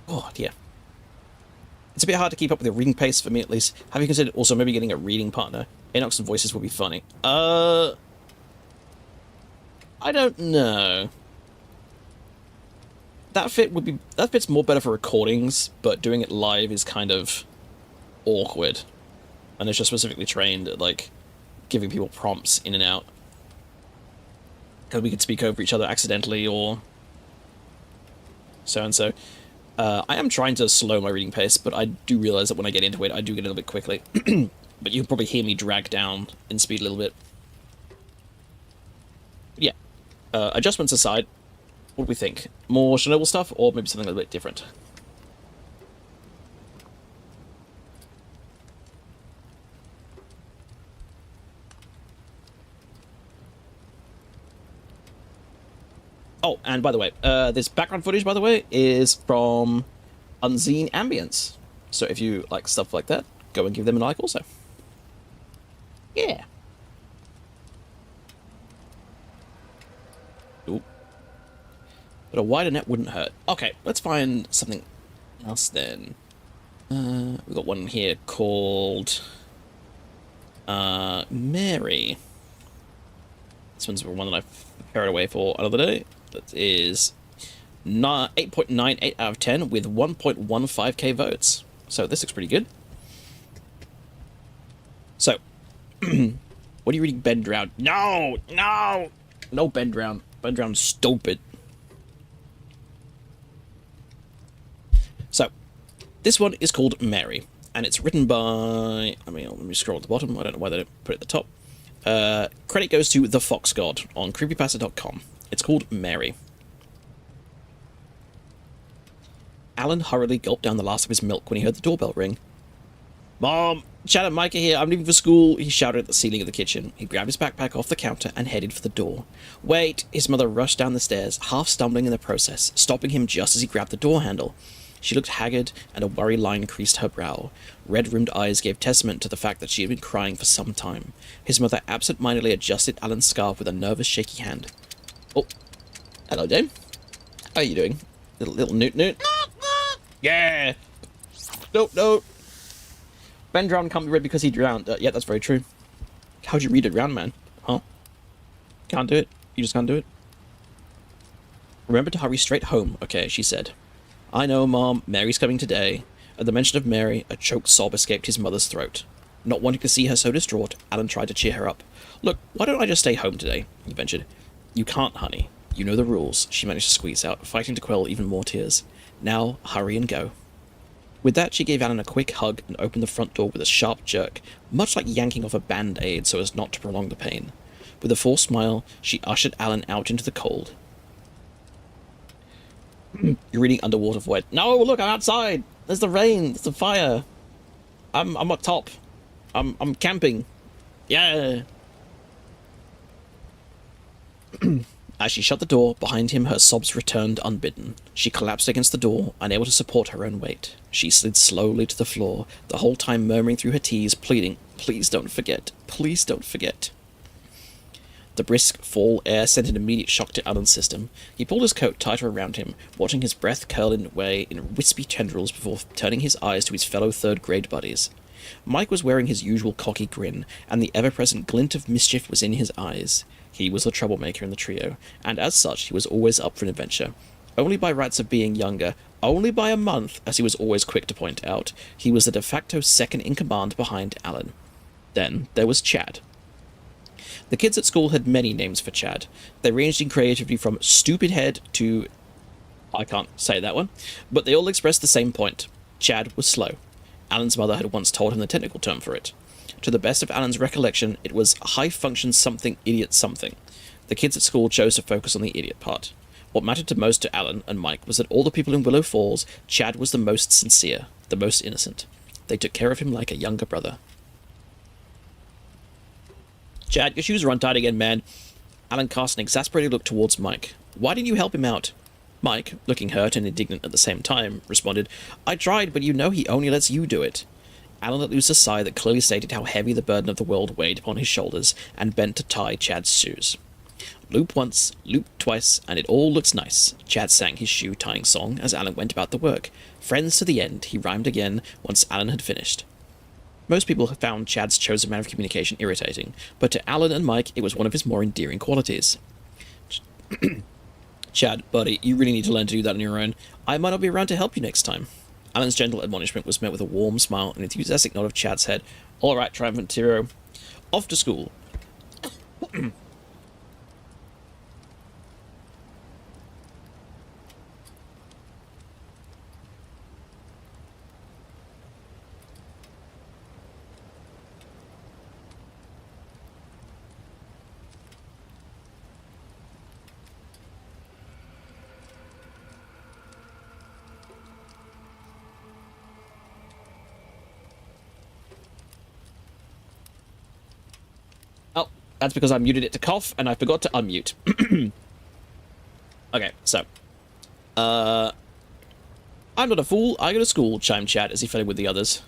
[SPEAKER 3] Oh dear. It's a bit hard to keep up with the reading pace, for me at least. Have you considered also maybe getting a reading partner? Enoch's voices would be funny. I don't know. That fit's more better for recordings, but doing it live is kind of awkward. And it's just specifically trained at, like, giving people prompts in and out. Because we could speak over each other accidentally, or so-and-so. I am trying to slow my reading pace, but I do realize that when I get into it, I do get a little bit quickly. But you can probably hear me drag down in speed a little bit. But yeah. Adjustments aside, what do we think? More Chernobyl stuff, or maybe something a little bit different? Oh, and by the way, this background footage, by the way, is from Unseen Ambience. So if you like stuff like that, go and give them a like also. Yeah. Ooh. But a wider net wouldn't hurt. Okay, let's find something else then. We've got one here called Mary. This one's one that I've prepared away for another day. That is 8.98 out of 10 with 1.15k votes. So this looks pretty good. So, what are you reading, Ben Drown? No! Ben Drown. Ben Drown's stupid. So, this one is called Mary, and it's written by... let me scroll at the bottom. I don't know why they don't put it at the top. Credit goes to The Fox God on creepypasta.com. It's called Mary. Alan hurriedly gulped down the last of his milk when he heard the doorbell ring. Mom! Chad and Micah here, I'm leaving for school, he shouted at the ceiling of the kitchen. He grabbed his backpack off the counter and headed for the door. Wait! His mother rushed down the stairs, half stumbling in the process, stopping him just as he grabbed the door handle. She looked haggard, and a worry line creased her brow. Red-rimmed eyes gave testament to the fact that she had been crying for some time. His mother absent-mindedly adjusted Alan's scarf with a nervous, shaky hand. Oh, hello, Dame. How are you doing? Little newt. Yeah! No. Ben drowned can't be read because he drowned. Yeah, that's very true. How'd you read a drowned man? Huh? Can't do it. You just can't do it. Remember to hurry straight home, okay, she said. I know, Mom. Mary's coming today. At the mention of Mary, a choked sob escaped his mother's throat. Not wanting to see her so distraught, Alan tried to cheer her up. Look, why don't I just stay home today? He ventured. You can't, honey. You know the rules, she managed to squeeze out, fighting to quell even more tears. Now, hurry and go. With that, she gave Alan a quick hug and opened the front door with a sharp jerk, much like yanking off a band-aid so as not to prolong the pain. With a forced smile, she ushered Alan out into the cold. You're reading Underwater Void. No, look, I'm outside! There's the rain, there's the fire. I'm up top. I'm camping. Yeah! As she shut the door behind him, her sobs returned unbidden. She collapsed against the door, unable to support her own weight. She slid slowly to the floor, the whole time murmuring through her tears, pleading, please don't forget, please don't forget. The brisk fall air sent an immediate shock to Alan's system. He pulled his coat tighter around him, watching his breath curl away in wispy tendrils before turning his eyes to his fellow third-grade buddies. Mike was wearing his usual cocky grin, and the ever-present glint of mischief was in his eyes. He was the troublemaker in the trio, and as such he was always up for an adventure. Only by rights of being younger, only by a month, as he was always quick to point out, he was the de facto second-in-command behind Alan. Then there was Chad. The kids at school had many names for Chad. They ranged in creativity from stupid head to... I can't say that one, but they all expressed the same point. Chad was slow. Alan's mother had once told him the technical term for it. To the best of Alan's recollection, it was high-function something idiot something. The kids at school chose to focus on the idiot part. What mattered to most to Alan and Mike was that all the people in Willow Falls, Chad was the most sincere, the most innocent. They took care of him like a younger brother. Chad, your shoes are untied again, man. Alan cast an exasperated look towards Mike. Why didn't you help him out? Mike, looking hurt and indignant at the same time, responded, I tried, but you know he only lets you do it. Alan let loose a sigh that clearly stated how heavy the burden of the world weighed upon his shoulders, and bent to tie Chad's shoes. Loop once, loop twice, and it all looks nice. Chad sang his shoe-tying song as Alan went about the work. Friends to the end, he rhymed again once Alan had finished. Most people have found Chad's chosen manner of communication irritating, but to Alan and Mike it was one of his more endearing qualities. Chad, buddy, you really need to learn to do that on your own. I might not be around to help you next time. Alan's gentle admonishment was met with a warm smile and enthusiastic nod of Chad's head. All right, triumphant hero. Off to school. That's because I muted it to cough, and I forgot to unmute. Okay, so. I'm not a fool, I go to school, chimed Chad as he fell in with the others.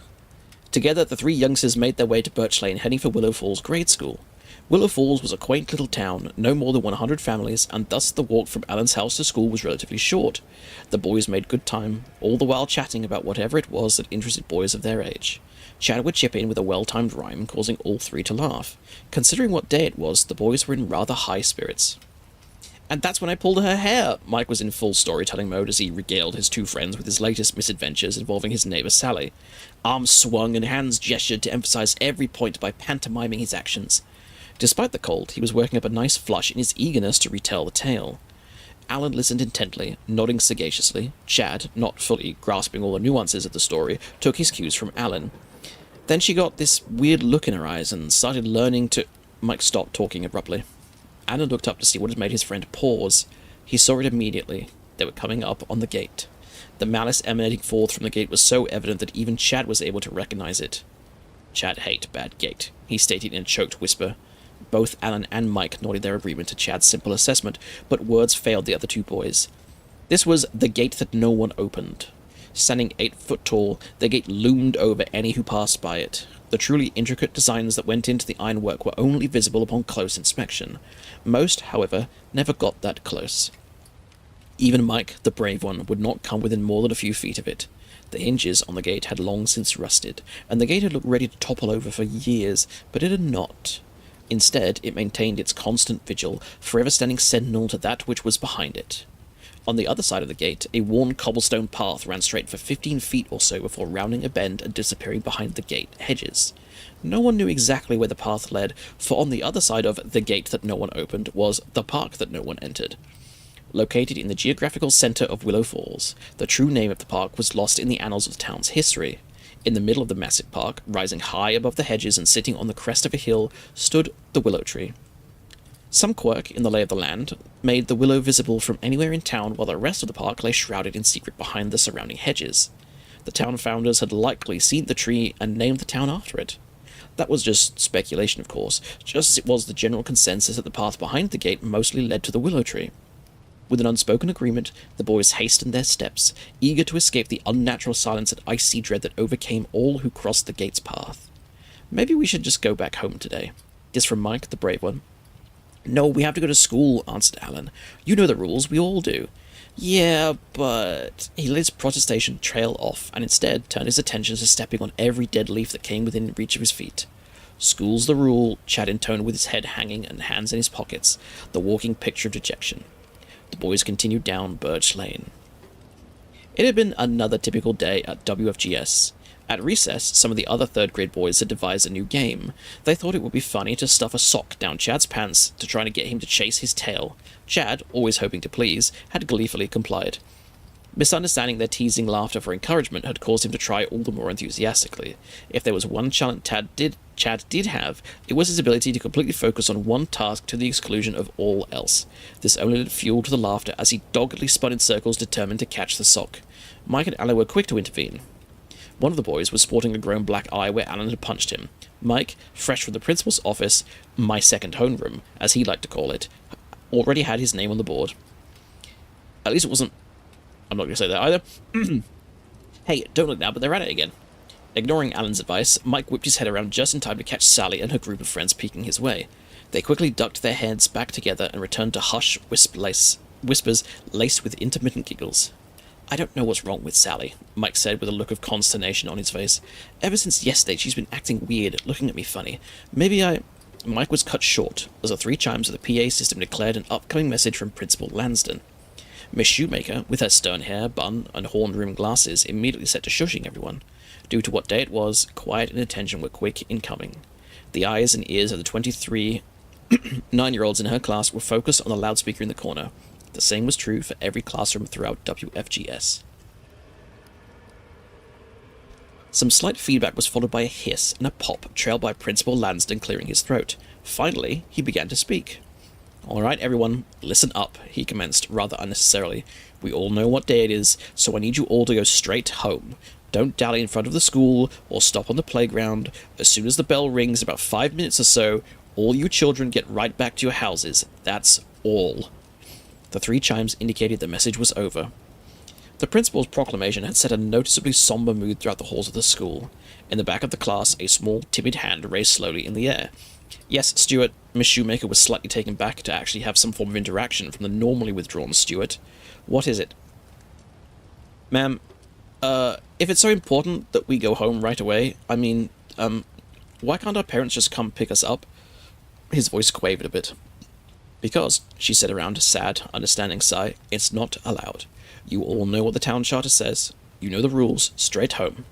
[SPEAKER 3] Together, the three youngsters made their way to Birch Lane, heading for Willow Falls Grade School. Willow Falls was a quaint little town, no more than 100 families, and thus the walk from Alan's house to school was relatively short. The boys made good time, all the while chatting about whatever it was that interested boys of their age. Chad would chip in with a well-timed rhyme, causing all three to laugh. Considering what day it was, the boys were in rather high spirits. And that's when I pulled her hair! Mike was in full storytelling mode as he regaled his two friends with his latest misadventures involving his neighbour Sally. Arms swung and hands gestured to emphasize every point by pantomiming his actions. Despite the cold, he was working up a nice flush in his eagerness to retell the tale. Alan listened intently, nodding sagaciously. Chad, not fully grasping all the nuances of the story, took his cues from Alan. Then she got this weird look in her eyes and started learning to... Mike stopped talking abruptly. Alan looked up to see what had made his friend pause. He saw it immediately. They were coming up on the gate. The malice emanating forth from the gate was so evident that even Chad was able to recognize it. Chad hate bad gate, he stated in a choked whisper. Both Alan and Mike nodded their agreement to Chad's simple assessment, but words failed the other two boys. This was the gate that no one opened. Standing 8 foot tall, the gate loomed over any who passed by it. The truly intricate designs that went into the ironwork were only visible upon close inspection. Most, however, never got that close. Even Mike, the brave one, would not come within more than a few feet of it. The hinges on the gate had long since rusted, and the gate had looked ready to topple over for years, but it had not. Instead, it maintained its constant vigil, forever standing sentinel to that which was behind it. On the other side of the gate, a worn cobblestone path ran straight for 15 feet or so before rounding a bend and disappearing behind the gate hedges. No one knew exactly where the path led, for on the other side of the gate that no one opened was the park that no one entered. Located in the geographical centre of Willow Falls, the true name of the park was lost in the annals of the town's history. In the middle of the massive park, rising high above the hedges and sitting on the crest of a hill, stood the willow tree. Some quirk in the lay of the land made the willow visible from anywhere in town, while the rest of the park lay shrouded in secret behind the surrounding hedges. The town founders had likely seen the tree and named the town after it. That was just speculation, of course, just as it was the general consensus that the path behind the gate mostly led to the willow tree. With an unspoken agreement, the boys hastened their steps, eager to escape the unnatural silence and icy dread that overcame all who crossed the gate's path. Maybe we should just go back home today. This from Mike, the brave one. No, we have to go to school, answered Alan. You know the rules, we all do. Yeah, but... He let his protestation trail off, and instead turned his attention to stepping on every dead leaf that came within reach of his feet. School's the rule, Chad intoned with his head hanging and hands in his pockets, the walking picture of dejection. The boys continued down Birch Lane. It had been another typical day at WFGS. At recess, some of the other third-grade boys had devised a new game. They thought it would be funny to stuff a sock down Chad's pants to try to get him to chase his tail. Chad, always hoping to please, had gleefully complied. Misunderstanding their teasing laughter for encouragement had caused him to try all the more enthusiastically. If there was one challenge Chad did have, it was his ability to completely focus on one task to the exclusion of all else. This only lent fuel to the laughter as he doggedly spun in circles determined to catch the sock. Mike and Alan were quick to intervene. One of the boys was sporting a grown black eye where Alan had punched him. Mike, fresh from the principal's office, my second homeroom, as he liked to call it, already had his name on the board. At least it wasn't... I'm not going to say that either. Hey, don't look now, but they're at it again. Ignoring Alan's advice, Mike whipped his head around just in time to catch Sally and her group of friends peeking his way. They quickly ducked their heads back together and returned to hush whispers laced with intermittent giggles. I don't know what's wrong with Sally, Mike said with a look of consternation on his face. Ever since yesterday, she's been acting weird, looking at me funny. Mike was cut short, as the 3 chimes of the PA system declared an upcoming message from Principal Lansdon. Miss Shoemaker, with her stern hair, bun, and horn-rimmed glasses, immediately set to shushing everyone. Due to what day it was, quiet and attention were quick in coming. The eyes and ears of the 23 9-year-olds in her class were focused on the loudspeaker in the corner. The same was true for every classroom throughout WFGS. Some slight feedback was followed by a hiss and a pop, trailed by Principal Lansdon clearing his throat. Finally, he began to speak. All right, everyone, listen up, he commenced, rather unnecessarily. We all know what day it is, so I need you all to go straight home. Don't dally in front of the school or stop on the playground. As soon as the bell rings, about 5 minutes or so, all you children get right back to your houses. That's all. The 3 chimes indicated the message was over. The principal's proclamation had set a noticeably somber mood throughout the halls of the school. In the back of the class, a small, timid hand raised slowly in the air. Yes, Stuart, Miss Shoemaker was slightly taken back to actually have some form of interaction from the normally withdrawn Stuart. What is it? Ma'am, if it's so important that we go home right away, why can't our parents just come pick us up? His voice quavered a bit. Because, she said around a sad, understanding sigh, it's not allowed. You all know what the town charter says. You know the rules. Straight home.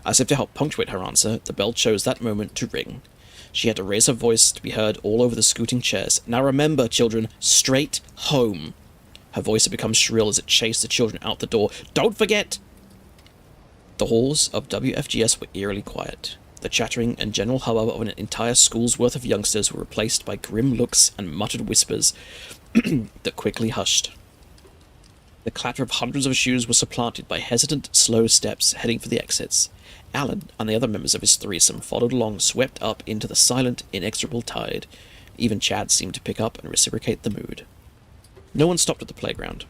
[SPEAKER 3] As if to help punctuate her answer, the bell chose that moment to ring. She had to raise her voice to be heard all over the scooting chairs. Now remember, children, straight home. Her voice had become shrill as it chased the children out the door. Don't forget! The halls of WFGS were eerily quiet. The chattering and general hubbub of an entire school's worth of youngsters were replaced by grim looks and muttered whispers that quickly hushed. The clatter of hundreds of shoes was supplanted by hesitant, slow steps heading for the exits. Alan and the other members of his threesome followed along, swept up into the silent, inexorable tide. Even Chad seemed to pick up and reciprocate the mood. No one stopped at the playground.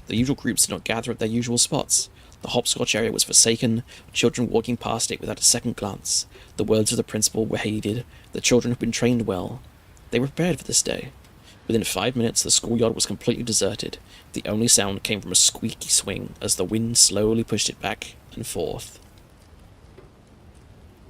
[SPEAKER 3] The usual groups did not gather at their usual spots. The hopscotch area was forsaken, children walking past it without a second glance. The words of the principal were heeded. The children had been trained well. They were prepared for this day. Within 5 minutes, the schoolyard was completely deserted. The only sound came from a squeaky swing as the wind slowly pushed it back and forth.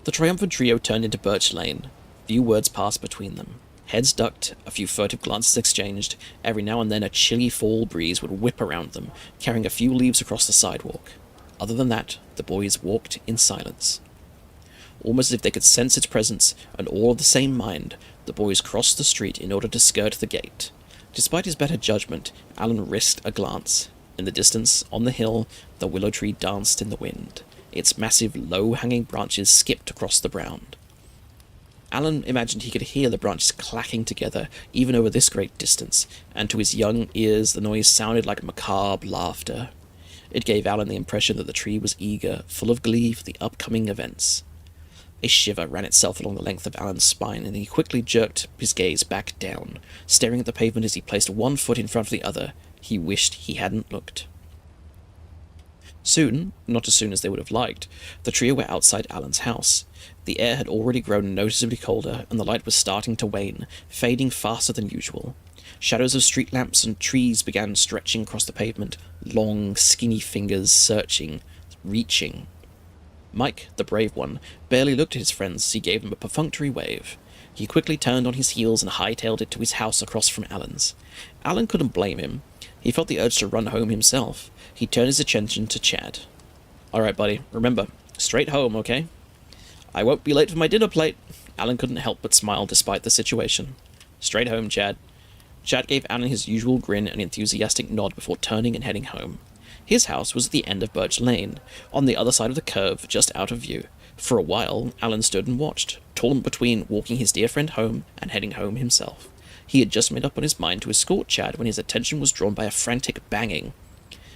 [SPEAKER 3] The triumphant trio turned into Birch Lane. Few words passed between them. Heads ducked, a few furtive glances exchanged. Every now and then a chilly fall breeze would whip around them, carrying a few leaves across the sidewalk. Other than that, the boys walked in silence. Almost as if they could sense its presence, and all of the same mind, the boys crossed the street in order to skirt the gate. Despite his better judgment, Alan risked a glance. In the distance, on the hill, the willow tree danced in the wind. Its massive, low-hanging branches skipped across the ground. Alan imagined he could hear the branches clacking together, even over this great distance, and to his young ears the noise sounded like macabre laughter. It gave Alan the impression that the tree was eager, full of glee for the upcoming events. A shiver ran itself along the length of Alan's spine, and he quickly jerked his gaze back down, staring at the pavement as he placed one foot in front of the other. He wished he hadn't looked. Soon, not as soon as they would have liked, the trio were outside Alan's house. The air had already grown noticeably colder, and the light was starting to wane, fading faster than usual. Shadows of street lamps and trees began stretching across the pavement, long, skinny fingers searching, reaching. Mike, the brave one, barely looked at his friends as he gave them a perfunctory wave. He quickly turned on his heels and hightailed it to his house across from Alan's. Alan couldn't blame him. He felt the urge to run home himself. He turned his attention to Chad. "All right, buddy, remember, straight home, okay?" "I won't be late for my dinner plate." Alan couldn't help but smile despite the situation. "Straight home, Chad." Chad gave Alan his usual grin and enthusiastic nod before turning and heading home. His house was at the end of Birch Lane, on the other side of the curve, just out of view. For a while, Alan stood and watched, torn between walking his dear friend home and heading home himself. He had just made up on his mind to escort Chad when his attention was drawn by a frantic banging.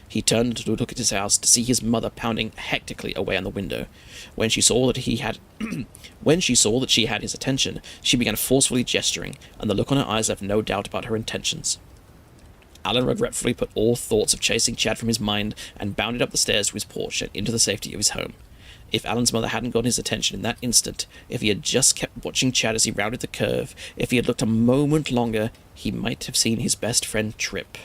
[SPEAKER 3] He turned to look at his house to see his mother pounding hectically away on the window. When she saw that she had his attention, she began forcefully gesturing, and the look on her eyes left no doubt about her intentions. Alan regretfully put all thoughts of chasing Chad from his mind and bounded up the stairs to his porch and into the safety of his home. If Alan's mother hadn't gotten his attention in that instant, if he had just kept watching Chad as he rounded the curve, if he had looked a moment longer, he might have seen his best friend trip.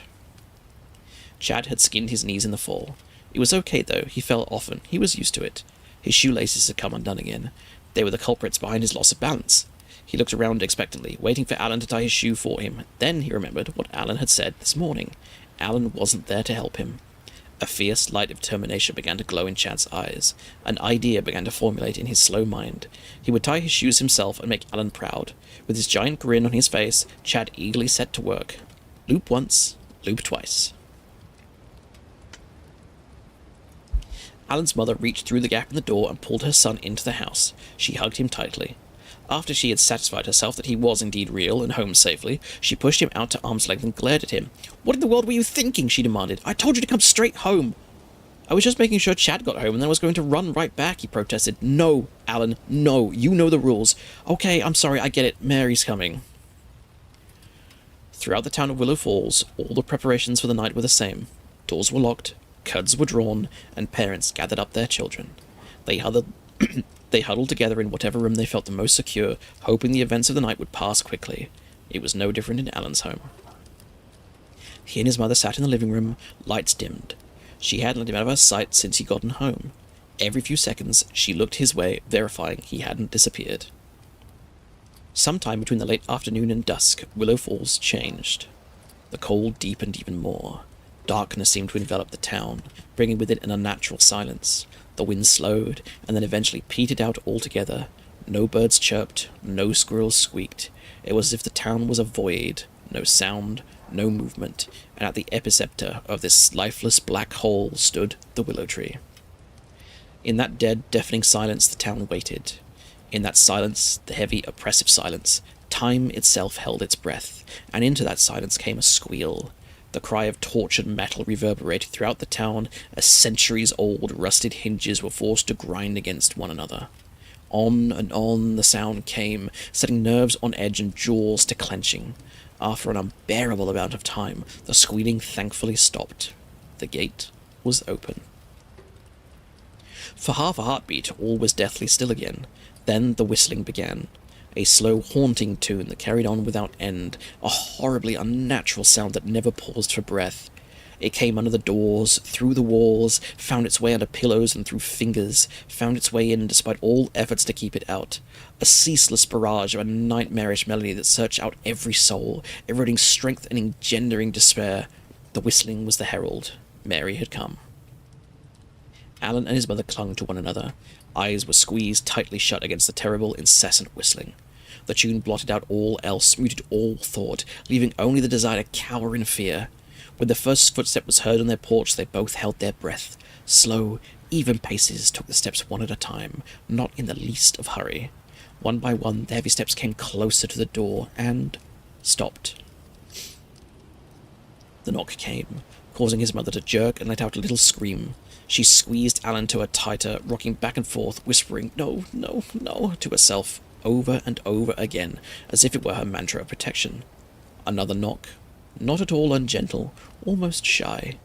[SPEAKER 3] Chad had skinned his knees in the fall. It was okay, though. He fell often. He was used to it. His shoelaces had come undone again. They were the culprits behind his loss of balance. He looked around expectantly, waiting for Alan to tie his shoe for him. Then he remembered what Alan had said this morning. Alan wasn't there to help him. A fierce light of determination began to glow in Chad's eyes. An idea began to formulate in his slow mind. He would tie his shoes himself and make Alan proud. With his giant grin on his face, Chad eagerly set to work. Loop once, loop twice. Alan's mother reached through the gap in the door and pulled her son into the house. She hugged him tightly. After she had satisfied herself that he was indeed real and home safely, she pushed him out to arm's length and glared at him. "What in the world were you thinking?" she demanded. "I told you to come straight home." "I was just making sure Chad got home and then I was going to run right back," he protested. "No, Alan, no. You know the rules." "Okay, I'm sorry, I get it. Mary's coming." Throughout the town of Willow Falls, all the preparations for the night were the same. Doors were locked, curtains were drawn, and parents gathered up their children. They huddled together in whatever room they felt the most secure, hoping the events of the night would pass quickly. It was no different in Alan's home. He and his mother sat in the living room, lights dimmed. She hadn't let him out of her sight since he'd gotten home. Every few seconds, she looked his way, verifying he hadn't disappeared. Sometime between the late afternoon and dusk, Willow Falls changed. The cold deepened even more. Darkness seemed to envelop the town, bringing with it an unnatural silence. The wind slowed, and then eventually petered out altogether. No birds chirped, no squirrels squeaked. It was as if the town was a void, no sound, no movement, and at the epicenter of this lifeless black hole stood the willow tree. In that dead, deafening silence, the town waited. In that silence, the heavy, oppressive silence, time itself held its breath, and into that silence came a squeal. The cry of tortured metal reverberated throughout the town as centuries-old rusted hinges were forced to grind against one another. On and on the sound came, setting nerves on edge and jaws to clenching. After an unbearable amount of time, the squealing thankfully stopped. The gate was open. For half a heartbeat, all was deathly still again. Then the whistling began. A slow, haunting tune that carried on without end, a horribly unnatural sound that never paused for breath. It came under the doors, through the walls, found its way under pillows and through fingers, found its way in despite all efforts to keep it out. A ceaseless barrage of a nightmarish melody that searched out every soul, eroding strength and engendering despair. The whistling was the herald. Mary had come. Alan and his mother clung to one another. Eyes were squeezed tightly shut against the terrible, incessant whistling. The tune blotted out all else, muted all thought, leaving only the desire to cower in fear. When the first footstep was heard on their porch, they both held their breath. Slow, even paces took the steps one at a time, not in the least of hurry. One by one, the heavy steps came closer to the door, and stopped. The knock came, causing his mother to jerk and let out a little scream. She squeezed Alan to her tighter, rocking back and forth, whispering, "No, no, no," to herself, over and over again, as if it were her mantra of protection. Another knock, not at all ungentle, almost shy.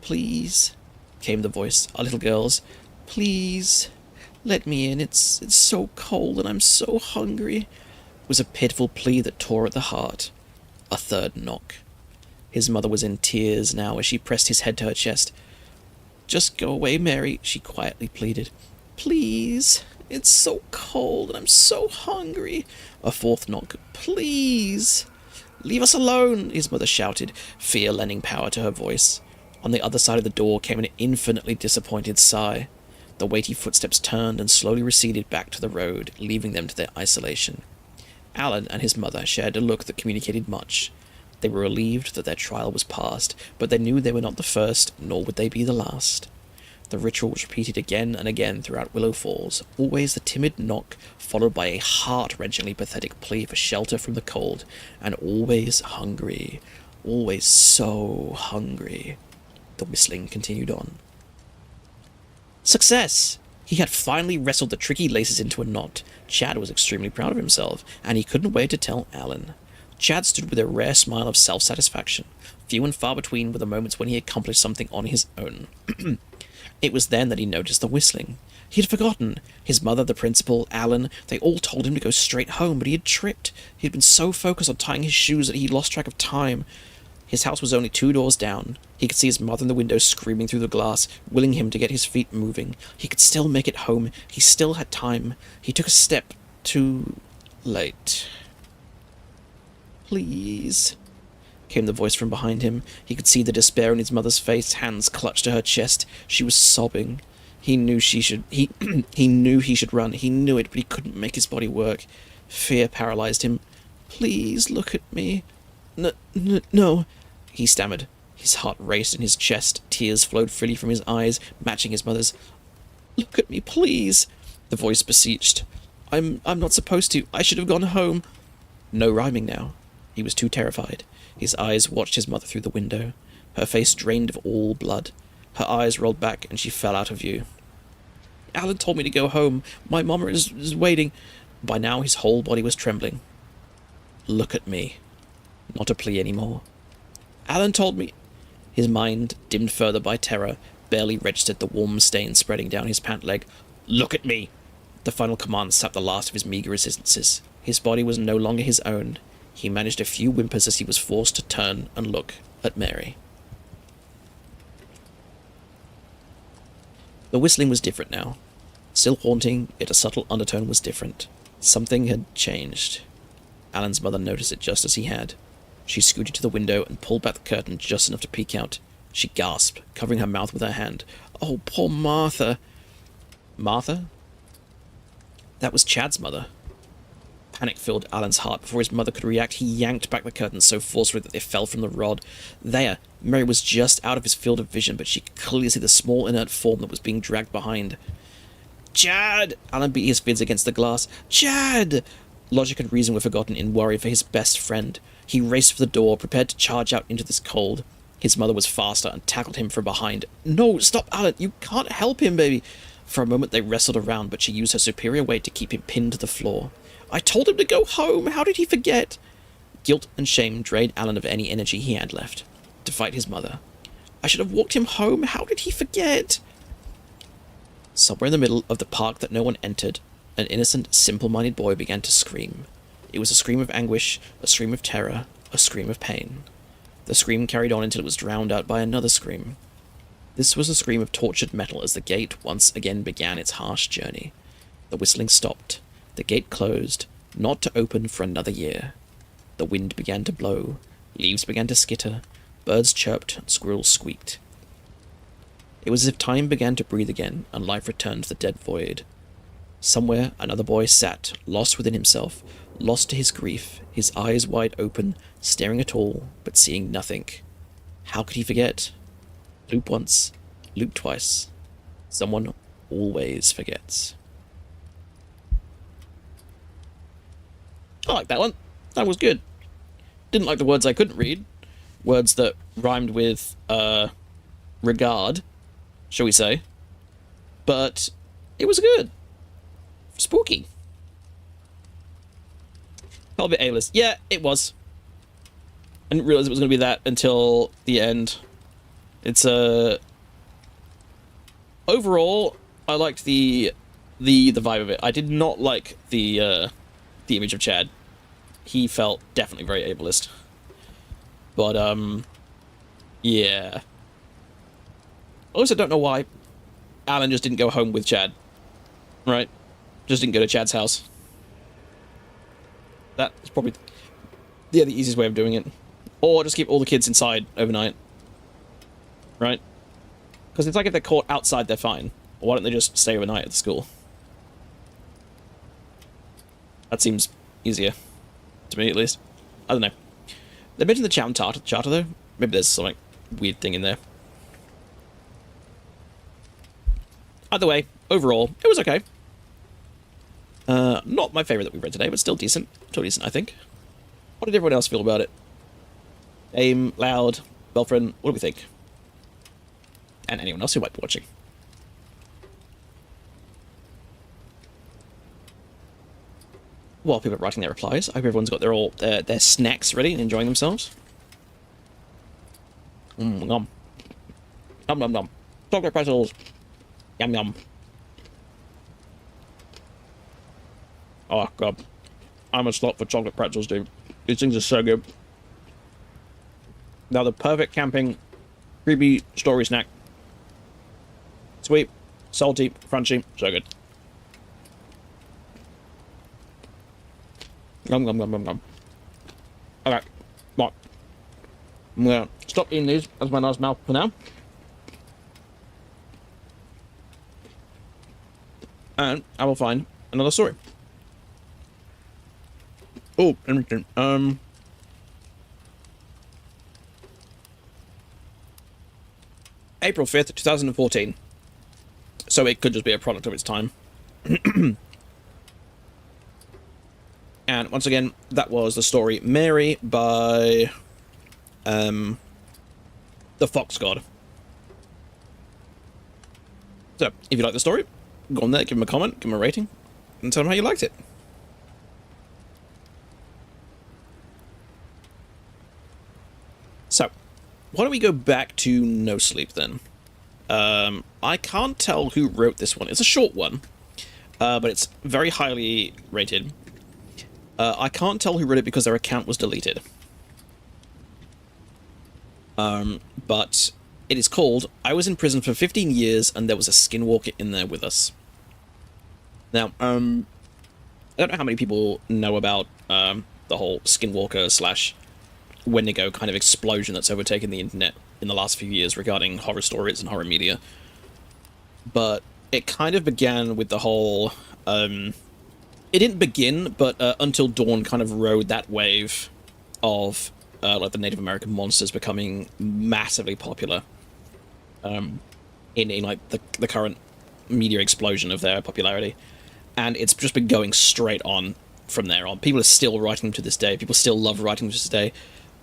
[SPEAKER 3] "Please," came the voice, a little girl's. "Please, let me in. It's so cold and I'm so hungry." It was a pitiful plea that tore at the heart. A third knock. His mother was in tears now as she pressed his head to her chest. "Just go away, Mary," she quietly pleaded. "Please, it's so cold and I'm so hungry." A fourth knock. "Please." "Leave us alone," his mother shouted, fear lending power to her voice. On the other side of the door came an infinitely disappointed sigh. The weighty footsteps turned and slowly receded back to the road, leaving them to their isolation. Alan and his mother shared a look that communicated much. They were relieved that their trial was past, but they knew they were not the first, nor would they be the last. The ritual was repeated again and again throughout Willow Falls, always the timid knock, followed by a heart-wrenchingly pathetic plea for shelter from the cold, and always hungry, always so hungry. The whistling continued on. Success! He had finally wrestled the tricky laces into a knot. Chad was extremely proud of himself, and he couldn't wait to tell Alan. Chad stood with a rare smile of self-satisfaction. Few and far between were the moments when he accomplished something on his own. It was then that he noticed the whistling. He had forgotten. His mother, the principal, Alan, they all told him to go straight home, but he had tripped. He had been so focused on tying his shoes that he lost track of time. His house was only 2 doors down. He could see his mother in the window screaming through the glass, willing him to get his feet moving. He could still make it home. He still had time. He took a step too late. "Please," came the voice from behind him. He could see the despair in his mother's face, hands clutched to her chest. She was sobbing. He knew he should run. He knew it, but he couldn't make his body work. Fear paralyzed him. "Please look at me." No, he stammered. His heart raced in his chest. Tears flowed freely from his eyes, matching his mother's. "Look at me, please," the voice beseeched. I'm not supposed to. I should have gone home." No rhyming now. He was too terrified. His eyes watched his mother through the window. Her face drained of all blood. Her eyes rolled back and she fell out of view. "Alan told me to go home. My mama is waiting." By now his whole body was trembling. "Look at me." Not a plea anymore. "Alan told me." His mind, dimmed further by terror, barely registered the warm stain spreading down his pant leg. "Look at me!" The final command sapped the last of his meagre resistances. His body was no longer his own. He managed a few whimpers as he was forced to turn and look at Mary. The whistling was different now. Still haunting, yet a subtle undertone was different. Something had changed. Alan's mother noticed it just as he had. She scooted to the window and pulled back the curtain just enough to peek out. She gasped, covering her mouth with her hand. "Oh, poor Martha." Martha? That was Chad's mother. Panic filled Alan's heart. Before his mother could react, he yanked back the curtains so forcefully that they fell from the rod. There, Mary was just out of his field of vision, but she could clearly see the small inert form that was being dragged behind. "Chad!" Alan beat his fists against the glass. "Chad!" Logic and reason were forgotten in worry for his best friend. He raced for the door, prepared to charge out into this cold. His mother was faster and tackled him from behind. "No, stop, Alan! You can't help him, baby!" For a moment they wrestled around, but she used her superior weight to keep him pinned to the floor. "I told him to go home! How did he forget?" Guilt and shame drained Alan of any energy he had left to fight his mother. "I should have walked him home! How did he forget?" Somewhere in the middle of the park that no one entered, an innocent, simple-minded boy began to scream. It was a scream of anguish, a scream of terror, a scream of pain. The scream carried on until it was drowned out by another scream. This was a scream of tortured metal as the gate once again began its harsh journey. The whistling stopped. The gate closed, not to open for another year. The wind began to blow. Leaves began to skitter. Birds chirped and squirrels squeaked. It was as if time began to breathe again and life returned to the dead void. Somewhere another boy sat, lost within himself, lost to his grief, his eyes wide open, staring at all, but seeing nothing. How could he forget? Loop once, loop twice. Someone always forgets. I like that one. That was good. Didn't like the words I couldn't read. Words that rhymed with, regard, shall we say. But it was good. Spooky. Felt a bit A-list. Yeah, it was. I didn't realize it was going to be that until the end. It's overall, I liked the vibe of it. I did not like the image of Chad. He felt definitely very ableist. But yeah. I also don't know why Alan just didn't go home with Chad. Right? Just didn't go to Chad's house. That's probably the easiest way of doing it. Or just keep all the kids inside overnight. Right? Because it's like if they're caught outside, they're fine. Or why don't they just stay overnight at the school? That seems easier. To me, at least. I don't know. They mentioned the charter, though. Maybe there's some weird thing in there. Either way, overall, it was okay. Not my favourite that we read today, but still decent. Still decent, I think. What did everyone else feel about it? Aim, Loud, Belfrin, what do we think? And anyone else who might be watching. While people are writing their replies, I hope everyone's got their snacks ready and enjoying themselves. Nom. Nom nom nom. Chocolate pretzels. Yum yum. Oh god. I'm a slot for chocolate pretzels, dude. These things are so good. Now the perfect camping, creepy story snack. Sweet, salty, crunchy, so good. Yum, yum, yum, yum, yum. Okay, right. I'm gonna stop eating these as my nice mouth for now. And I will find another story. Oh, interesting. April 5th, 2014. So it could just be a product of its time. And once again, that was the story Mary by the Fox God. So, if you like the story, go on there, give him a comment, give him a rating, and tell him how you liked it. So, why don't we go back to No Sleep then? I can't tell who wrote this one. It's a short one, but it's very highly rated. I can't tell who wrote it because their account was deleted. But it is called I Was in Prison for 15 Years and There Was a Skinwalker in There With Us. Now, I don't know how many people know about the whole Skinwalker / Wendigo kind of explosion that's overtaken the internet in the last few years regarding horror stories and horror media. But it kind of began with the whole... it didn't begin, but Until Dawn kind of rode that wave of like the Native American monsters becoming massively popular in like the current media explosion of their popularity. And it's just been going straight on from there on. People are still writing them to this day. People still love writing them to this day.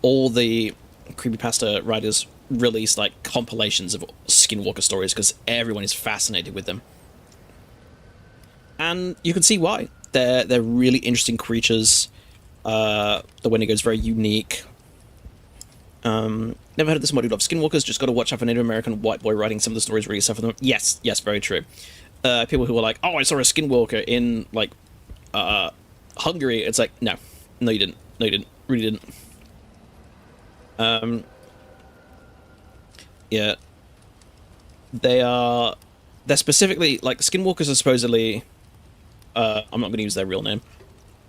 [SPEAKER 3] All the creepypasta writers release like compilations of Skinwalker stories because everyone is fascinated with them. And you can see why. They're really interesting creatures. The Wendigo is very unique. Never heard of this module of Skinwalkers. Just got to watch out for Native American white boy writing some of the stories really suffer them. Yes, very true. People who are like, oh, I saw a Skinwalker in like Hungary. It's like, no, you didn't. Really didn't. Yeah. They're specifically like Skinwalkers are supposedly. I'm not going to use their real name.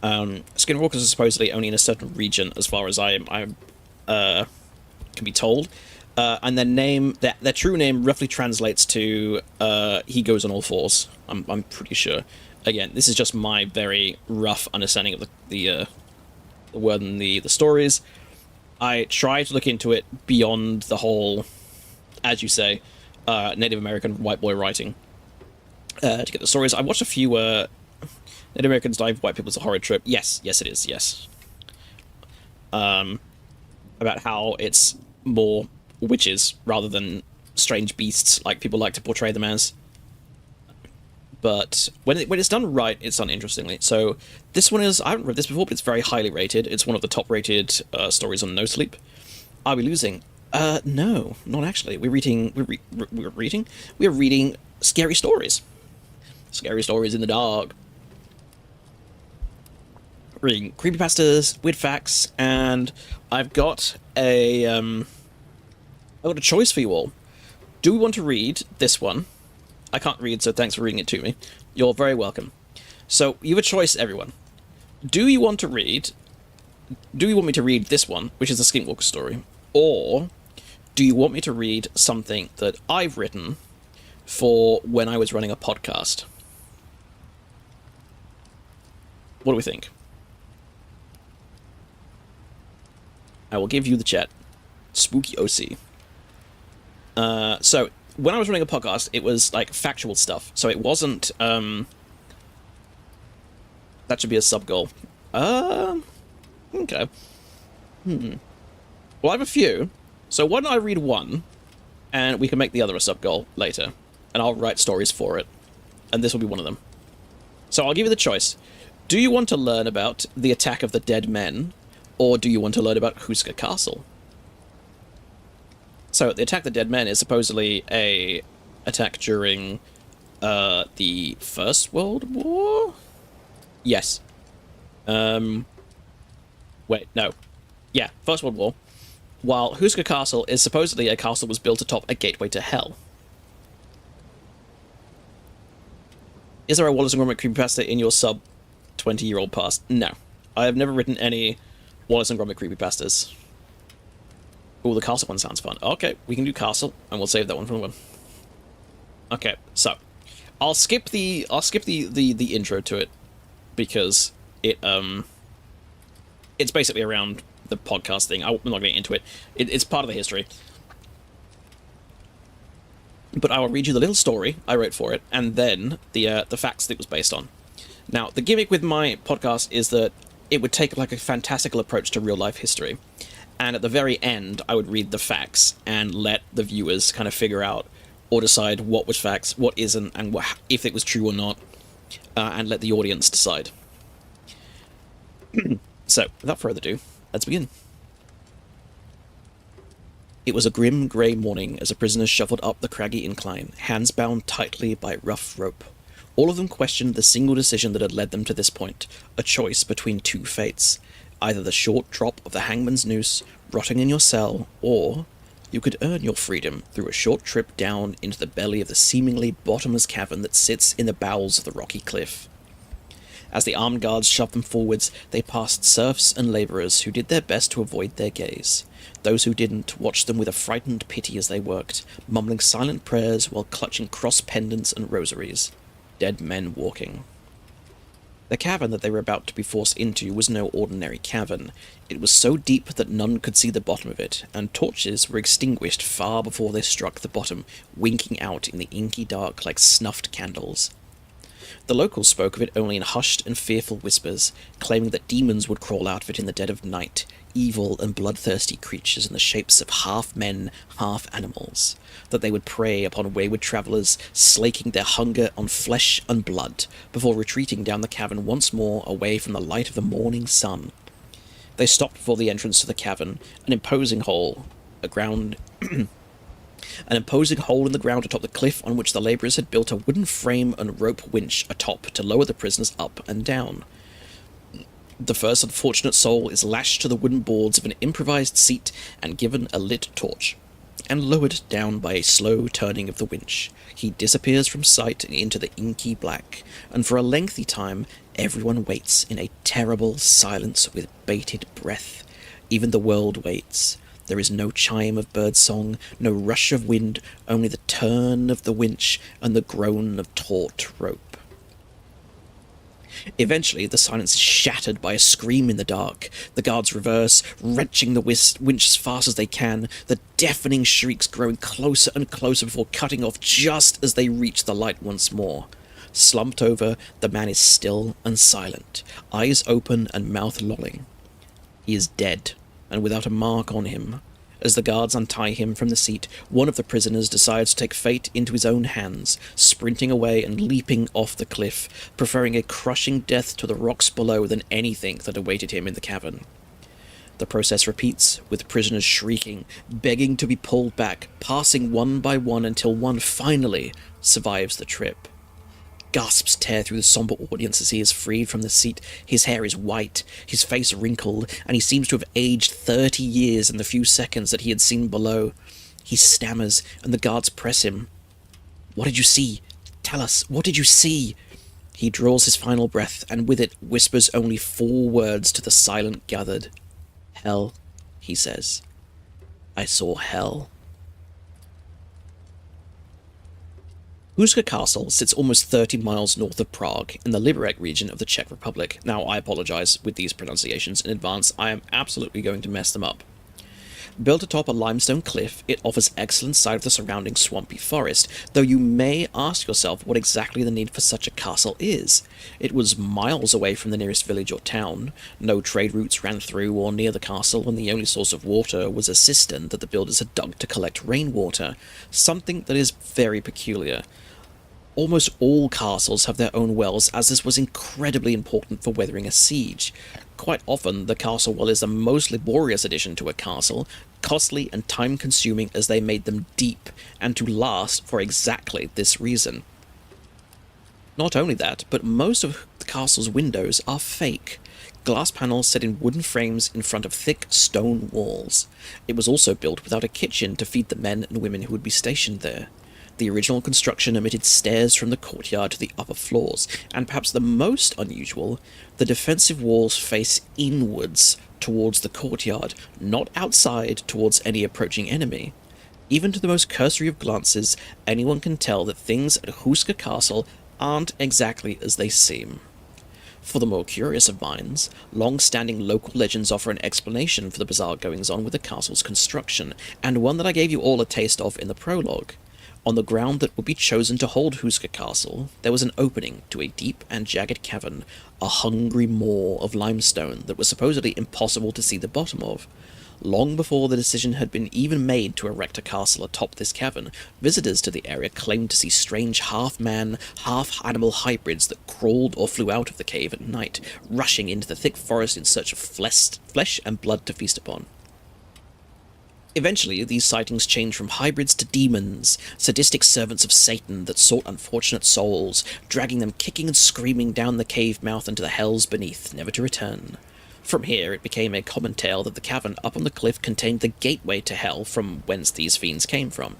[SPEAKER 3] Skinwalkers are supposedly only in a certain region, as far as I can be told. And their name, their true name, roughly translates to "he goes on all fours." I'm pretty sure. Again, this is just my very rough understanding of the word and the stories. I try to look into it beyond the whole, as you say, Native American white boy writing to get the stories. I watched a few Native Americans Die for White People as a Horror Trip. Yes, it is, yes. About how it's more witches rather than strange beasts like people like to portray them as. But when it's done right, it's done interestingly. So this one is, I haven't read this before, but it's very highly rated. It's one of the top rated stories on No Sleep. Are we losing? No, not actually. We're reading scary stories. Scary stories in the dark. Reading creepypastas, weird facts, and I've got a choice for you all. Do we want to read this one? I can't read, so thanks for reading it to me. You're very welcome. So, you have a choice, everyone. Do you want me to read this one, which is the Skinwalker story? Or do you want me to read something that I've written for when I was running a podcast? What do we think? I will give you the chat. Spooky OC. So, when I was running a podcast, it was, like, factual stuff. So it wasn't, that should be a sub-goal. Okay. Well, I have a few. So why don't I read one, and we can make the other a sub-goal later. And I'll write stories for it. And this will be one of them. So I'll give you the choice. Do you want to learn about the attack of the dead men, or do you want to learn about Huska Castle? So, the Attack of the Dead Men is supposedly a attack during the First World War? Yes. Wait, no. Yeah, First World War. While Huska Castle is supposedly a castle that was built atop a gateway to hell. Is there a Wallace and Gromit creepypasta in your sub-20-year-old past? No. I have never written any Wallace and Gromit creepypastas. Oh, the castle one sounds fun. Okay, we can do castle, and we'll save that one for the one. Okay, so I'll skip the intro to it because it's basically around the podcast thing. I'm not getting into it. It's part of the history. But I will read you the little story I wrote for it, and then the facts that it was based on. Now, the gimmick with my podcast is that it would take like a fantastical approach to real life history. And at the very end, I would read the facts and let the viewers kind of figure out or decide what was facts, what isn't, and if it was true or not, and let the audience decide. So, without further ado, let's begin. It was a grim, grey morning as the prisoners shuffled up the craggy incline, hands bound tightly by rough rope. All of them questioned the single decision that had led them to this point, a choice between two fates. Either the short drop of the hangman's noose, rotting in your cell, or you could earn your freedom through a short trip down into the belly of the seemingly bottomless cavern that sits in the bowels of the rocky cliff. As the armed guards shoved them forwards, they passed serfs and labourers who did their best to avoid their gaze. Those who didn't watched them with a frightened pity as they worked, mumbling silent prayers while clutching cross pendants and rosaries. Dead men walking. The cavern that they were about to be forced into was no ordinary cavern. It was so deep that none could see the bottom of it, and torches were extinguished far before they struck the bottom, winking out in the inky dark like snuffed candles. The locals spoke of it only in hushed and fearful whispers, claiming that demons would crawl out of it in the dead of night, evil and bloodthirsty creatures in the shapes of half men, half animals, that they would prey upon wayward travellers, slaking their hunger on flesh and blood, before retreating down the cavern once more away from the light of the morning sun. They stopped before the entrance to the cavern, an imposing hole in the ground atop the cliff on which the labourers had built a wooden frame and rope winch atop to lower the prisoners up and down. The first unfortunate soul is lashed to the wooden boards of an improvised seat and given a lit torch, and lowered down by a slow turning of the winch. He disappears from sight into the inky black, and for a lengthy time everyone waits in a terrible silence with bated breath. Even the world waits. There is no chime of bird song, no rush of wind, only the turn of the winch and the groan of taut rope. Eventually, the silence is shattered by a scream in the dark. The guards reverse, wrenching the winch as fast as they can, the deafening shrieks growing closer and closer before cutting off just as they reach the light once more. Slumped over, the man is still and silent, eyes open and mouth lolling. He is dead, and without a mark on him. As the guards untie him from the seat, one of the prisoners decides to take fate into his own hands, sprinting away and leaping off the cliff, preferring a crushing death to the rocks below than anything that awaited him in the cavern. The process repeats, with prisoners shrieking, begging to be pulled back, passing one by one until one finally survives the trip. Gasps tear through the somber audience as he is freed from the seat. His hair is white, his face wrinkled, and he seems to have aged 30 years in the few seconds that he had seen below. He stammers, and the guards press him. "What did you see? Tell us, what did you see?" He draws his final breath, and with it whispers only 4 words to the silent gathered. "Hell," he says. "I saw hell." Houska Castle sits almost 30 miles north of Prague, in the Liberec region of the Czech Republic. Now, I apologize with these pronunciations in advance. I am absolutely going to mess them up. Built atop a limestone cliff, it offers excellent sight of the surrounding swampy forest, though you may ask yourself what exactly the need for such a castle is. It was miles away from the nearest village or town. No trade routes ran through or near the castle, and the only source of water was a cistern that the builders had dug to collect rainwater, something that is very peculiar. Almost all castles have their own wells, as this was incredibly important for weathering a siege. Quite often, the castle well is the most laborious addition to a castle, costly and time-consuming as they made them deep, and to last for exactly this reason. Not only that, but most of the castle's windows are fake. Glass panels set in wooden frames in front of thick stone walls. It was also built without a kitchen to feed the men and women who would be stationed there. The original construction omitted stairs from the courtyard to the upper floors, and perhaps the most unusual, the defensive walls face inwards towards the courtyard, not outside towards any approaching enemy. Even to the most cursory of glances, anyone can tell that things at Houska Castle aren't exactly as they seem. For the more curious of minds, long-standing local legends offer an explanation for the bizarre goings-on with the castle's construction, and one that I gave you all a taste of in the prologue. On the ground that would be chosen to hold Houska Castle, there was an opening to a deep and jagged cavern, a hungry maw of limestone that was supposedly impossible to see the bottom of. Long before the decision had been even made to erect a castle atop this cavern, visitors to the area claimed to see strange half-man, half-animal hybrids that crawled or flew out of the cave at night, rushing into the thick forest in search of flesh and blood to feast upon. Eventually, these sightings changed from hybrids to demons, sadistic servants of Satan that sought unfortunate souls, dragging them kicking and screaming down the cave mouth into the hells beneath, never to return. From here, it became a common tale that the cavern up on the cliff contained the gateway to hell from whence these fiends came from.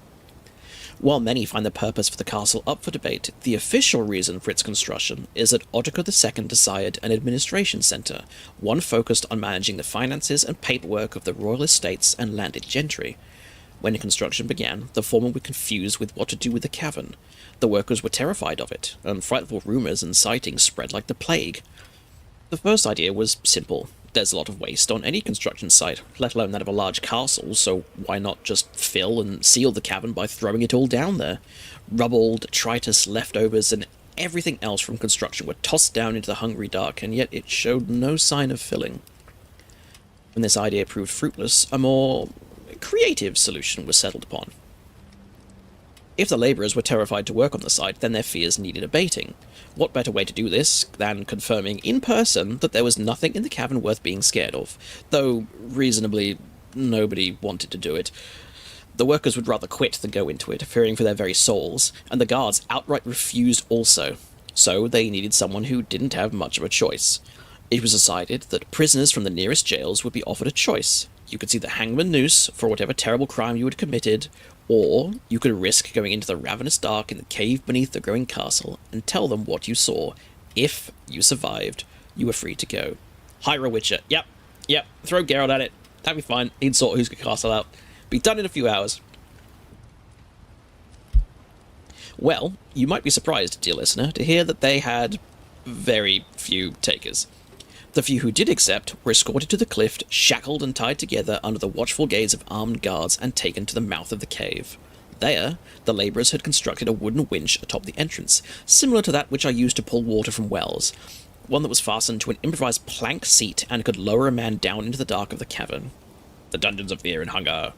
[SPEAKER 3] While many find the purpose for the castle up for debate, the official reason for its construction is that Ottokar II desired an administration centre, one focused on managing the finances and paperwork of the royal estates and landed gentry. When construction began, the former were confused with what to do with the cavern. The workers were terrified of it, and frightful rumours and sightings spread like the plague. The first idea was simple. There's a lot of waste on any construction site, let alone that of a large castle, so why not just fill and seal the cavern by throwing it all down there? Rubble, detritus, leftovers, and everything else from construction were tossed down into the hungry dark, and yet it showed no sign of filling. When this idea proved fruitless, a more creative solution was settled upon. If the labourers were terrified to work on the site, then their fears needed abating. What better way to do this than confirming in person that there was nothing in the cavern worth being scared of, though reasonably nobody wanted to do it. The workers would rather quit than go into it, fearing for their very souls, and the guards outright refused also, so they needed someone who didn't have much of a choice. It was decided that prisoners from the nearest jails would be offered a choice. You could see the hangman noose for whatever terrible crime you had committed, or you could risk going into the ravenous dark in the cave beneath the growing castle and tell them what you saw. If you survived, you were free to go. Hire a witcher. Yep. Throw Geralt at it. That'd be fine. He'd sort Houska Castle out. Be done in a few hours. Well, you might be surprised, dear listener, to hear that they had very few takers. The few who did accept were escorted to the cliff, shackled and tied together under the watchful gaze of armed guards, and taken to the mouth of the cave. There, the labourers had constructed a wooden winch atop the entrance, similar to that which I used to pull water from wells, one that was fastened to an improvised plank seat and could lower a man down into the dark of the cavern. The dungeons of fear and hunger.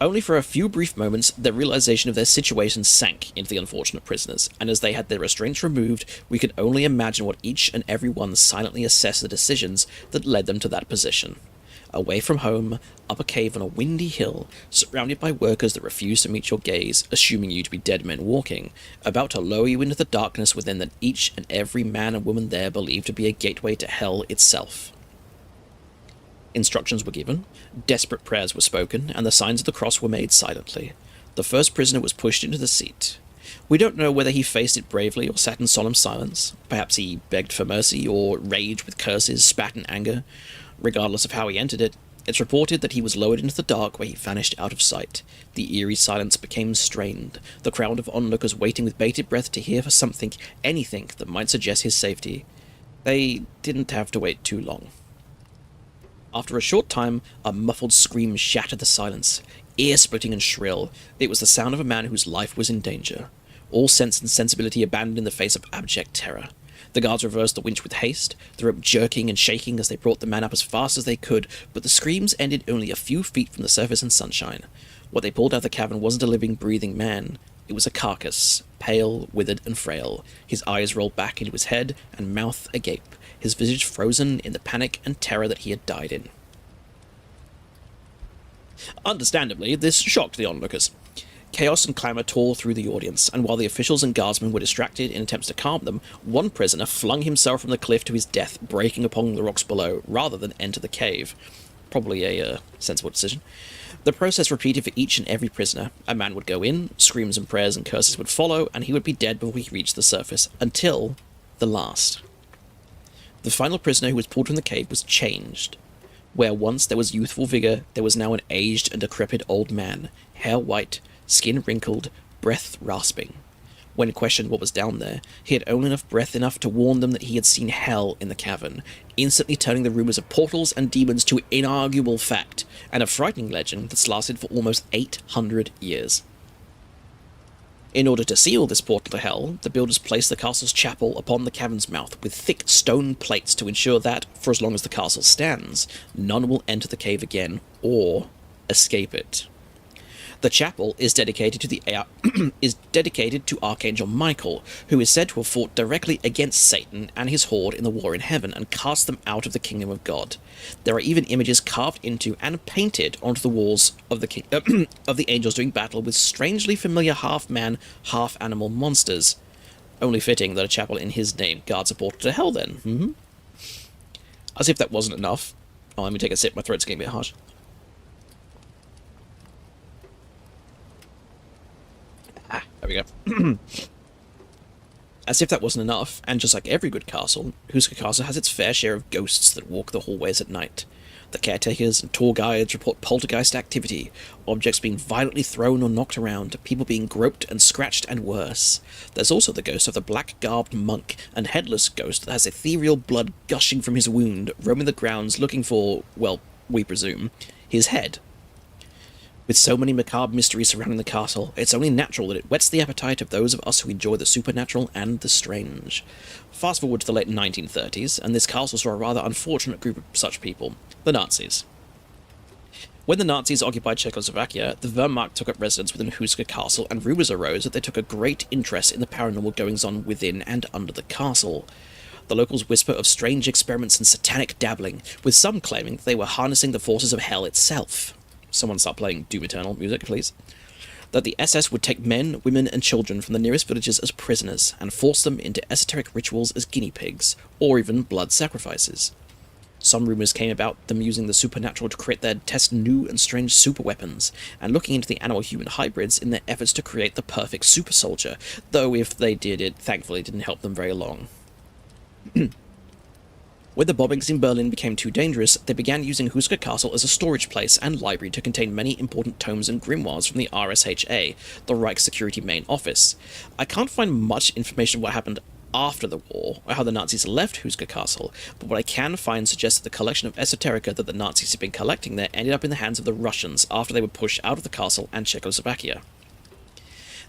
[SPEAKER 3] Only for a few brief moments, the realization of their situation sank into the unfortunate prisoners, and as they had their restraints removed, we could only imagine what each and every one silently assessed the decisions that led them to that position. away from home, up a cave on a windy hill, surrounded by workers that refuse to meet your gaze, assuming you to be dead men walking, about to lower you into the darkness within that each and every man and woman there believed to be a gateway to hell itself. Instructions were given, desperate prayers were spoken, and the signs of the cross were made silently. The first prisoner was pushed into the seat. We don't know whether he faced it bravely or sat in solemn silence. Perhaps he begged for mercy, or raged with curses, spat in anger. Regardless of how he entered it, it's reported that he was lowered into the dark where he vanished out of sight. The eerie silence became strained, the crowd of onlookers waiting with bated breath to hear for something, anything that might suggest his safety. They didn't have to wait too long. After a short time, a muffled scream shattered the silence, ear-splitting and shrill. It was the sound of a man whose life was in danger. All sense and sensibility abandoned in the face of abject terror. The guards reversed the winch with haste, the rope jerking and shaking as they brought the man up as fast as they could, but the screams ended only a few feet from the surface and sunshine. What they pulled out of the cavern wasn't a living, breathing man. It was a carcass, pale, withered, and frail, his eyes rolled back into his head and mouth agape, his visage frozen in the panic and terror that he had died in. Understandably, this shocked the onlookers. Chaos and clamour tore through the audience, and while the officials and guardsmen were distracted in attempts to calm them, one prisoner flung himself from the cliff to his death, breaking upon the rocks below, rather than enter the cave. Probably a sensible decision. The process repeated for each and every prisoner. A man would go in, screams and prayers and curses would follow, and he would be dead before he reached the surface, until the last. The final prisoner who was pulled from the cave was changed. Where once there was youthful vigour, there was now an aged and decrepit old man, hair white, skin wrinkled, breath rasping. When questioned what was down there, he had only enough breath to warn them that he had seen hell in the cavern, instantly turning the rumours of portals and demons to inarguable fact, and a frightening legend that's lasted for almost 800 years. In order to seal this portal to hell, the builders placed the castle's chapel upon the cavern's mouth with thick stone plates to ensure that, for as long as the castle stands, none will enter the cave again or escape it. The chapel is dedicated to Archangel Michael, who is said to have fought directly against Satan and his horde in the war in heaven and cast them out of the kingdom of God. There are even images carved into and painted onto the walls of the of the angels doing battle with strangely familiar half-man, half-animal monsters. Only fitting that a chapel in his name guards a portal to hell, then. As if that wasn't enough. Oh, let me take a sip. My throat's getting a bit harsh. There we go. As if that wasn't enough, and just like every good castle, Huska Castle has its fair share of ghosts that walk the hallways at night. The caretakers and tour guides report poltergeist activity, objects being violently thrown or knocked around, people being groped and scratched, and worse. There's also the ghost of the black-garbed monk, and headless ghost that has ethereal blood gushing from his wound, roaming the grounds looking for, well, we presume, his head. With so many macabre mysteries surrounding the castle, it's only natural that it whets the appetite of those of us who enjoy the supernatural and the strange. Fast forward to the late 1930s, and this castle saw a rather unfortunate group of such people, the Nazis. When the Nazis occupied Czechoslovakia, the Wehrmacht took up residence within Huska Castle, and rumours arose that they took a great interest in the paranormal goings-on within and under the castle. The locals whisper of strange experiments and satanic dabbling, with some claiming that they were harnessing the forces of hell itself. Someone stop playing Doom Eternal music, please. That the SS would take men, women, and children from the nearest villages as prisoners, and force them into esoteric rituals as guinea pigs, or even blood sacrifices. Some rumours came about them using the supernatural to test new and strange super weapons, and looking into the animal-human hybrids in their efforts to create the perfect super soldier, though if they did, it thankfully didn't help them very long. When the bombings in Berlin became too dangerous, they began using Huska Castle as a storage place and library to contain many important tomes and grimoires from the RSHA, the Reich Security Main Office. I can't find much information on what happened after the war, or how the Nazis left Huska Castle, but what I can find suggests that the collection of esoterica that the Nazis had been collecting there ended up in the hands of the Russians after they were pushed out of the castle and Czechoslovakia.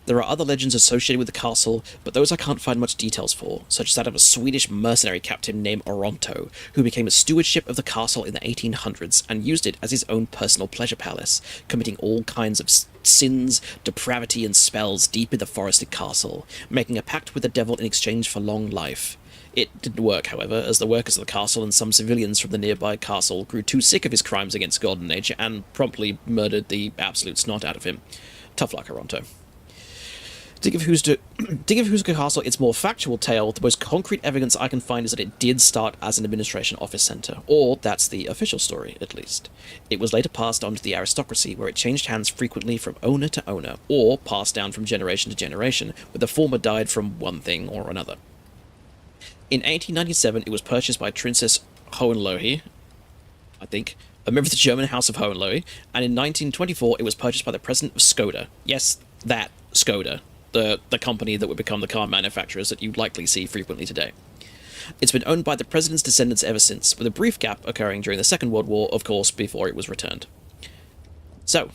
[SPEAKER 3] There are other legends associated with the castle, but those I can't find much details for, such as that of a Swedish mercenary captain named Oronto, who became a stewardship of the castle in the 1800s and used it as his own personal pleasure palace, committing all kinds of sins, depravity, and spells deep in the forested castle, making a pact with the devil in exchange for long life. It didn't work, however, as the workers of the castle and some civilians from the nearby castle grew too sick of his crimes against God and nature and promptly murdered the absolute snot out of him. Tough luck, Aronto. To give Huska Castle its more factual tale, the most concrete evidence I can find is that it did start as an administration office centre, or that's the official story, at least. It was later passed on to the aristocracy, where it changed hands frequently from owner to owner, or passed down from generation to generation, where the former died from one thing or another. In 1897, it was purchased by Princess Hohenlohe, I think, a member of the German House of Hohenlohe, and in 1924 it was purchased by the president of Skoda. Yes, that Skoda. The company that would become the car manufacturers that you likely see frequently today. It's been owned by the president's descendants ever since, with a brief gap occurring during the Second World War, of course, before it was returned. So,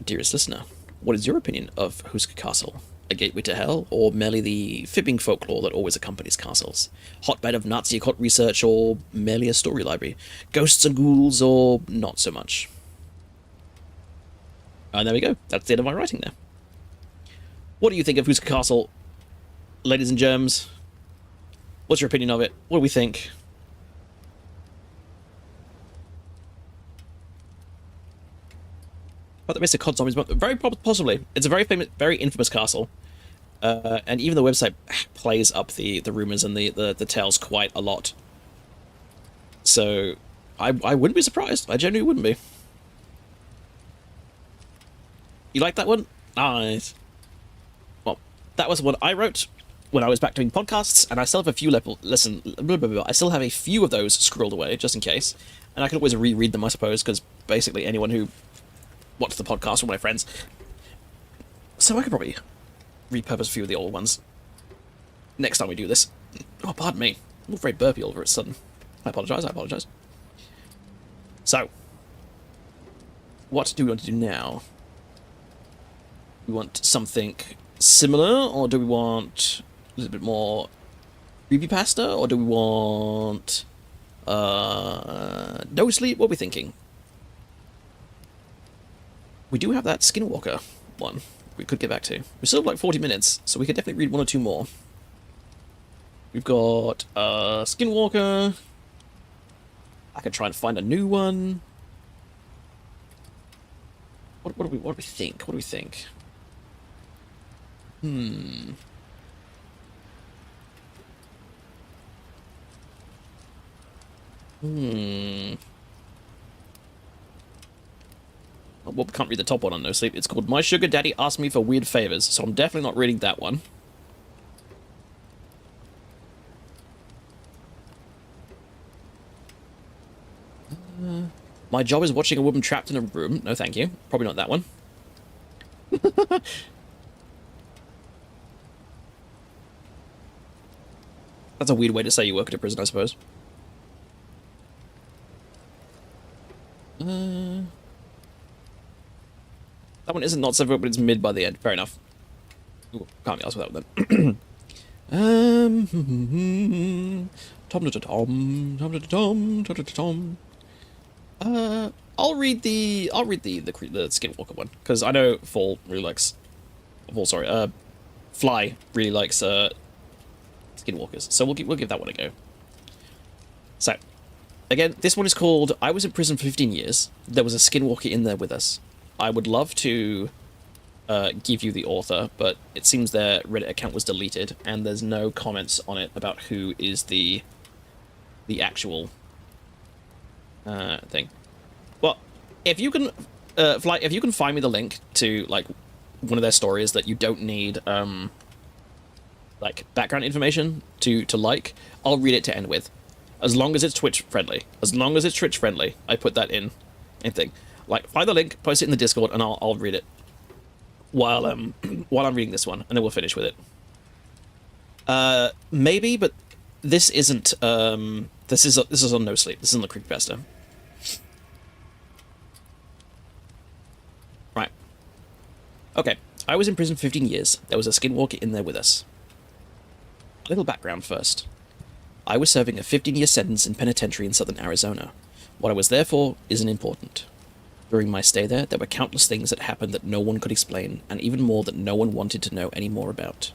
[SPEAKER 3] dearest listener, what is your opinion of Huska Castle? A gateway to hell, or merely the fibbing folklore that always accompanies castles? Hotbed of Nazi occult research, or merely a story library? Ghosts and ghouls, or not so much? And there we go. That's the end of my writing there. What do you think of Huska Castle, ladies and germs? What's your opinion of it? What do we think? About the basic COD zombies, but very possibly. It's a very famous, very infamous castle. And even the website plays up the rumors and the tales quite a lot. So, I wouldn't be surprised. I genuinely wouldn't be. You like that one? Nice. That was what I wrote when I was back doing podcasts, and I still have a few I still have a few of those scribbled away, just in case. And I can always reread them, I suppose, because basically anyone who watched the podcast were my friends. So I could probably repurpose a few of the old ones next time we do this. Oh, pardon me. I'm all very burpy all of a sudden. I apologise. So, what do we want to do now? We want something similar, or do we want a little bit more creepypasta, or do we want no sleep? What are we thinking? We do have that Skinwalker one we could get back to. We still have like 40 minutes, so we could definitely read one or two more. We've got Skinwalker. I could try and find a new one. What do we think? Well, we can't read the top one on No Sleep. It's called My Sugar Daddy Asked Me for Weird Favors, so I'm definitely not reading that one. My job is watching a woman trapped in a room. No, thank you. Probably not that one. That's a weird way to say you work at a prison, I suppose. That one isn't not so good, but it's mid by the end. Fair enough. Ooh, can't be asked with that one then. Tom. I'll read the Skinwalker one, because I know Fly really likes Skinwalkers, so we'll give that one a go. So, again, this one is called I Was in Prison for 15 Years. There was a Skinwalker in there with us. I would love to give you the author, but it seems their Reddit account was deleted, and there's no comments on it about who is the actual thing. Well, if you can if you can find me the link to like one of their stories that you don't need like background information to like, I'll read it to end with, as long as it's Twitch friendly. I put that in anything. Like, find the link, post it in the Discord, and I'll read it while I'm reading this one, and then we'll finish with it. Maybe, but this isn't. This is on No Sleep. This is on the creepypasta. Right. Okay. I was in prison for 15 years. There was a Skinwalker in there with us. A little background first. I was serving a 15-year sentence in penitentiary in southern Arizona. What I was there for isn't important. During my stay there were countless things that happened that no one could explain, and even more that no one wanted to know any more about.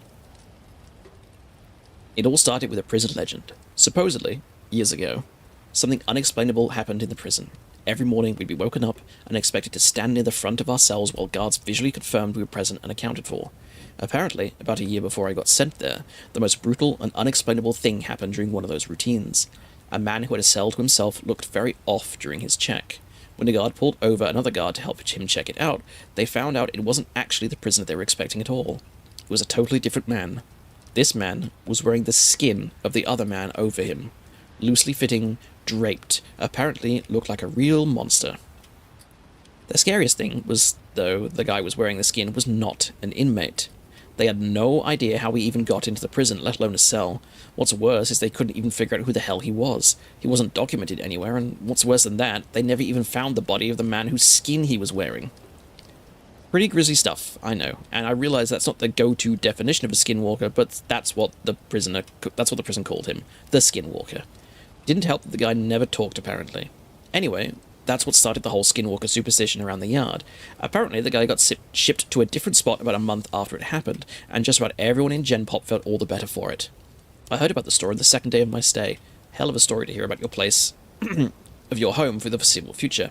[SPEAKER 3] It all started with a prison legend. Supposedly, years ago, something unexplainable happened in the prison. Every morning we'd be woken up and expected to stand near the front of our cells while guards visually confirmed we were present and accounted for. Apparently, about a year before I got sent there, the most brutal and unexplainable thing happened during one of those routines. A man who had a cell to himself looked very off during his check. When the guard pulled over another guard to help him check it out, they found out it wasn't actually the prisoner they were expecting at all. It was a totally different man. This man was wearing the skin of the other man over him. Loosely fitting, draped, apparently looked like a real monster. The scariest thing was, though, the guy was wearing the skin was not an inmate. They had no idea how he even got into the prison, let alone a cell. What's worse is they couldn't even figure out who the hell he was. He wasn't documented anywhere, and what's worse than that, they never even found the body of the man whose skin he was wearing. Pretty grisly stuff, I know, and I realize that's not the go-to definition of a skinwalker, but that's what the prison called him, the skinwalker. Didn't help that the guy never talked, apparently. Anyway, that's what started the whole skinwalker superstition around the yard. Apparently, the guy got shipped to a different spot about a month after it happened, and just about everyone in Gen Pop felt all the better for it. I heard about the story the second day of my stay. Hell of a story to hear about your place, of your home for the foreseeable future.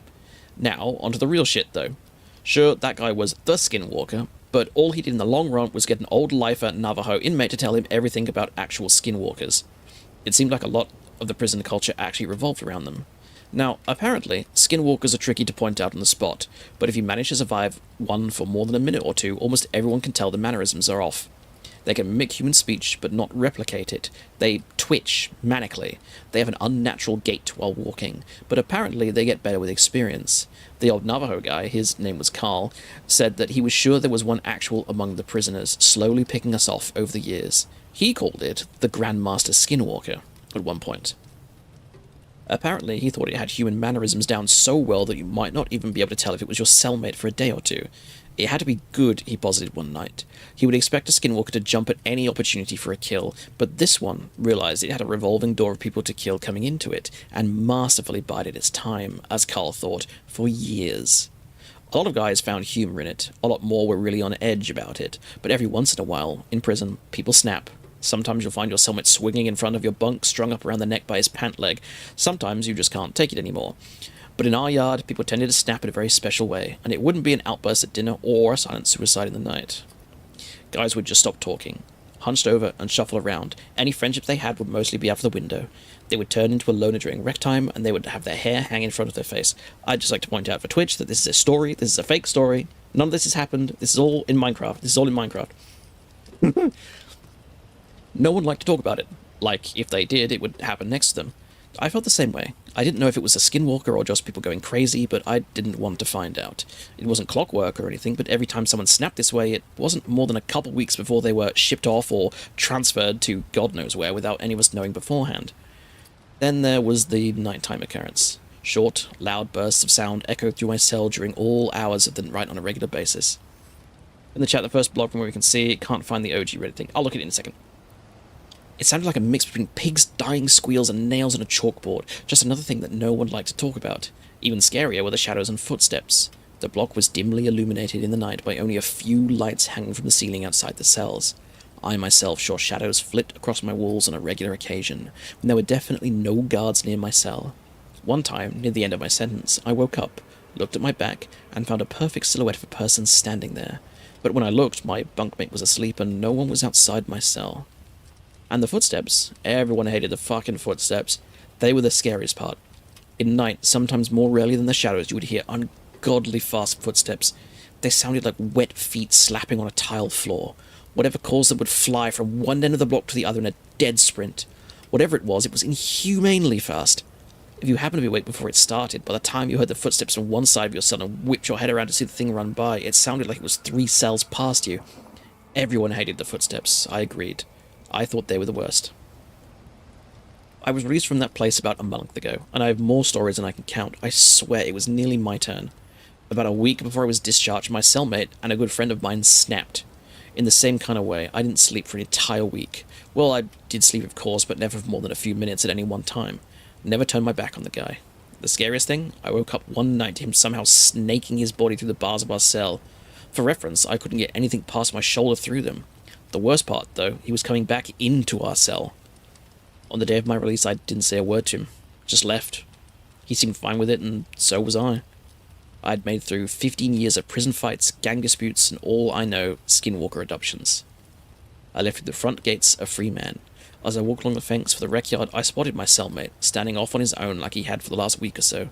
[SPEAKER 3] Now, onto the real shit, though. Sure, that guy was the skinwalker, but all he did in the long run was get an old lifer Navajo inmate to tell him everything about actual skinwalkers. It seemed like a lot of the prison culture actually revolved around them. Now, apparently, skinwalkers are tricky to point out on the spot, but if you manage to survive one for more than a minute or two, almost everyone can tell the mannerisms are off. They can mimic human speech, but not replicate it. They twitch manically. They have an unnatural gait while walking, but apparently they get better with experience. The old Navajo guy, his name was Carl, said that he was sure there was one actual among the prisoners, slowly picking us off over the years. He called it the Grandmaster Skinwalker at one point. Apparently, he thought it had human mannerisms down so well that you might not even be able to tell if it was your cellmate for a day or two. It had to be good, he posited one night. He would expect a skinwalker to jump at any opportunity for a kill, but this one realized it had a revolving door of people to kill coming into it, and masterfully bided its time, as Carl thought, for years. A lot of guys found humor in it, a lot more were really on edge about it, but every once in a while, in prison, people snap. Sometimes you'll find your cellmate swinging in front of your bunk, strung up around the neck by his pant leg. Sometimes you just can't take it anymore. But in our yard, people tended to snap in a very special way, and it wouldn't be an outburst at dinner or a silent suicide in the night. Guys would just stop talking, hunched over and shuffle around. Any friendship they had would mostly be out of the window. They would turn into a loner during rec time, and they would have their hair hang in front of their face. I'd just like to point out for Twitch that this is a story, this is a fake story. None of this has happened. This is all in Minecraft. No one liked to talk about it. Like, if they did, it would happen next to them. I felt the same way. I didn't know if it was a skinwalker or just people going crazy, but I didn't want to find out. It wasn't clockwork or anything, but every time someone snapped this way, it wasn't more than a couple weeks before they were shipped off or transferred to God knows where without any of us knowing beforehand. Then there was the nighttime occurrence. Short, loud bursts of sound echoed through my cell during all hours of the night on a regular basis. In the chat, the first blog from where we can see, can't find the OG Reddit thing. I'll look at it in a second. It sounded like a mix between pigs' dying squeals and nails on a chalkboard, just another thing that no one liked to talk about. Even scarier were the shadows and footsteps. The block was dimly illuminated in the night by only a few lights hanging from the ceiling outside the cells. I myself saw shadows flit across my walls on a regular occasion, when there were definitely no guards near my cell. One time, near the end of my sentence, I woke up, looked at my back, and found a perfect silhouette of a person standing there. But when I looked, my bunkmate was asleep and no one was outside my cell. And the footsteps, everyone hated the fucking footsteps. They were the scariest part. In night, sometimes more rarely than the shadows, you would hear ungodly fast footsteps. They sounded like wet feet slapping on a tile floor. Whatever caused them would fly from one end of the block to the other in a dead sprint. Whatever it was inhumanely fast. If you happened to be awake before it started, by the time you heard the footsteps on one side of your cell and whipped your head around to see the thing run by, it sounded like it was 3 cells past you. Everyone hated the footsteps, I agreed. I thought they were the worst. I was released from that place about a month ago, and I have more stories than I can count. I swear it was nearly my turn. About a week before I was discharged, my cellmate and a good friend of mine snapped. In the same kind of way, I didn't sleep for an entire week. Well, I did sleep, of course, but never for more than a few minutes at any one time. Never turned my back on the guy. The scariest thing? I woke up one night to him somehow snaking his body through the bars of our cell. For reference, I couldn't get anything past my shoulder through them. The worst part, though, he was coming back into our cell. On the day of my release, I didn't say a word to him. Just left. He seemed fine with it, and so was I. I'd made through 15 years of prison fights, gang disputes, and all I know, skinwalker abductions. I left through the front gates a free man. As I walked along the fence for the rec yard, I spotted my cellmate, standing off on his own like he had for the last week or so.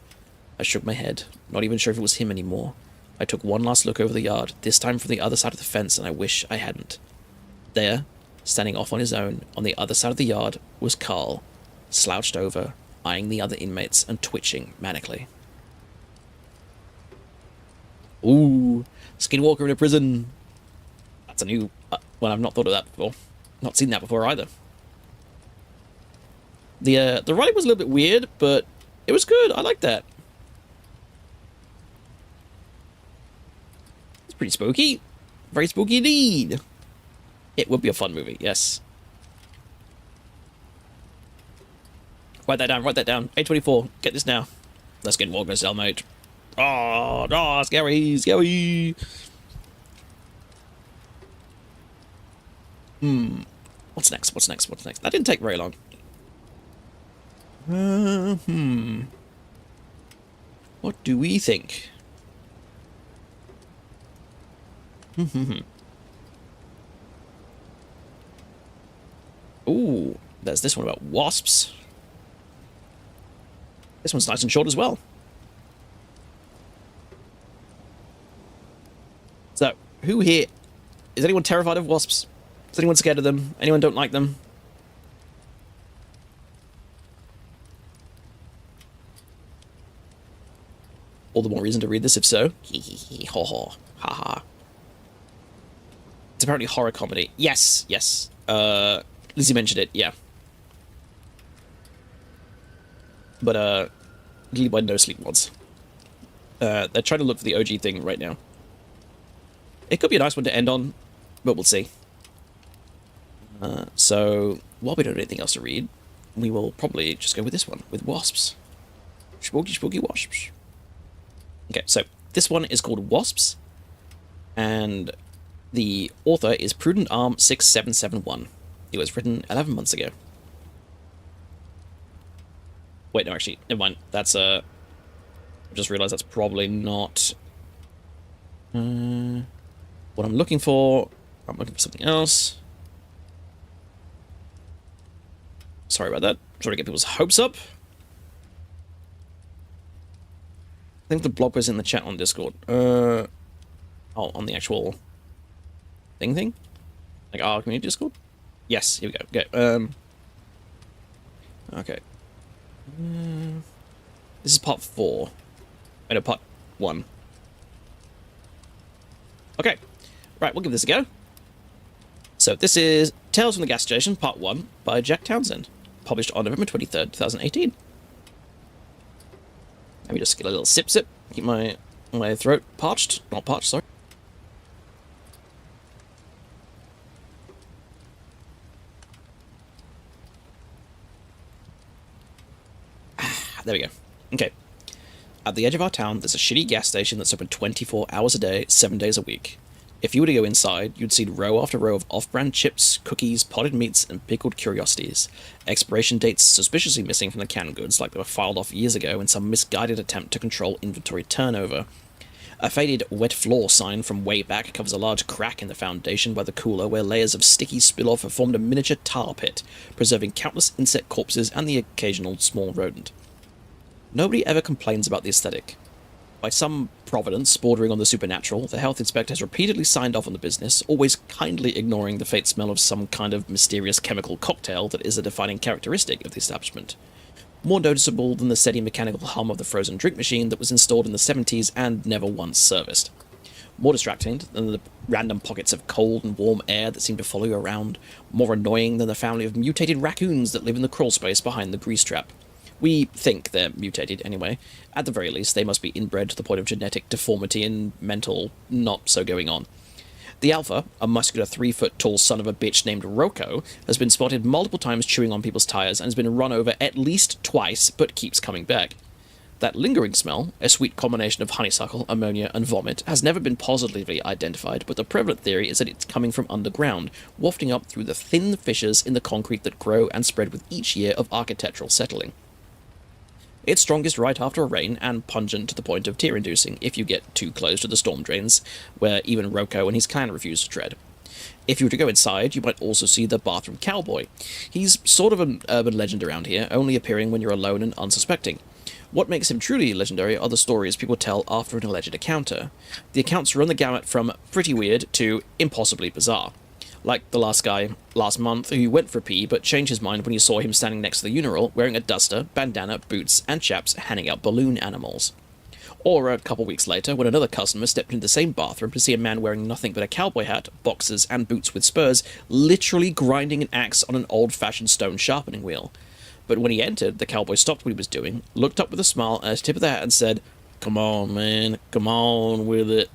[SPEAKER 3] I shook my head, not even sure if it was him anymore. I took one last look over the yard, this time from the other side of the fence, and I wish I hadn't. There, standing off on his own, on the other side of the yard, was Carl, slouched over, eyeing the other inmates and twitching manically. Ooh, skinwalker in a prison. That's a new... well, I've not thought of that before. Not seen that before either. The writing was a little bit weird, but it was good. I liked that. It's pretty spooky. Very spooky indeed. It would be a fun movie, yes. Write that down, write that down. A24, get this now. Let's get Walker cellmate. Oh, scary, scary. What's next? What's next? What's next? That didn't take very long. What do we think? Ooh, there's this one about wasps. This one's nice and short as well. So, who here... is anyone terrified of wasps? Is anyone scared of them? Anyone don't like them? All the more reason to read this if so. Hee hee hee, ho ho, ha ha. It's apparently a horror comedy. Yes, yes. Lizzie mentioned it, yeah. But, Lily by No Sleep Mods. They're trying to look for the OG thing right now. It could be a nice one to end on, but we'll see. So, while we don't have anything else to read, we will probably just go with this one, with wasps. Spooky, spooky wasps. Okay, so this one is called Wasps, and the author is Prudent Arm 6771. It was written 11 months ago. Wait, no, actually, never mind. That's, I just realized that's probably not... what I'm looking for. I'm looking for something else. Sorry about that. Trying to get people's hopes up. I think the blog was in the chat on Discord. Oh, on the actual thing? Like our community Discord? Yes, here we go. Okay. Okay. This is part 4. Oh, no, part 1. Okay. Right, we'll give this a go. So this is Tales from the Gas Station, part 1, by Jack Townsend. Published on November 23rd, 2018. Let me just get a little sip. Keep my throat parched. Not parched, sorry. There we go. Okay. At the edge of our town, there's a shitty gas station that's open 24 hours a day, 7 days a week. If you were to go inside, you'd see row after row of off-brand chips, cookies, potted meats, and pickled curiosities. Expiration dates suspiciously missing from the canned goods, like they were filed off years ago in some misguided attempt to control inventory turnover. A faded wet floor sign from way back covers a large crack in the foundation by the cooler where layers of sticky spill-off have formed a miniature tar pit, preserving countless insect corpses and the occasional small rodent. Nobody ever complains about the aesthetic. By some providence bordering on the supernatural, the health inspector has repeatedly signed off on the business, always kindly ignoring the faint smell of some kind of mysterious chemical cocktail that is a defining characteristic of the establishment. More noticeable than the steady mechanical hum of the frozen drink machine that was installed in the 70s and never once serviced. More distracting than the random pockets of cold and warm air that seem to follow you around. More annoying than the family of mutated raccoons that live in the crawl space behind the grease trap. We think they're mutated, anyway. At the very least, they must be inbred to the point of genetic deformity and mental not-so-going-on. The Alpha, a muscular 3-foot-tall son of a bitch named Rocco, has been spotted multiple times chewing on people's tires and has been run over at least twice, but keeps coming back. That lingering smell, a sweet combination of honeysuckle, ammonia, and vomit, has never been positively identified, but the prevalent theory is that it's coming from underground, wafting up through the thin fissures in the concrete that grow and spread with each year of architectural settling. It's strongest right after a rain, and pungent to the point of tear-inducing if you get too close to the storm drains, where even Roko and his clan refuse to tread. If you were to go inside, you might also see the bathroom cowboy. He's sort of an urban legend around here, only appearing when you're alone and unsuspecting. What makes him truly legendary are the stories people tell after an alleged encounter. The accounts run the gamut from pretty weird to impossibly bizarre. Like the last guy last month who went for a pee but changed his mind when he saw him standing next to the urinal wearing a duster, bandana, boots, and chaps handing out balloon animals. Or a couple weeks later, when another customer stepped into the same bathroom to see a man wearing nothing but a cowboy hat, boxers, and boots with spurs, literally grinding an axe on an old-fashioned stone sharpening wheel. But when he entered, the cowboy stopped what he was doing, looked up with a smile and a tip of the hat and said, "Come on, man, come on with it."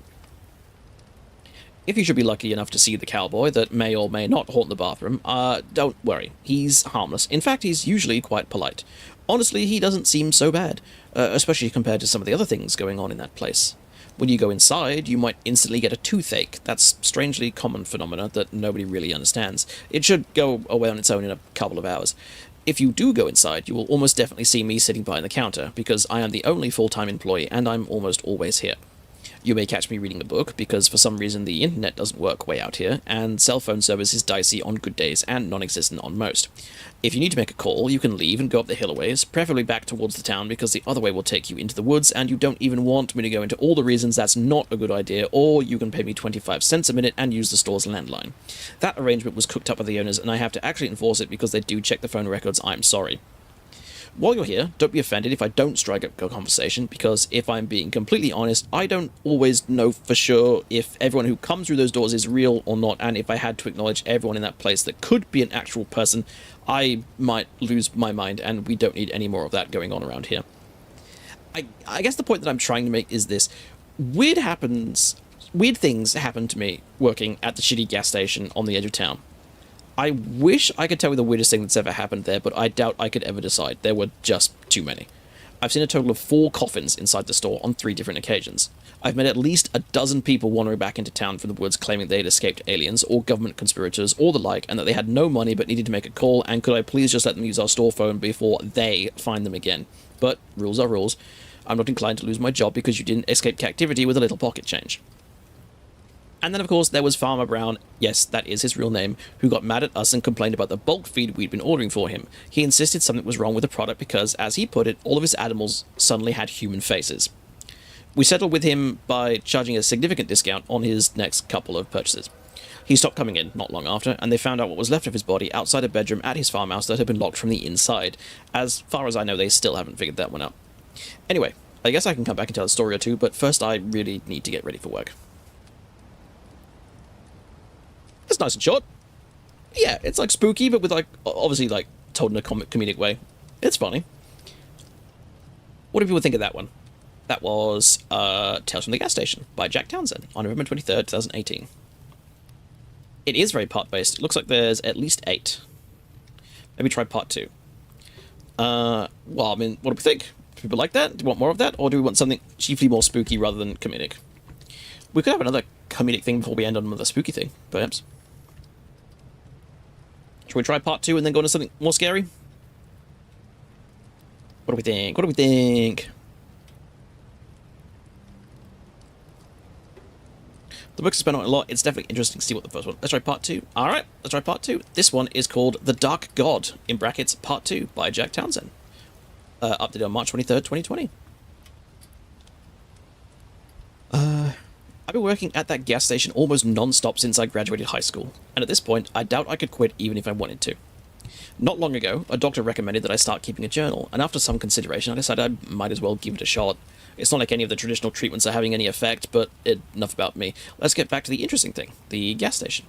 [SPEAKER 3] If you should be lucky enough to see the cowboy that may or may not haunt the bathroom, don't worry, he's harmless. In fact, he's usually quite polite. Honestly, he doesn't seem so bad, especially compared to some of the other things going on in that place. When you go inside, you might instantly get a toothache. That's strangely common phenomena that nobody really understands. It should go away on its own in a couple of hours. If you do go inside, you will almost definitely see me sitting behind the counter, because I am the only full-time employee and I'm almost always here. You may catch me reading a book, because for some reason the internet doesn't work way out here, and cell phone service is dicey on good days and non-existent on most. If you need to make a call, you can leave and go up the hill a ways, preferably back towards the town, because the other way will take you into the woods, and you don't even want me to go into all the reasons that's not a good idea, or you can pay me 25 cents a minute and use the store's landline. That arrangement was cooked up by the owners, and I have to actually enforce it because they do check the phone records. I'm sorry. While you're here, don't be offended if I don't strike up a conversation, because if I'm being completely honest, I don't always know for sure if everyone who comes through those doors is real or not, and if I had to acknowledge everyone in that place that could be an actual person, I might lose my mind, and we don't need any more of that going on around here. I guess the point that I'm trying to make is this. Weird things happen to me working at the shitty gas station on the edge of town. I wish I could tell you the weirdest thing that's ever happened there, but I doubt I could ever decide. There were just too many. I've seen a total of 4 coffins inside the store on 3 different occasions. I've met at least a dozen people wandering back into town from the woods claiming they had escaped aliens or government conspirators or the like, and that they had no money but needed to make a call, and could I please just let them use our store phone before they find them again. But rules are rules. I'm not inclined to lose my job because you didn't escape captivity with a little pocket change. And then, of course, there was Farmer Brown, yes, that is his real name, who got mad at us and complained about the bulk feed we'd been ordering for him. He insisted something was wrong with the product because, as he put it, all of his animals suddenly had human faces. We settled with him by charging a significant discount on his next couple of purchases. He stopped coming in not long after, and they found out what was left of his body outside a bedroom at his farmhouse that had been locked from the inside. As far as I know, they still haven't figured that one out. Anyway, I guess I can come back and tell a story or two, but first I really need to get ready for work. It's nice and short. Yeah, it's like spooky, but with like, obviously like, told in a comedic way. It's funny. What do people think of that one? That was Tales from the Gas Station by Jack Townsend on November 23rd, 2018. It is very part-based. It looks like there's at least 8. Maybe try part 2. Well, I mean, what do we think? Do people like that? Do we want more of that? Or do we want something chiefly more spooky rather than comedic? We could have another comedic thing before we end on another spooky thing, perhaps. Should we try part 2 and then go into something more scary? What do we think? What do we think? The book's spent on it a lot. It's definitely interesting to see what the first one. Let's try part 2. Alright, let's try part 2. This one is called The Dark God, in brackets, part 2, by Jack Townsend. Updated on March 23rd, 2020. I've been working at that gas station almost non-stop since I graduated high school, and at this point, I doubt I could quit even if I wanted to. Not long ago, a doctor recommended that I start keeping a journal, and after some consideration, I decided I might as well give it a shot. It's not like any of the traditional treatments are having any effect, but enough about me. Let's get back to the interesting thing, the gas station.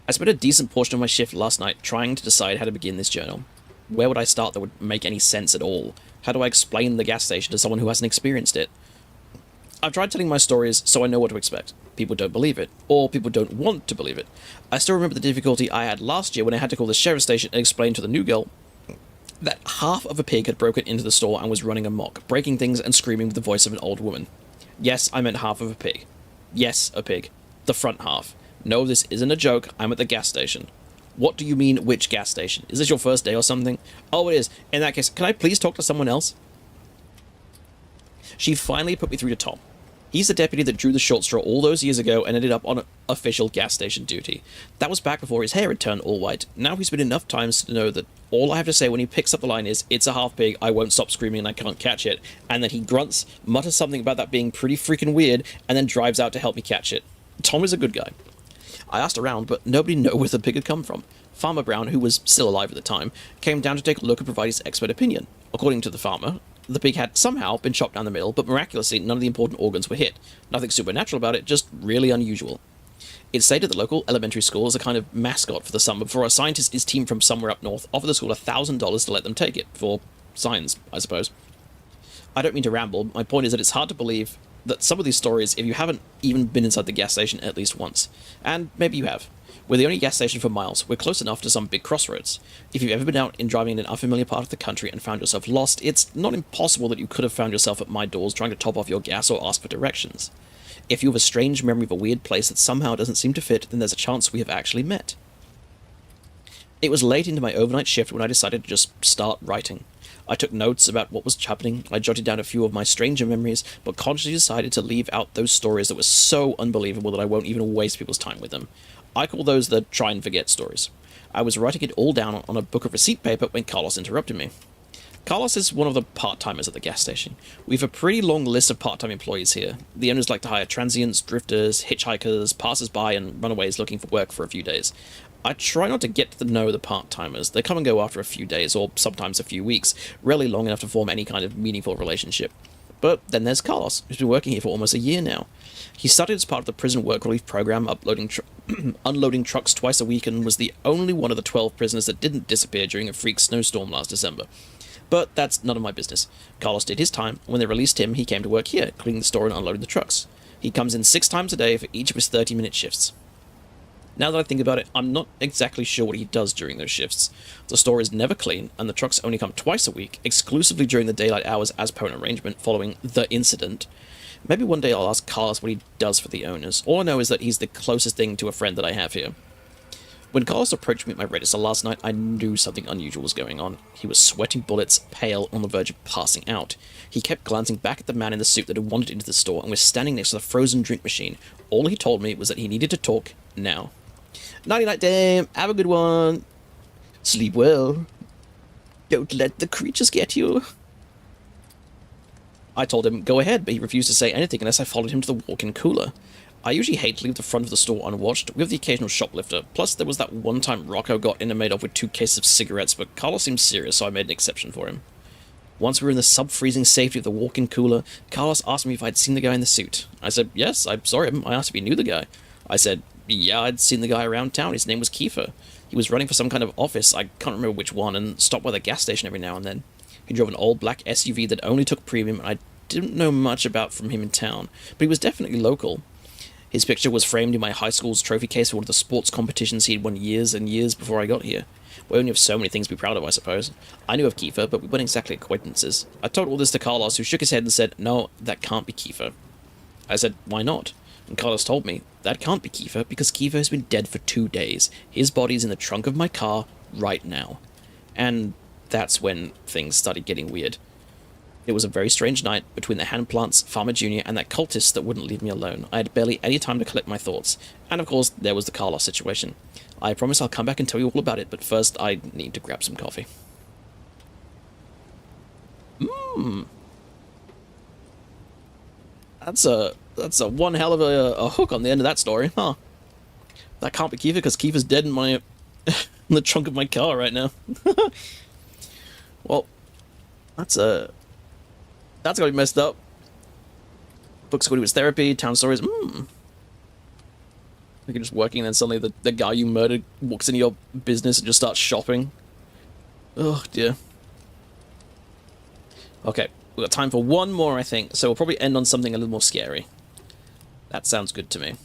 [SPEAKER 3] I spent a decent portion of my shift last night trying to decide how to begin this journal. Where would I start that would make any sense at all? How do I explain the gas station to someone who hasn't experienced it? I've tried telling my stories so I know what to expect. People don't believe it, or people don't want to believe it. I still remember the difficulty I had last year when I had to call the sheriff's station and explain to the new girl that half of a pig had broken into the store and was running amok, breaking things and screaming with the voice of an old woman. Yes, I meant half of a pig. Yes, a pig. The front half. No, this isn't a joke. I'm at the gas station. What do you mean, which gas station? Is this your first day or something? Oh, it is. In that case, can I please talk to someone else? She finally put me through to Tom. He's the deputy that drew the short straw all those years ago and ended up on official gas station duty. That was back before his hair had turned all white. Now he's been enough times to know that all I have to say when he picks up the line is, "It's a half pig, I won't stop screaming and I can't catch it," and then he grunts, mutters something about that being pretty freaking weird, and then drives out to help me catch it. Tom is a good guy. I asked around, but nobody knew where the pig had come from. Farmer Brown, who was still alive at the time, came down to take a look and provide his expert opinion. According to the farmer, the pig had somehow been chopped down the middle, but miraculously none of the important organs were hit. Nothing supernatural about it, just really unusual. It stated the local elementary school as a kind of mascot for the summer before a scientist his team from somewhere up north offered the school $1,000 to let them take it, for science, I suppose. I don't mean to ramble, my point is that it's hard to believe that some of these stories if you haven't even been inside the gas station at least once. And maybe you have. We're the only gas station for miles. We're close enough to some big crossroads. If you've ever been out in driving in an unfamiliar part of the country and found yourself lost, it's not impossible that you could have found yourself at my doors trying to top off your gas or ask for directions. If you have a strange memory of a weird place that somehow doesn't seem to fit, then there's a chance we have actually met. It was late into my overnight shift when I decided to just start writing. I took notes about what was happening, I jotted down a few of my stranger memories, but consciously decided to leave out those stories that were so unbelievable that I won't even waste people's time with them. I call those the try and forget stories. I was writing it all down on a book of receipt paper when Carlos interrupted me. Carlos is one of the part-timers at the gas station. We have a pretty long list of part-time employees here. The owners like to hire transients, drifters, hitchhikers, passers-by, and runaways looking for work for a few days. I try not to get to know the part-timers. They come and go after a few days, or sometimes a few weeks, rarely long enough to form any kind of meaningful relationship. But then there's Carlos, who's been working here for almost a year now. He started as part of the prison work relief program, unloading trucks twice a week, and was the only one of the 12 prisoners that didn't disappear during a freak snowstorm last December. But that's none of my business. Carlos did his time. When they released him, he came to work here, cleaning the store and unloading the trucks. He comes in 6 times a day for each of his 30-minute shifts. Now that I think about it, I'm not exactly sure what he does during those shifts. The store is never clean, and the trucks only come twice a week, exclusively during the daylight hours as per an arrangement following the incident. Maybe one day I'll ask Carlos what he does for the owners. All I know is that he's the closest thing to a friend that I have here. When Carlos approached me at my register last night, I knew something unusual was going on. He was sweating bullets, pale, on the verge of passing out. He kept glancing back at the man in the suit that had wandered into the store and was standing next to the frozen drink machine. All he told me was that he needed to talk now. Nighty-night, dame. Have a good one. Sleep well. Don't let the creatures get you. I told him, go ahead, but he refused to say anything unless I followed him to the walk-in cooler. I usually hate to leave the front of the store unwatched. We have the occasional shoplifter. Plus, there was that one time Rocco got in and made off with 2 cases of cigarettes, but Carlos seemed serious, so I made an exception for him. Once we were in the sub-freezing safety of the walk-in cooler, Carlos asked me if I'd seen the guy in the suit. I said, yes, I saw him. I asked if he knew the guy. I said, yeah, I'd seen the guy around town. His name was Kiefer. He was running for some kind of office, I can't remember which one, and stopped by the gas station every now and then. He drove an old black SUV that only took premium, and I didn't know much about from him in town, but he was definitely local. His picture was framed in my high school's trophy case for one of the sports competitions he'd won years and years before I got here. We only have so many things to be proud of, I suppose. I knew of Kiefer, but we weren't exactly acquaintances. I told all this to Carlos, who shook his head and said, no, that can't be Kiefer. I said, why not? And Carlos told me, that can't be Kiefer, because Kiefer has been dead for 2 days. His body's in the trunk of my car right now. And that's when things started getting weird. It was a very strange night between the handplants, Farmer Jr., and that cultist that wouldn't leave me alone. I had barely any time to collect my thoughts. And of course, there was the Carlos situation. I promise I'll come back and tell you all about it, but first I need to grab some coffee. That's a one hell of a hook on the end of that story, huh? That can't be Kiefer, because Kiefer's dead in my in the trunk of my car right now. Well, that's gotta be messed up. Books go to his therapy, town stories. Like you're just working, and then suddenly the guy you murdered walks into your business and just starts shopping. Oh dear. Okay, we've got time for one more, I think, so we'll probably end on something a little more scary. That sounds good to me.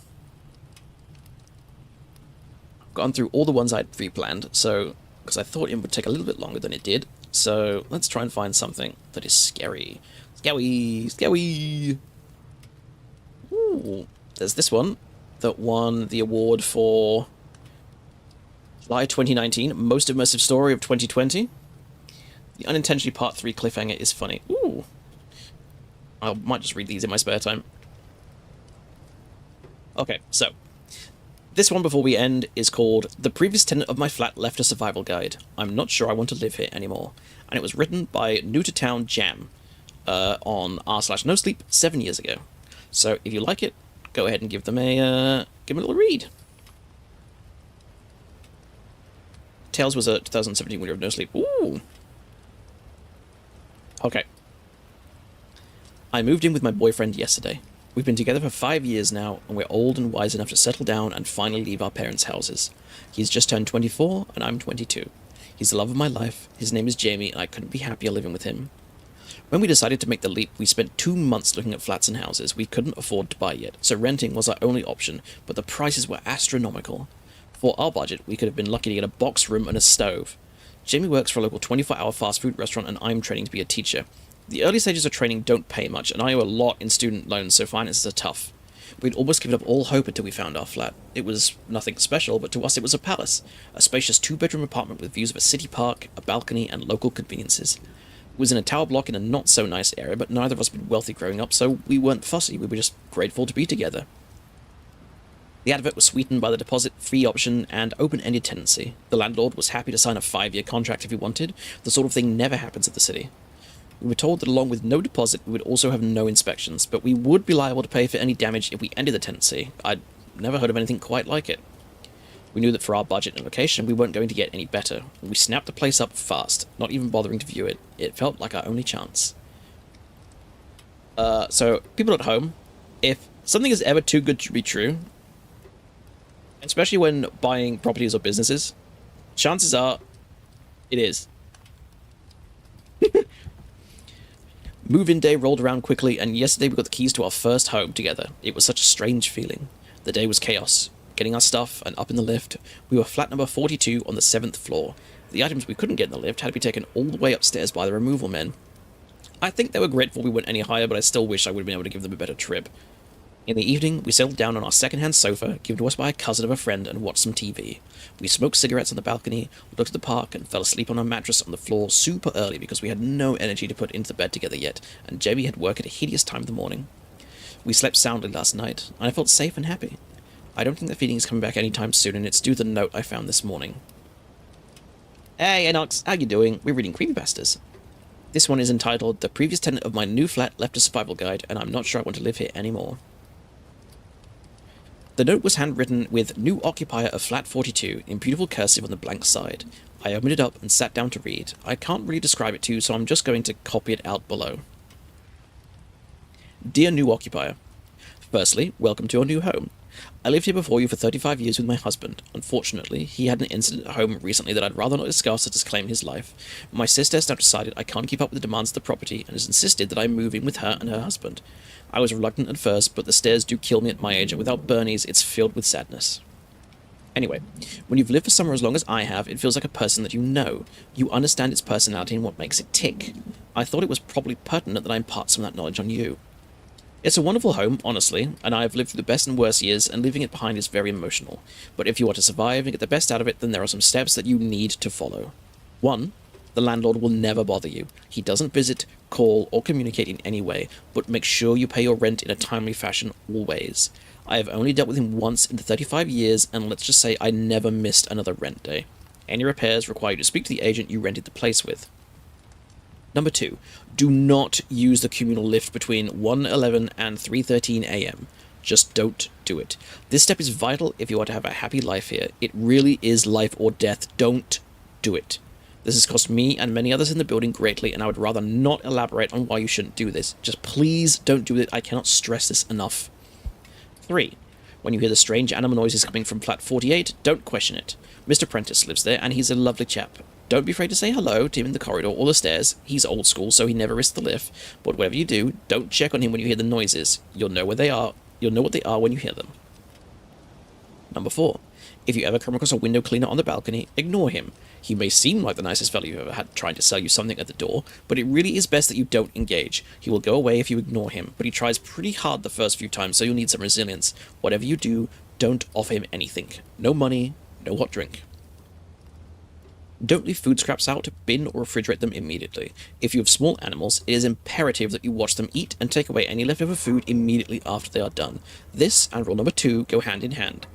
[SPEAKER 3] I've gone through all the ones I'd pre-planned, so, because I thought it would take a little bit longer than it did, So let's try and find something that is scary. Scary, scary. Ooh, there's this one that won the award for July 2019, Most Immersive Story of 2020. The Unintentionally Part 3 cliffhanger is funny. Ooh. I might just read these in my spare time. Okay, so this one before we end is called The Previous Tenant of My Flat Left a Survival Guide. I'm not sure I want to live here anymore. And it was written by New to Town Jam on r/NoSleep 7 years ago. So if you like it, go ahead and give them a little read. Tales was a 2017 winner of No Sleep. Ooh. Okay. I moved in with my boyfriend yesterday. We've been together for 5 years now, and we're old and wise enough to settle down and finally leave our parents' houses. He's just turned 24, and I'm 22. He's the love of my life, his name is Jamie, and I couldn't be happier living with him. When we decided to make the leap, we spent 2 months looking at flats and houses we couldn't afford to buy yet, so renting was our only option, but the prices were astronomical. For our budget, we could have been lucky to get a box room and a stove. Jamie works for a local 24-hour fast food restaurant, and I'm training to be a teacher. The early stages of training don't pay much, and I owe a lot in student loans, so finances are tough. We'd almost given up all hope until we found our flat. It was nothing special, but to us it was a palace. A spacious 2-bedroom apartment with views of a city park, a balcony, and local conveniences. It was in a tower block in a not-so-nice area, but neither of us had been wealthy growing up, so we weren't fussy, we were just grateful to be together. The advert was sweetened by the deposit-free option and open-ended tenancy. The landlord was happy to sign a 5-year contract if he wanted. The sort of thing never happens at the city. We were told that along with no deposit, we would also have no inspections, but we would be liable to pay for any damage if we ended the tenancy. I'd never heard of anything quite like it. We knew that for our budget and location, we weren't going to get any better. We snapped the place up fast, not even bothering to view it. It felt like our only chance. So, people at home, if something is ever too good to be true, especially when buying properties or businesses, chances are it is. Move-in day rolled around quickly, and yesterday we got the keys to our first home together. It was such a strange feeling. The day was chaos. Getting our stuff and up in the lift. We were flat number 42 on the 7th floor. The items we couldn't get in the lift had to be taken all the way upstairs by the removal men. I think they were grateful we went any higher, but I still wish I would have been able to give them a better trip. In the evening, we settled down on our second-hand sofa, given to us by a cousin of a friend, and watched some TV. We smoked cigarettes on the balcony, looked at the park, and fell asleep on our mattress on the floor super early because we had no energy to put into the bed together yet, and Jamie had work at a hideous time of the morning. We slept soundly last night, and I felt safe and happy. I don't think the feeling is coming back anytime soon, and it's due to the note I found this morning. Hey, Enox, how you doing? We're reading creepypastas. This one is entitled, The Previous Tenant of My New Flat Left a Survival Guide, and I'm not sure I want to live here anymore. The note was handwritten with New Occupier of Flat 42 in beautiful cursive on the blank side. I opened it up and sat down to read. I can't really describe it to you, so I'm just going to copy it out below. Dear New Occupier, firstly, welcome to your new home. I lived here before you for 35 years with my husband. Unfortunately, he had an incident at home recently that I'd rather not discuss as it's claimed his life. My sister has now decided I can't keep up with the demands of the property and has insisted that I move in with her and her husband. I was reluctant at first, but the stairs do kill me at my age, and without Bernie's, it's filled with sadness. Anyway, when you've lived for somewhere as long as I have, it feels like a person that you know. You understand its personality and what makes it tick. I thought it was probably pertinent that I impart some of that knowledge on you. It's a wonderful home, honestly, and I have lived through the best and worst years, and leaving it behind is very emotional. But if you want to survive and get the best out of it, then there are some steps that you need to follow. 1. The landlord will never bother you. He doesn't visit, call, or communicate in any way, but make sure you pay your rent in a timely fashion always. I have only dealt with him once in the 35 years, and let's just say I never missed another rent day. Any repairs require you to speak to the agent you rented the place with. Number 2, do not use the communal lift between 1:11 and 3:13 a.m. Just don't do it. This step is vital if you want to have a happy life here. It really is life or death. Don't do it. This has cost me and many others in the building greatly, and I would rather not elaborate on why you shouldn't do this. Just please don't do it. I cannot stress this enough. 3. When you hear the strange animal noises coming from flat 48, don't question it. Mr. Prentice lives there, and he's a lovely chap. Don't be afraid to say hello to him in the corridor or the stairs. He's old school, so he never risks the lift. But whatever you do, don't check on him when you hear the noises. You'll know where they are. You'll know what they are when you hear them. Number 4. If you ever come across a window cleaner on the balcony, ignore him. He may seem like the nicest fellow you've ever had trying to sell you something at the door, but it really is best that you don't engage. He will go away if you ignore him, but he tries pretty hard the first few times, so you'll need some resilience. Whatever you do, don't offer him anything. No money, no hot drink. Don't leave food scraps out, bin or refrigerate them immediately. If you have small animals, it is imperative that you watch them eat and take away any leftover food immediately after they are done. This and rule number 2 go hand in hand.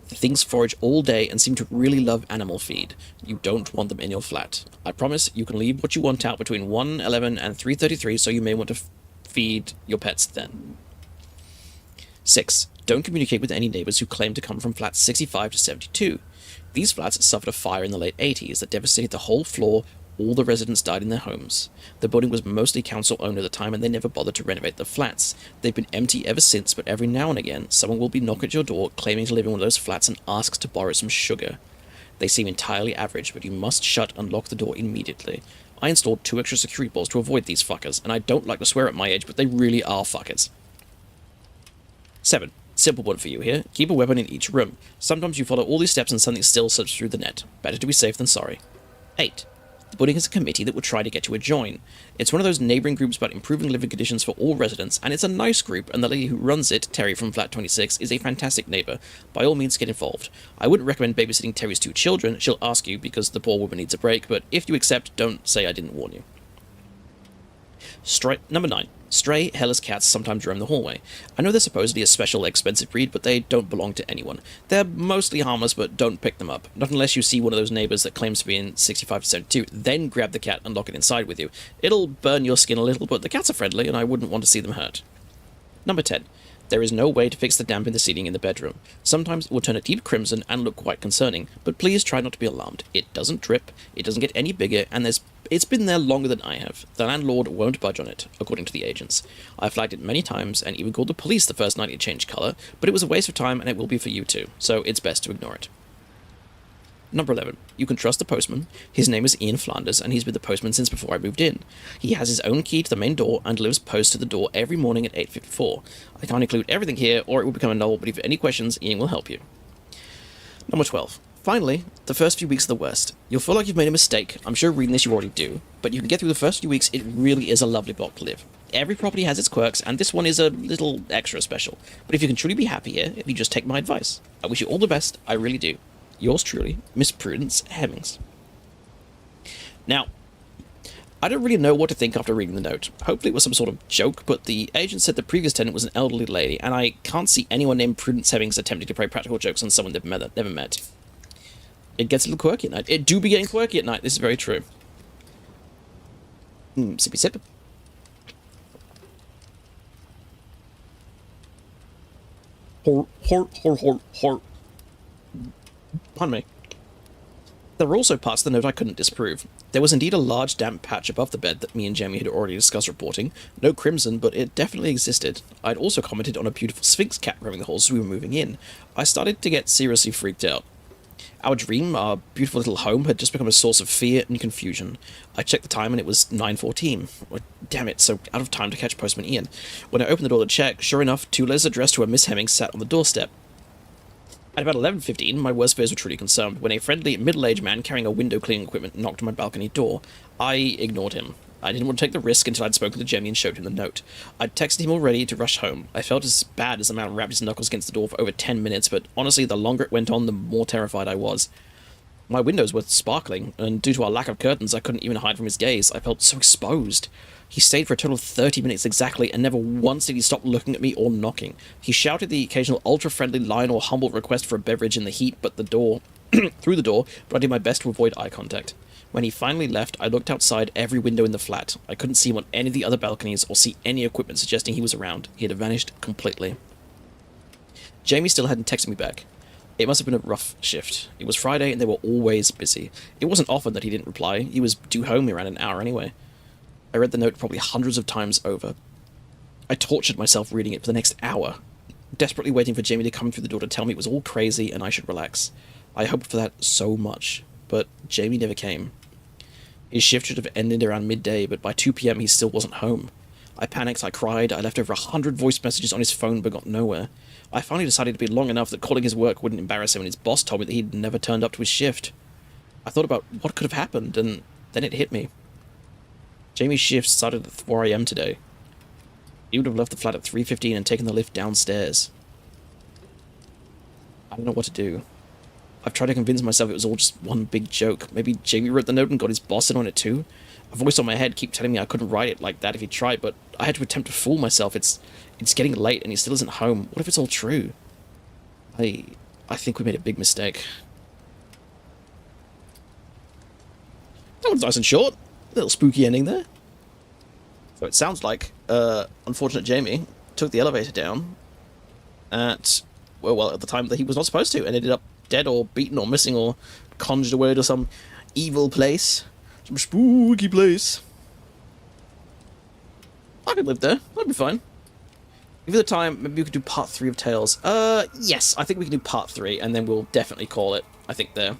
[SPEAKER 3] The things forage all day and seem to really love animal feed. You don't want them in your flat. I promise you can leave what you want out between 1:11 and 3:33, so you may want to feed your pets then. 6. Don't communicate with any neighbours who claim to come from flats 65 to 72. These flats suffered a fire in the late 80s that devastated the whole floor. All the residents died in their homes. The building was mostly council-owned at the time, and they never bothered to renovate the flats. They've been empty ever since, but every now and again, someone will be knocking at your door claiming to live in one of those flats and asks to borrow some sugar. They seem entirely average, but you must shut and lock the door immediately. I installed 2 extra security balls to avoid these fuckers, and I don't like to swear at my age, but they really are fuckers. 7. Simple one for you here. Keep a weapon in each room. Sometimes you follow all these steps and something still slips through the net. Better to be safe than sorry. 8. The building has a committee that will try to get you a join. It's one of those neighbouring groups about improving living conditions for all residents, and it's a nice group, and the lady who runs it, Terry from Flat 26, is a fantastic neighbour. By all means, get involved. I wouldn't recommend babysitting Terry's 2 children. She'll ask you because the poor woman needs a break, but if you accept, don't say I didn't warn you. Number 9. Stray, hairless cats sometimes roam the hallway. I know they're supposedly a special, expensive breed, but they don't belong to anyone. They're mostly harmless, but don't pick them up. Not unless you see one of those neighbours that claims to be in 65 to 72. Then grab the cat and lock it inside with you. It'll burn your skin a little, but the cats are friendly, and I wouldn't want to see them hurt. Number 10. There is no way to fix the damp in the ceiling in the bedroom. Sometimes it will turn a deep crimson and look quite concerning, but please try not to be alarmed. It doesn't drip, it doesn't get any bigger, and it's been there longer than I have. The landlord won't budge on it, according to the agents. I flagged it many times and even called the police the first night it changed colour, but it was a waste of time and it will be for you too, so it's best to ignore it. Number 11. You can trust the postman. His name is Ian Flanders, and he's been the postman since before I moved in. He has his own key to the main door and delivers post to the door every morning at 8:54. I can't include everything here, or it will become a novel, but if you have any questions, Ian will help you. Number 12. Finally, the first few weeks are the worst. You'll feel like you've made a mistake. I'm sure reading this you already do, but you can get through the first few weeks. It really is a lovely block to live. Every property has its quirks, and this one is a little extra special. But if you can truly be happy here, if you just take my advice, I wish you all the best. I really do. Yours truly, Miss Prudence Hemmings. Now, I don't really know what to think after reading the note. Hopefully it was some sort of joke, but the agent said the previous tenant was an elderly lady, and I can't see anyone named Prudence Hemmings attempting to play practical jokes on someone they've never met. It gets a little quirky at night. It do be getting quirky at night, this is very true. Sippy sip. Hor. Pardon me. There were also parts of the note I couldn't disprove. There was indeed a large damp patch above the bed that me and Jamie had already discussed reporting. No crimson, but it definitely existed. I'd also commented on a beautiful Sphinx cat roaming the halls as we were moving in. I started to get seriously freaked out. Our dream, our beautiful little home, had just become a source of fear and confusion. I checked the time and it was 9:14. Well, damn it, so out of time to catch Postman Ian. When I opened the door to check, sure enough, 2 letters addressed to a Miss Hemmings sat on the doorstep. At about 11:15, my worst fears were truly confirmed when a friendly, middle-aged man carrying a window cleaning equipment knocked on my balcony door. I ignored him. I didn't want to take the risk until I'd spoken to Jamie and showed him the note. I'd texted him already to rush home. I felt as bad as the man wrapped his knuckles against the door for over 10 minutes, but honestly, the longer it went on, the more terrified I was. My windows were sparkling, and due to our lack of curtains, I couldn't even hide from his gaze. I felt so exposed. He stayed for a total of 30 minutes exactly, and never once did he stop looking at me or knocking. He shouted the occasional ultra-friendly line or humble request for a beverage in the heat, but through the door, but I did my best to avoid eye contact. When he finally left, I looked outside every window in the flat. I couldn't see him on any of the other balconies or see any equipment suggesting he was around. He had vanished completely. Jamie still hadn't texted me back. It must have been a rough shift. It was Friday and they were always busy. It wasn't often that he didn't reply. He was due home around an hour anyway. I read the note probably hundreds of times over. I tortured myself reading it for the next hour, desperately waiting for Jamie to come through the door to tell me it was all crazy and I should relax. I hoped for that so much, but Jamie never came. His shift should have ended around midday, but by 2 p.m. he still wasn't home. I panicked, I cried, I left over 100 voice messages on his phone but got nowhere. I finally decided to be long enough that calling his work wouldn't embarrass him, and his boss told me that he'd never turned up to his shift. I thought about what could have happened, and then it hit me. Jamie's shift started at 4 AM today. He would have left the flat at 3:15 and taken the lift downstairs. I don't know what to do. I've tried to convince myself it was all just one big joke. Maybe Jamie wrote the note and got his boss in on it too. A voice on my head kept telling me I couldn't write it like that if he tried, but I had to attempt to fool myself. It's getting late and he still isn't home. What if it's all true? I think we made a big mistake. That one's nice and short. A little spooky ending there. So it sounds like unfortunate Jamie took the elevator down at at the time that he was not supposed to, and ended up dead or beaten or missing or conjured away to some evil place, some spooky place. I could live there. That'd be fine. Give it the time. Maybe we could do part 3 of Tales. Yes, I think we can do part 3, and then we'll definitely call it. I think there.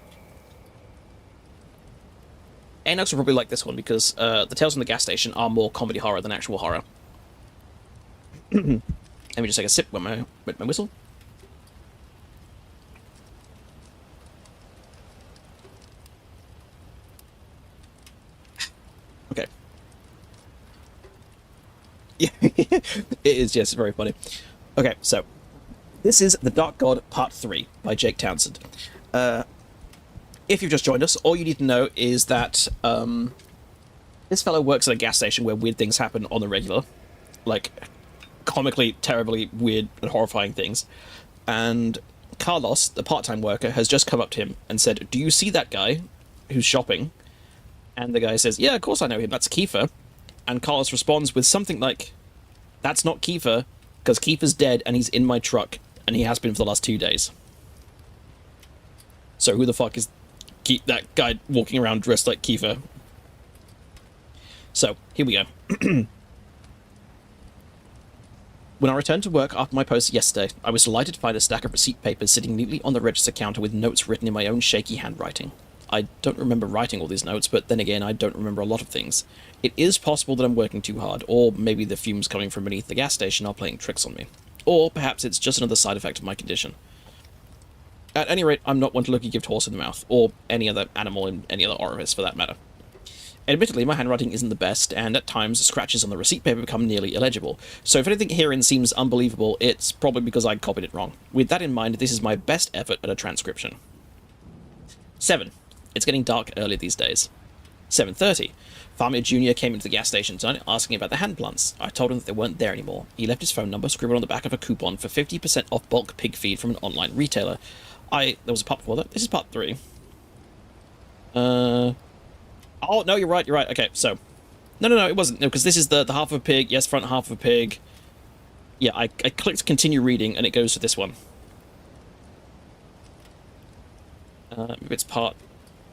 [SPEAKER 3] Enox will probably like this one because the Tales from the Gas Station are more comedy horror than actual horror. Let me just take a sip with my whistle. Okay. Yeah, it is, yes, very funny. Okay, so this is The Dark God Part 3 by Jake Townsend. If you've just joined us, all you need to know is that this fellow works at a gas station where weird things happen on the regular. Like, comically, terribly weird and horrifying things. And Carlos, the part-time worker, has just come up to him and said, "Do you see that guy who's shopping?" And the guy says, "Yeah, of course I know him, that's Kiefer." And Carlos responds with something like, "That's not Kiefer, because Kiefer's dead and he's in my truck, and he has been for the last 2 days." So who the fuck is that guy walking around dressed like Kiefer? So, here we go. When I returned to work after my post yesterday, I was delighted to find a stack of receipt papers sitting neatly on the register counter with notes written in my own shaky handwriting. I don't remember writing all these notes, but then again, I don't remember a lot of things. It is possible that I'm working too hard, or maybe the fumes coming from beneath the gas station are playing tricks on me. Or perhaps it's just another side effect of my condition. At any rate, I'm not one to look a gift horse in the mouth, or any other animal in any other orifice for that matter. Admittedly, my handwriting isn't the best, and at times the scratches on the receipt paper become nearly illegible, so if anything herein seems unbelievable, it's probably because I copied it wrong. With that in mind, this is my best effort at a transcription. 7. It's getting dark early these days. 7:30. Farmer Jr. came into the gas station tonight asking about the hand plants. I told him that they weren't there anymore. He left his phone number scribbled on the back of a coupon for 50% off bulk pig feed from an online retailer. There was a part before that. This is part 3. Oh, no, you're right. Okay, so... No, it wasn't. No, because this is the half of a pig. Yes, front half of a pig. Yeah, I clicked continue reading, and it goes to this one. Maybe it's part...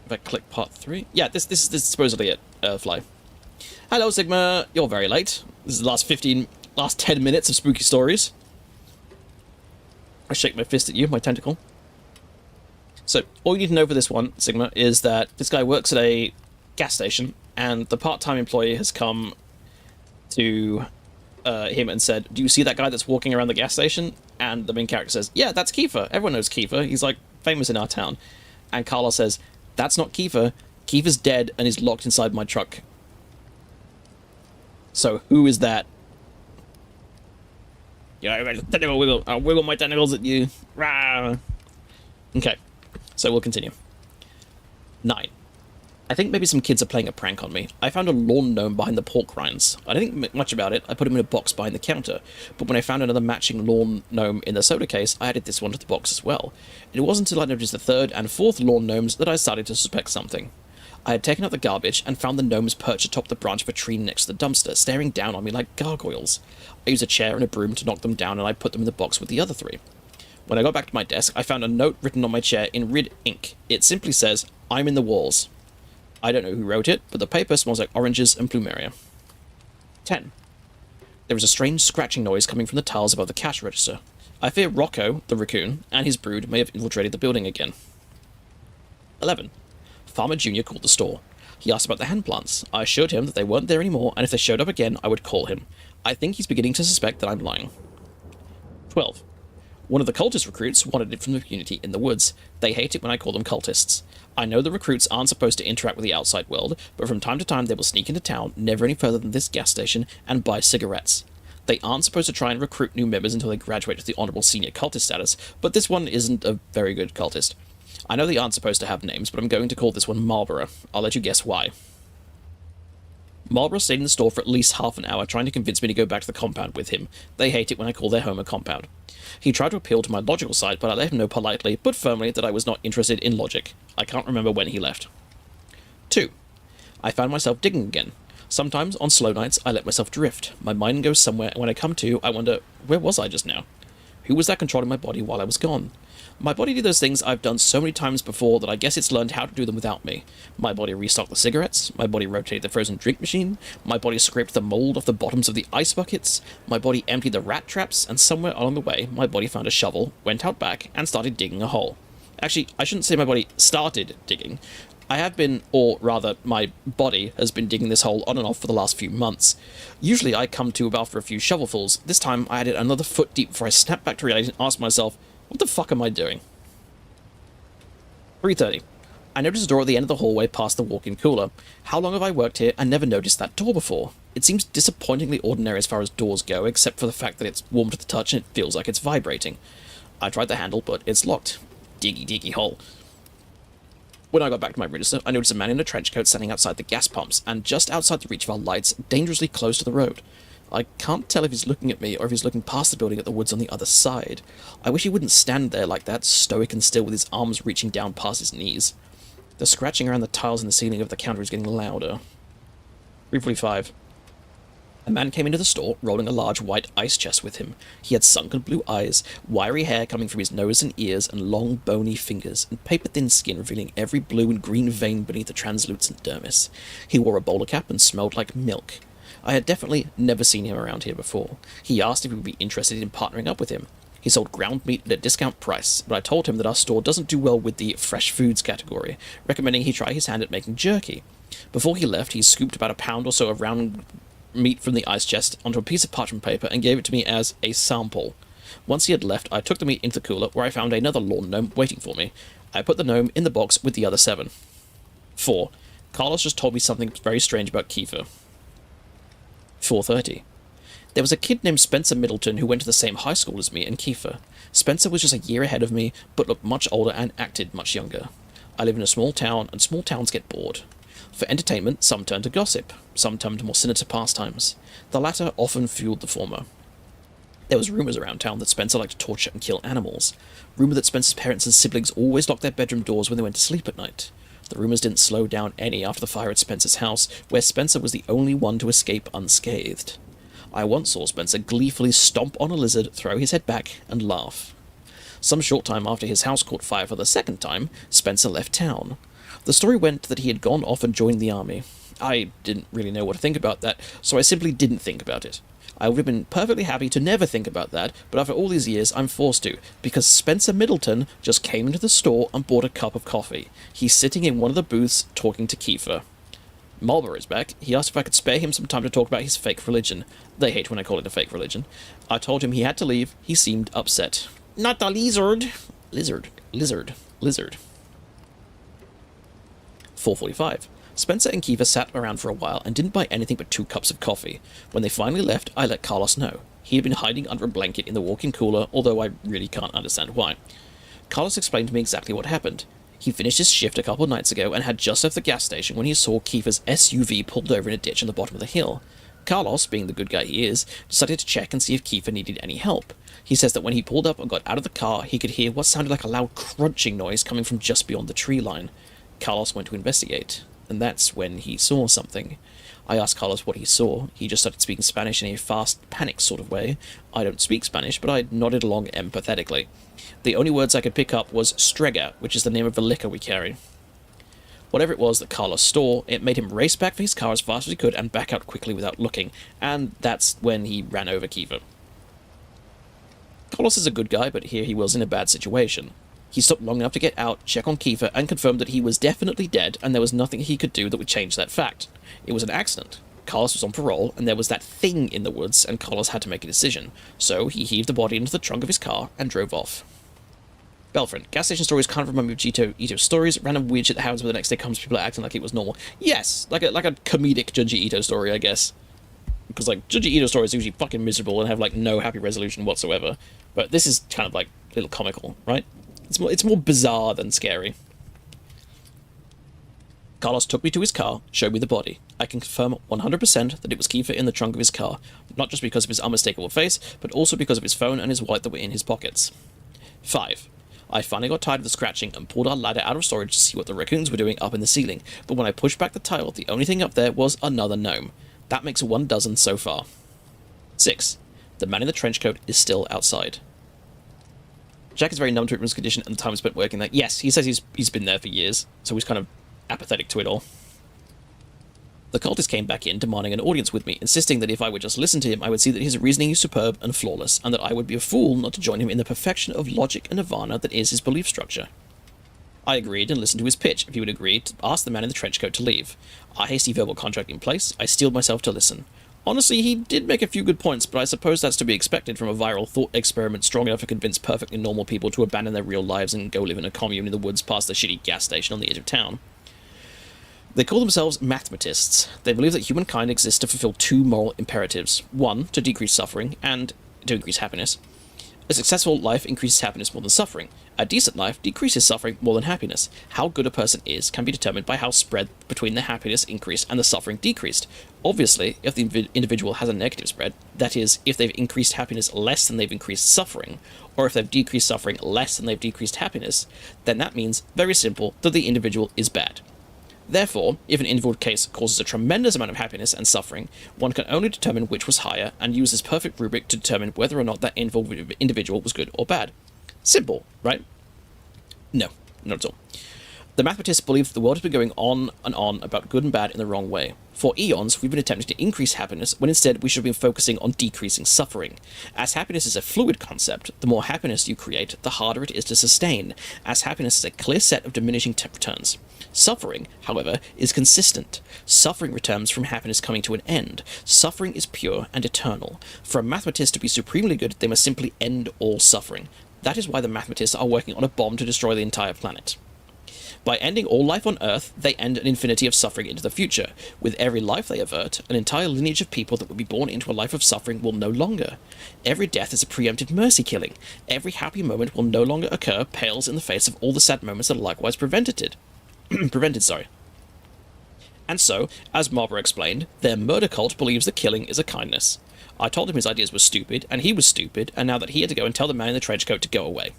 [SPEAKER 3] If I click part 3... Yeah, this is supposedly it, Fly. Hello, Sigma. You're very late. This is the last 10 minutes of spooky stories. I shake my fist at you, my tentacle. So, all you need to know for this one, Sigma, is that this guy works at a gas station, and the part-time employee has come to him and said, "Do you see that guy that's walking around the gas station?" And the main character says, "Yeah, that's Kiefer. Everyone knows Kiefer. He's, like, famous in our town." And Carlos says, "That's not Kiefer. Kiefer's dead and is locked inside my truck." So, who is that? Yeah, tentacle wiggle. I'll wiggle my tentacles at you. Rah. Okay, so we'll continue. 9. I think maybe some kids are playing a prank on me. I found a lawn gnome behind the pork rinds. I didn't think much about it. I put him in a box behind the counter. But when I found another matching lawn gnome in the soda case, I added this one to the box as well. It wasn't until I noticed the third and fourth lawn gnomes that I started to suspect something. I had taken out the garbage and found the gnomes perched atop the branch of a tree next to the dumpster, staring down on me like gargoyles. I used a chair and a broom to knock them down, and I put them in the box with the other 3. When I got back to my desk, I found a note written on my chair in red ink. It simply says, "I'm in the walls." I don't know who wrote it, but the paper smells like oranges and plumeria. 10. There is a strange scratching noise coming from the tiles above the cash register. I fear Rocco, the raccoon, and his brood may have infiltrated the building again. 11. Farmer Jr. called the store. He asked about the hand plants. I assured him that they weren't there anymore, and if they showed up again, I would call him. I think he's beginning to suspect that I'm lying. 12. One of the cultist recruits wanted it from the community in the woods. They hate it when I call them cultists. I know the recruits aren't supposed to interact with the outside world, but from time to time they will sneak into town, never any further than this gas station, and buy cigarettes. They aren't supposed to try and recruit new members until they graduate to the honorable senior cultist status, but this one isn't a very good cultist. I know they aren't supposed to have names, but I'm going to call this one Marlborough. I'll let you guess why. Marlborough stayed in the store for at least half an hour trying to convince me to go back to the compound with him. They hate it when I call their home a compound. He tried to appeal to my logical side, but I let him know politely, but firmly, that I was not interested in logic. I can't remember when he left. 2. I found myself digging again. Sometimes, on slow nights, I let myself drift. My mind goes somewhere, and when I come to, I wonder, where was I just now? Who was that controlling my body while I was gone? My body did those things I've done so many times before that I guess it's learned how to do them without me. My body restocked the cigarettes, my body rotated the frozen drink machine, my body scraped the mold off the bottoms of the ice buckets, my body emptied the rat traps, and somewhere along the way, my body found a shovel, went out back, and started digging a hole. Actually, I shouldn't say my body started digging. I have been, or rather, my body has been digging this hole on and off for the last few months. Usually I come to after a few shovelfuls. This time I had it another foot deep before I snapped back to reality and asked myself, what the fuck am I doing? 3:30. I noticed a door at the end of the hallway past the walk-in cooler. How long have I worked here and never noticed that door before? It seems disappointingly ordinary as far as doors go, except for the fact that it's warm to the touch and it feels like it's vibrating. I tried the handle, but it's locked. Diggy hole. When I got back to my register, I noticed a man in a trench coat standing outside the gas pumps, and just outside the reach of our lights, dangerously close to the road. I can't tell if he's looking at me or if he's looking past the building at the woods on the other side. I wish he wouldn't stand there like that, stoic and still with his arms reaching down past his knees. The scratching around the tiles in the ceiling of the counter is getting louder. 3:45. A man came into the store, rolling a large white ice chest with him. He had sunken blue eyes, wiry hair coming from his nose and ears, and long, bony fingers, and paper-thin skin revealing every blue and green vein beneath the translucent dermis. He wore a bowler cap and smelled like milk. I had definitely never seen him around here before. He asked if we would be interested in partnering up with him. He sold ground meat at a discount price, but I told him that our store doesn't do well with the fresh foods category, recommending he try his hand at making jerky. Before he left, he scooped about a pound or so of round meat from the ice chest onto a piece of parchment paper and gave it to me as a sample. Once he had left, I took the meat into the cooler, where I found another lawn gnome waiting for me. I put the gnome in the box with the other 7. 4. Carlos just told me something very strange about Kiefer. 4:30. There was a kid named Spencer Middleton who went to the same high school as me and Kiefer. Spencer was just a year ahead of me, but looked much older and acted much younger. I live in a small town, and small towns get bored. For entertainment, some turn to gossip, some turn to more sinister pastimes. The latter often fueled the former. There was rumours around town that Spencer liked to torture and kill animals. Rumour that Spencer's parents and siblings always locked their bedroom doors when they went to sleep at night. The rumours didn't slow down any after the fire at Spencer's house, where Spencer was the only one to escape unscathed. I once saw Spencer gleefully stomp on a lizard, throw his head back, and laugh. Some short time after his house caught fire for the second time, Spencer left town. The story went that he had gone off and joined the army. I didn't really know what to think about that, so I simply didn't think about it. I would have been perfectly happy to never think about that, but after all these years, I'm forced to, because Spencer Middleton just came into the store and bought a cup of coffee. He's sitting in one of the booths talking to Kiefer. Marlborough is back. He asked if I could spare him some time to talk about his fake religion. They hate when I call it a fake religion. I told him he had to leave. He seemed upset. Not the lizard. Lizard. 4:45. Spencer and Kiefer sat around for a while and didn't buy anything but 2 cups of coffee. When they finally left, I let Carlos know. He had been hiding under a blanket in the walk-in cooler, although I really can't understand why. Carlos explained to me exactly what happened. He finished his shift a couple of nights ago and had just left the gas station when he saw Kiefer's SUV pulled over in a ditch on the bottom of the hill. Carlos, being the good guy he is, decided to check and see if Kiefer needed any help. He says that when he pulled up and got out of the car, he could hear what sounded like a loud crunching noise coming from just beyond the tree line. Carlos went to investigate, and that's when he saw something. I asked Carlos what he saw. He just started speaking Spanish in a fast, panicked sort of way. I don't speak Spanish, but I nodded along empathetically. The only words I could pick up was Strega, which is the name of the liquor we carry. Whatever it was that Carlos saw, it made him race back for his car as fast as he could and back out quickly without looking, and that's when he ran over Kiefer. Carlos is a good guy, but here he was in a bad situation. He stopped long enough to get out, check on Kiefer, and confirm that he was definitely dead, and there was nothing he could do that would change that fact. It was an accident. Carlos was on parole, and there was that thing in the woods, and Carlos had to make a decision. So he heaved the body into the trunk of his car and drove off. Belfriend, gas station stories kind of remind me of Ito's stories. Random weird shit that happens, but the next day comes, people are acting like it was normal. Yes, like a comedic Junji Ito story, I guess. Because, like, Junji Ito stories are usually fucking miserable and have, like, no happy resolution whatsoever. But this is kind of, like, a little comical, right? It's more bizarre than scary. Carlos took me to his car, showed me the body. I can confirm 100% that it was Kiefer in the trunk of his car, not just because of his unmistakable face, but also because of his phone and his wallet that were in his pockets. 5. I finally got tired of the scratching and pulled our ladder out of storage to see what the raccoons were doing up in the ceiling, but when I pushed back the tile, the only thing up there was another gnome. That makes 12 so far. 6. The man in the trench coat is still outside. Jack is very numb to Whitman's condition and the time spent working there. Yes, he says he's been there for years, so he's kind of apathetic to it all. The cultist came back in, demanding an audience with me, insisting that if I would just listen to him, I would see that his reasoning is superb and flawless, and that I would be a fool not to join him in the perfection of logic and nirvana that is his belief structure. I agreed and listened to his pitch. If he would agree to ask the man in the trench coat to leave. A hasty verbal contract in place, I steeled myself to listen. Honestly, he did make a few good points, but I suppose that's to be expected from a viral thought experiment strong enough to convince perfectly normal people to abandon their real lives and go live in a commune in the woods past the shitty gas station on the edge of town. They call themselves mathematists. They believe that humankind exists to fulfill 2 moral imperatives. 1, to decrease suffering, and to increase happiness. A successful life increases happiness more than suffering. A decent life decreases suffering more than happiness. How good a person is can be determined by how spread between the happiness increased and the suffering decreased. Obviously, if the individual has a negative spread, that is, if they've increased happiness less than they've increased suffering, or if they've decreased suffering less than they've decreased happiness, then that means, very simple, that the individual is bad. Therefore, if an individual case causes a tremendous amount of happiness and suffering, one can only determine which was higher and use this perfect rubric to determine whether or not that individual was good or bad. Simple, right? No, not at all. The mathematists believe that the world has been going on and on about good and bad in the wrong way. For eons, we've been attempting to increase happiness, when instead we should have been focusing on decreasing suffering. As happiness is a fluid concept, the more happiness you create, the harder it is to sustain, as happiness is a clear set of diminishing returns. Suffering, however, is consistent. Suffering returns from happiness coming to an end. Suffering is pure and eternal. For a mathematist to be supremely good, they must simply end all suffering. That is why the mathematists are working on a bomb to destroy the entire planet. By ending all life on Earth, they end an infinity of suffering into the future. With every life they avert, an entire lineage of people that would be born into a life of suffering will no longer. Every death is a preemptive mercy killing. Every happy moment will no longer occur, pales in the face of all the sad moments that are likewise prevented. And so, as Marlborough explained, their murder cult believes that killing is a kindness. I told him his ideas were stupid, and he was stupid, and now that he had to go and tell the man in the trench coat to go away.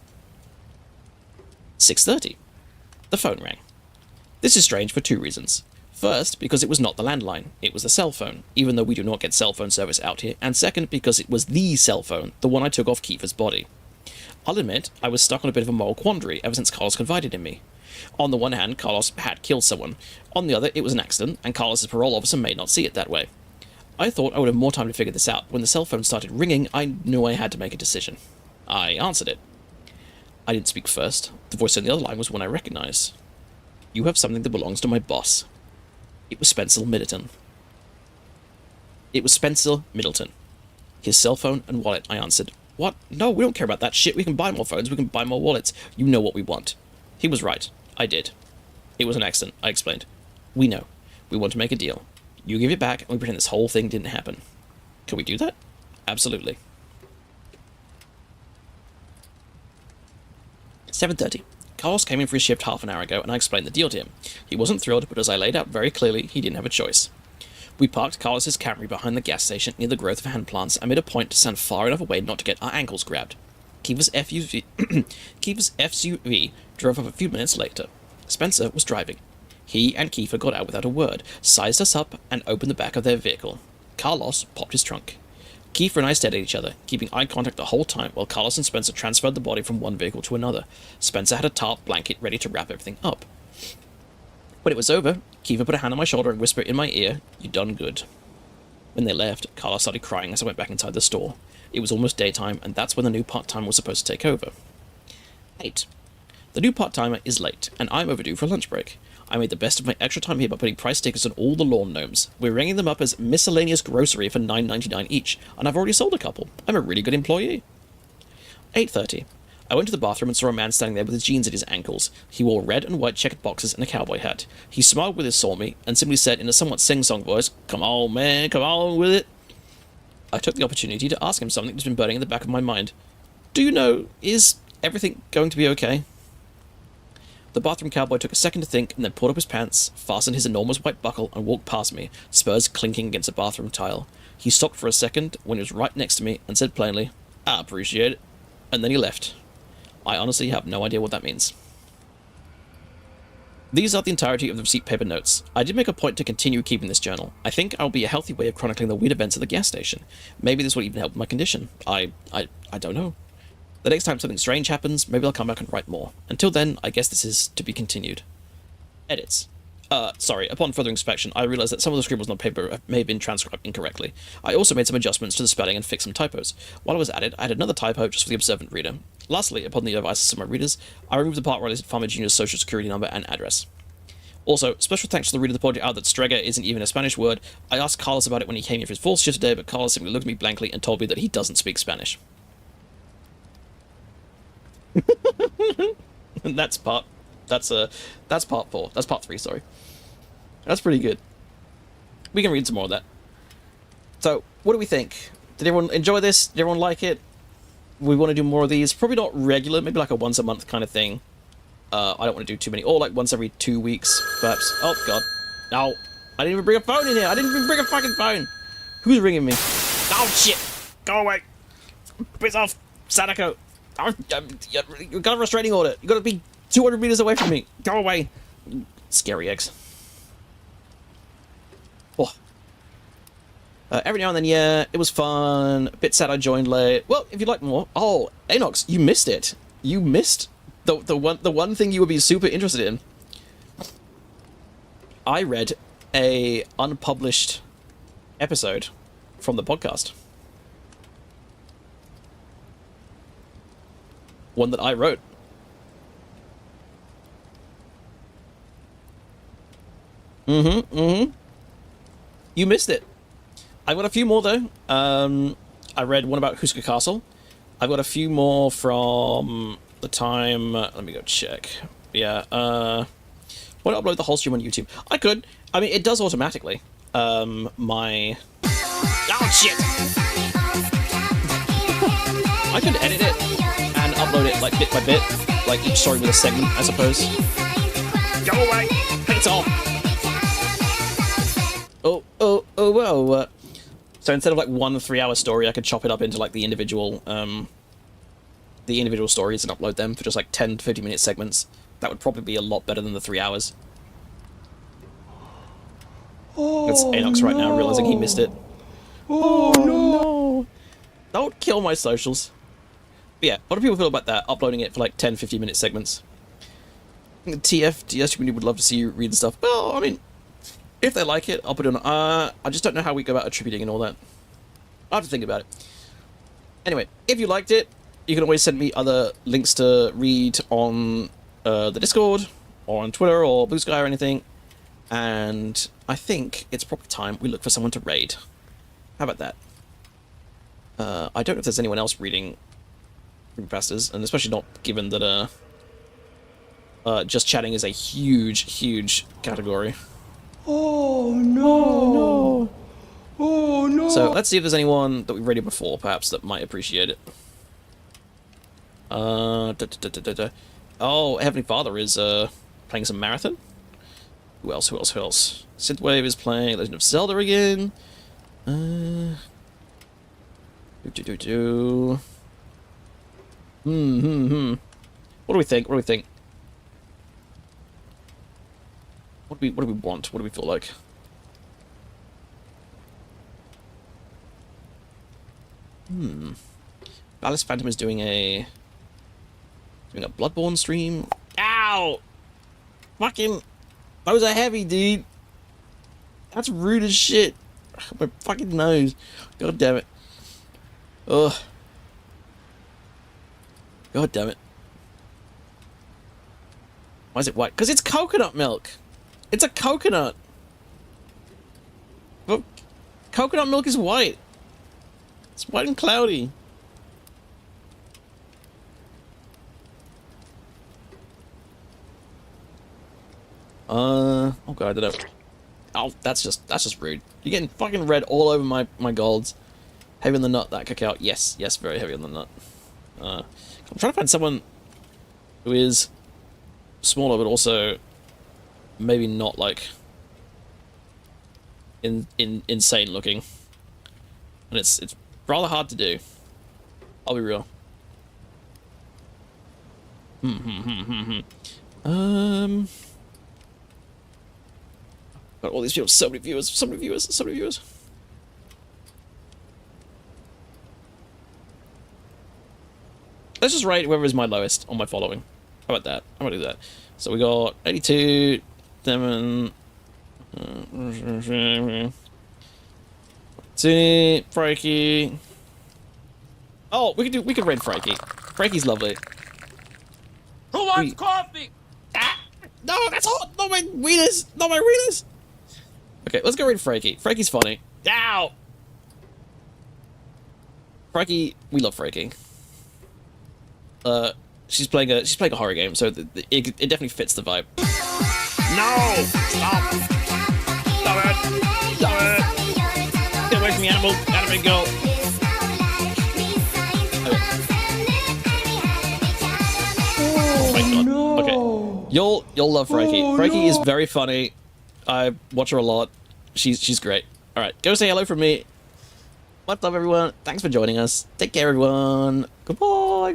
[SPEAKER 3] 6:30. The phone rang. This is strange for 2 reasons. First, because it was not the landline, it was the cell phone, even though we do not get cell phone service out here, and second, because it was the cell phone, the one I took off Kiefer's body. I'll admit, I was stuck on a bit of a moral quandary ever since Carlos confided in me. On the one hand, Carlos had killed someone. On the other, it was an accident, and Carlos's parole officer may not see it that way. I thought I would have more time to figure this out. When the cell phone started ringing, I knew I had to make a decision. I answered it. I didn't speak first. The voice on the other line was one I recognized. You have something that belongs to my boss. It was Spencer Middleton. His cell phone and wallet, I answered. What? No, we don't care about that shit. We can buy more phones. We can buy more wallets. You know what we want. He was right. I did. It was an accident, I explained. We know. We want to make a deal. You give it back, and we pretend this whole thing didn't happen. Can we do that? Absolutely. 7:30. Carlos came in for his shift half an hour ago, and I explained the deal to him. He wasn't thrilled, but as I laid out very clearly, he didn't have a choice. We parked Carlos's Camry behind the gas station near the growth of hand plants and made a point to stand far enough away not to get our ankles grabbed. Kiefer's SUV drove up a few minutes later. Spencer was driving. He and Kiefer got out without a word, sized us up, and opened the back of their vehicle. Carlos popped his trunk. Kiefer and I stared at each other, keeping eye contact the whole time while Carlos and Spencer transferred the body from one vehicle to another. Spencer had a tarp blanket ready to wrap everything up. When it was over, Kiefer put a hand on my shoulder and whispered in my ear, "You done good." When they left, Carlos started crying as I went back inside the store. It was almost daytime, and that's when the new part-timer was supposed to take over. 8. The new part-timer is late, and I'm overdue for a lunch break. I made the best of my extra time here by putting price stickers on all the lawn gnomes. We're ringing them up as miscellaneous grocery for $9.99 each, and I've already sold a couple. I'm a really good employee. 8:30. I went to the bathroom and saw a man standing there with his jeans at his ankles. He wore red and white checkered boxers and a cowboy hat. He smiled when he saw me and simply said in a somewhat sing-song voice, "Come on, man, come on with it." I took the opportunity to ask him something that's been burning in the back of my mind. Do you know, is everything going to be okay? The bathroom cowboy took a second to think and then pulled up his pants, fastened his enormous white buckle, and walked past me, spurs clinking against the bathroom tile. He stopped for a second when he was right next to me and said plainly, "I appreciate it," and then he left. I honestly have no idea what that means. These are the entirety of the receipt paper notes. I did make a point to continue keeping this journal. I think I'll be a healthy way of chronicling the weird events at the gas station. Maybe this will even help my condition. I don't know. The next time something strange happens, maybe I'll come back and write more. Until then, I guess this is to be continued. Edits. Sorry, upon further inspection, I realized that some of the scribbles on the paper may have been transcribed incorrectly. I also made some adjustments to the spelling and fixed some typos. While I was at it, I had another typo just for the observant reader. Lastly, upon the advice of my readers, I removed the part where I listed Farmer Jr.'s social security number and address. Also, special thanks to the reader that pointed out that strega isn't even a Spanish word. I asked Carlos about it when he came here for his fourth shift today, but Carlos simply looked at me blankly and told me that he doesn't speak Spanish. And that's part 4. That's part 3, sorry. That's pretty good. We can read some more of that. So, what do we think? Did everyone enjoy this? Did everyone like it? We want to do more of these. Probably not regular, maybe like a once a month kind of thing. I don't want to do too many. Or like once every 2 weeks, perhaps. Oh, God. No. I didn't even bring a phone in here. I didn't even bring a fucking phone. Who's ringing me? Oh, shit. Go away. Piss off, Sadako. Oh, you got a restraining order. You got to be 200 meters away from me. Go away. Scary eggs. Oh. Every now and then, yeah, it was fun. A bit sad I joined late. Well, if you'd like more... Oh, Anox, you missed it. You missed the one thing you would be super interested in. I read a unpublished episode from the podcast. One that I wrote. You missed it. I've got a few more, though. I read one about Huska Castle. I've got a few more from the time... let me go check. Yeah, want to upload the whole stream on YouTube? I could. I mean, it does automatically. My... Oh, shit! I could edit it and upload it, like, bit by bit. Like, each story with a segment, I suppose. Go away! It's off! Well, so instead of like 1 3-hour story, I could chop it up into like the individual stories and upload them for just like 10 to 50 minute segments. That would probably be a lot better than the 3 hours. That's Anox right now, realizing he missed it. Oh no! Don't kill my socials. But yeah, what do people feel about that? Uploading it for like 10, 50 minute segments. TF, DS community would love to see you read stuff. Well, I mean, if they like it, I'll put it on. I just don't know how we go about attributing and all that. I'll have to think about it. Anyway, if you liked it, you can always send me other links to read on the Discord, or on Twitter, or Blue Sky, or anything. And I think it's probably time we look for someone to raid. How about that? I don't know if there's anyone else reading Creepypastas, and especially not given that just chatting is a huge category.
[SPEAKER 4] Oh no! Oh no!
[SPEAKER 3] So let's see if there's anyone that we've raided before, perhaps, that might appreciate it. Oh, Heavenly Father is playing some Marathon. Who else? Synthwave is playing Legend of Zelda again. What do we think? What do we want? What do we feel like? Alice Phantom is doing a Bloodborne stream. Ow! Fucking, those are heavy, dude. That's rude as shit. My fucking nose. God damn it. Ugh. God damn it. Why is it white? Because it's coconut milk. It's a coconut. But coconut milk is white. It's white and cloudy. Oh god, I don't know. Oh, that's just rude. You're getting fucking red all over my golds. Heavy on the nut, that cacao. Yes, very heavy on the nut. I'm trying to find someone who is smaller, but also maybe not like insane looking. And it's rather hard to do. I'll be real. Got all these people, so many viewers. Let's just rate whoever is my lowest on my following. How about that? I'm gonna do that. So we got 82, 7, Frankie. Oh, we could raid Frankie. Frankie's lovely.
[SPEAKER 4] Who wants coffee?
[SPEAKER 3] Ah, no, that's hot. Not my wieners. Okay, let's go raid Frankie. Frankie's funny. Ow! Frankie, we love Frankie. She's playing a horror game, so it definitely fits the vibe. No! Stop! Stop it! Get away from me, animal! Animal girl! Oh my god.
[SPEAKER 4] No.
[SPEAKER 3] Okay. You'll love Frankie.
[SPEAKER 4] Oh,
[SPEAKER 3] Frankie is
[SPEAKER 4] no.
[SPEAKER 3] very funny. I watch her a lot. She's great. Alright, go say hello from me. What's up, everyone? Thanks for joining us. Take care, everyone. Goodbye.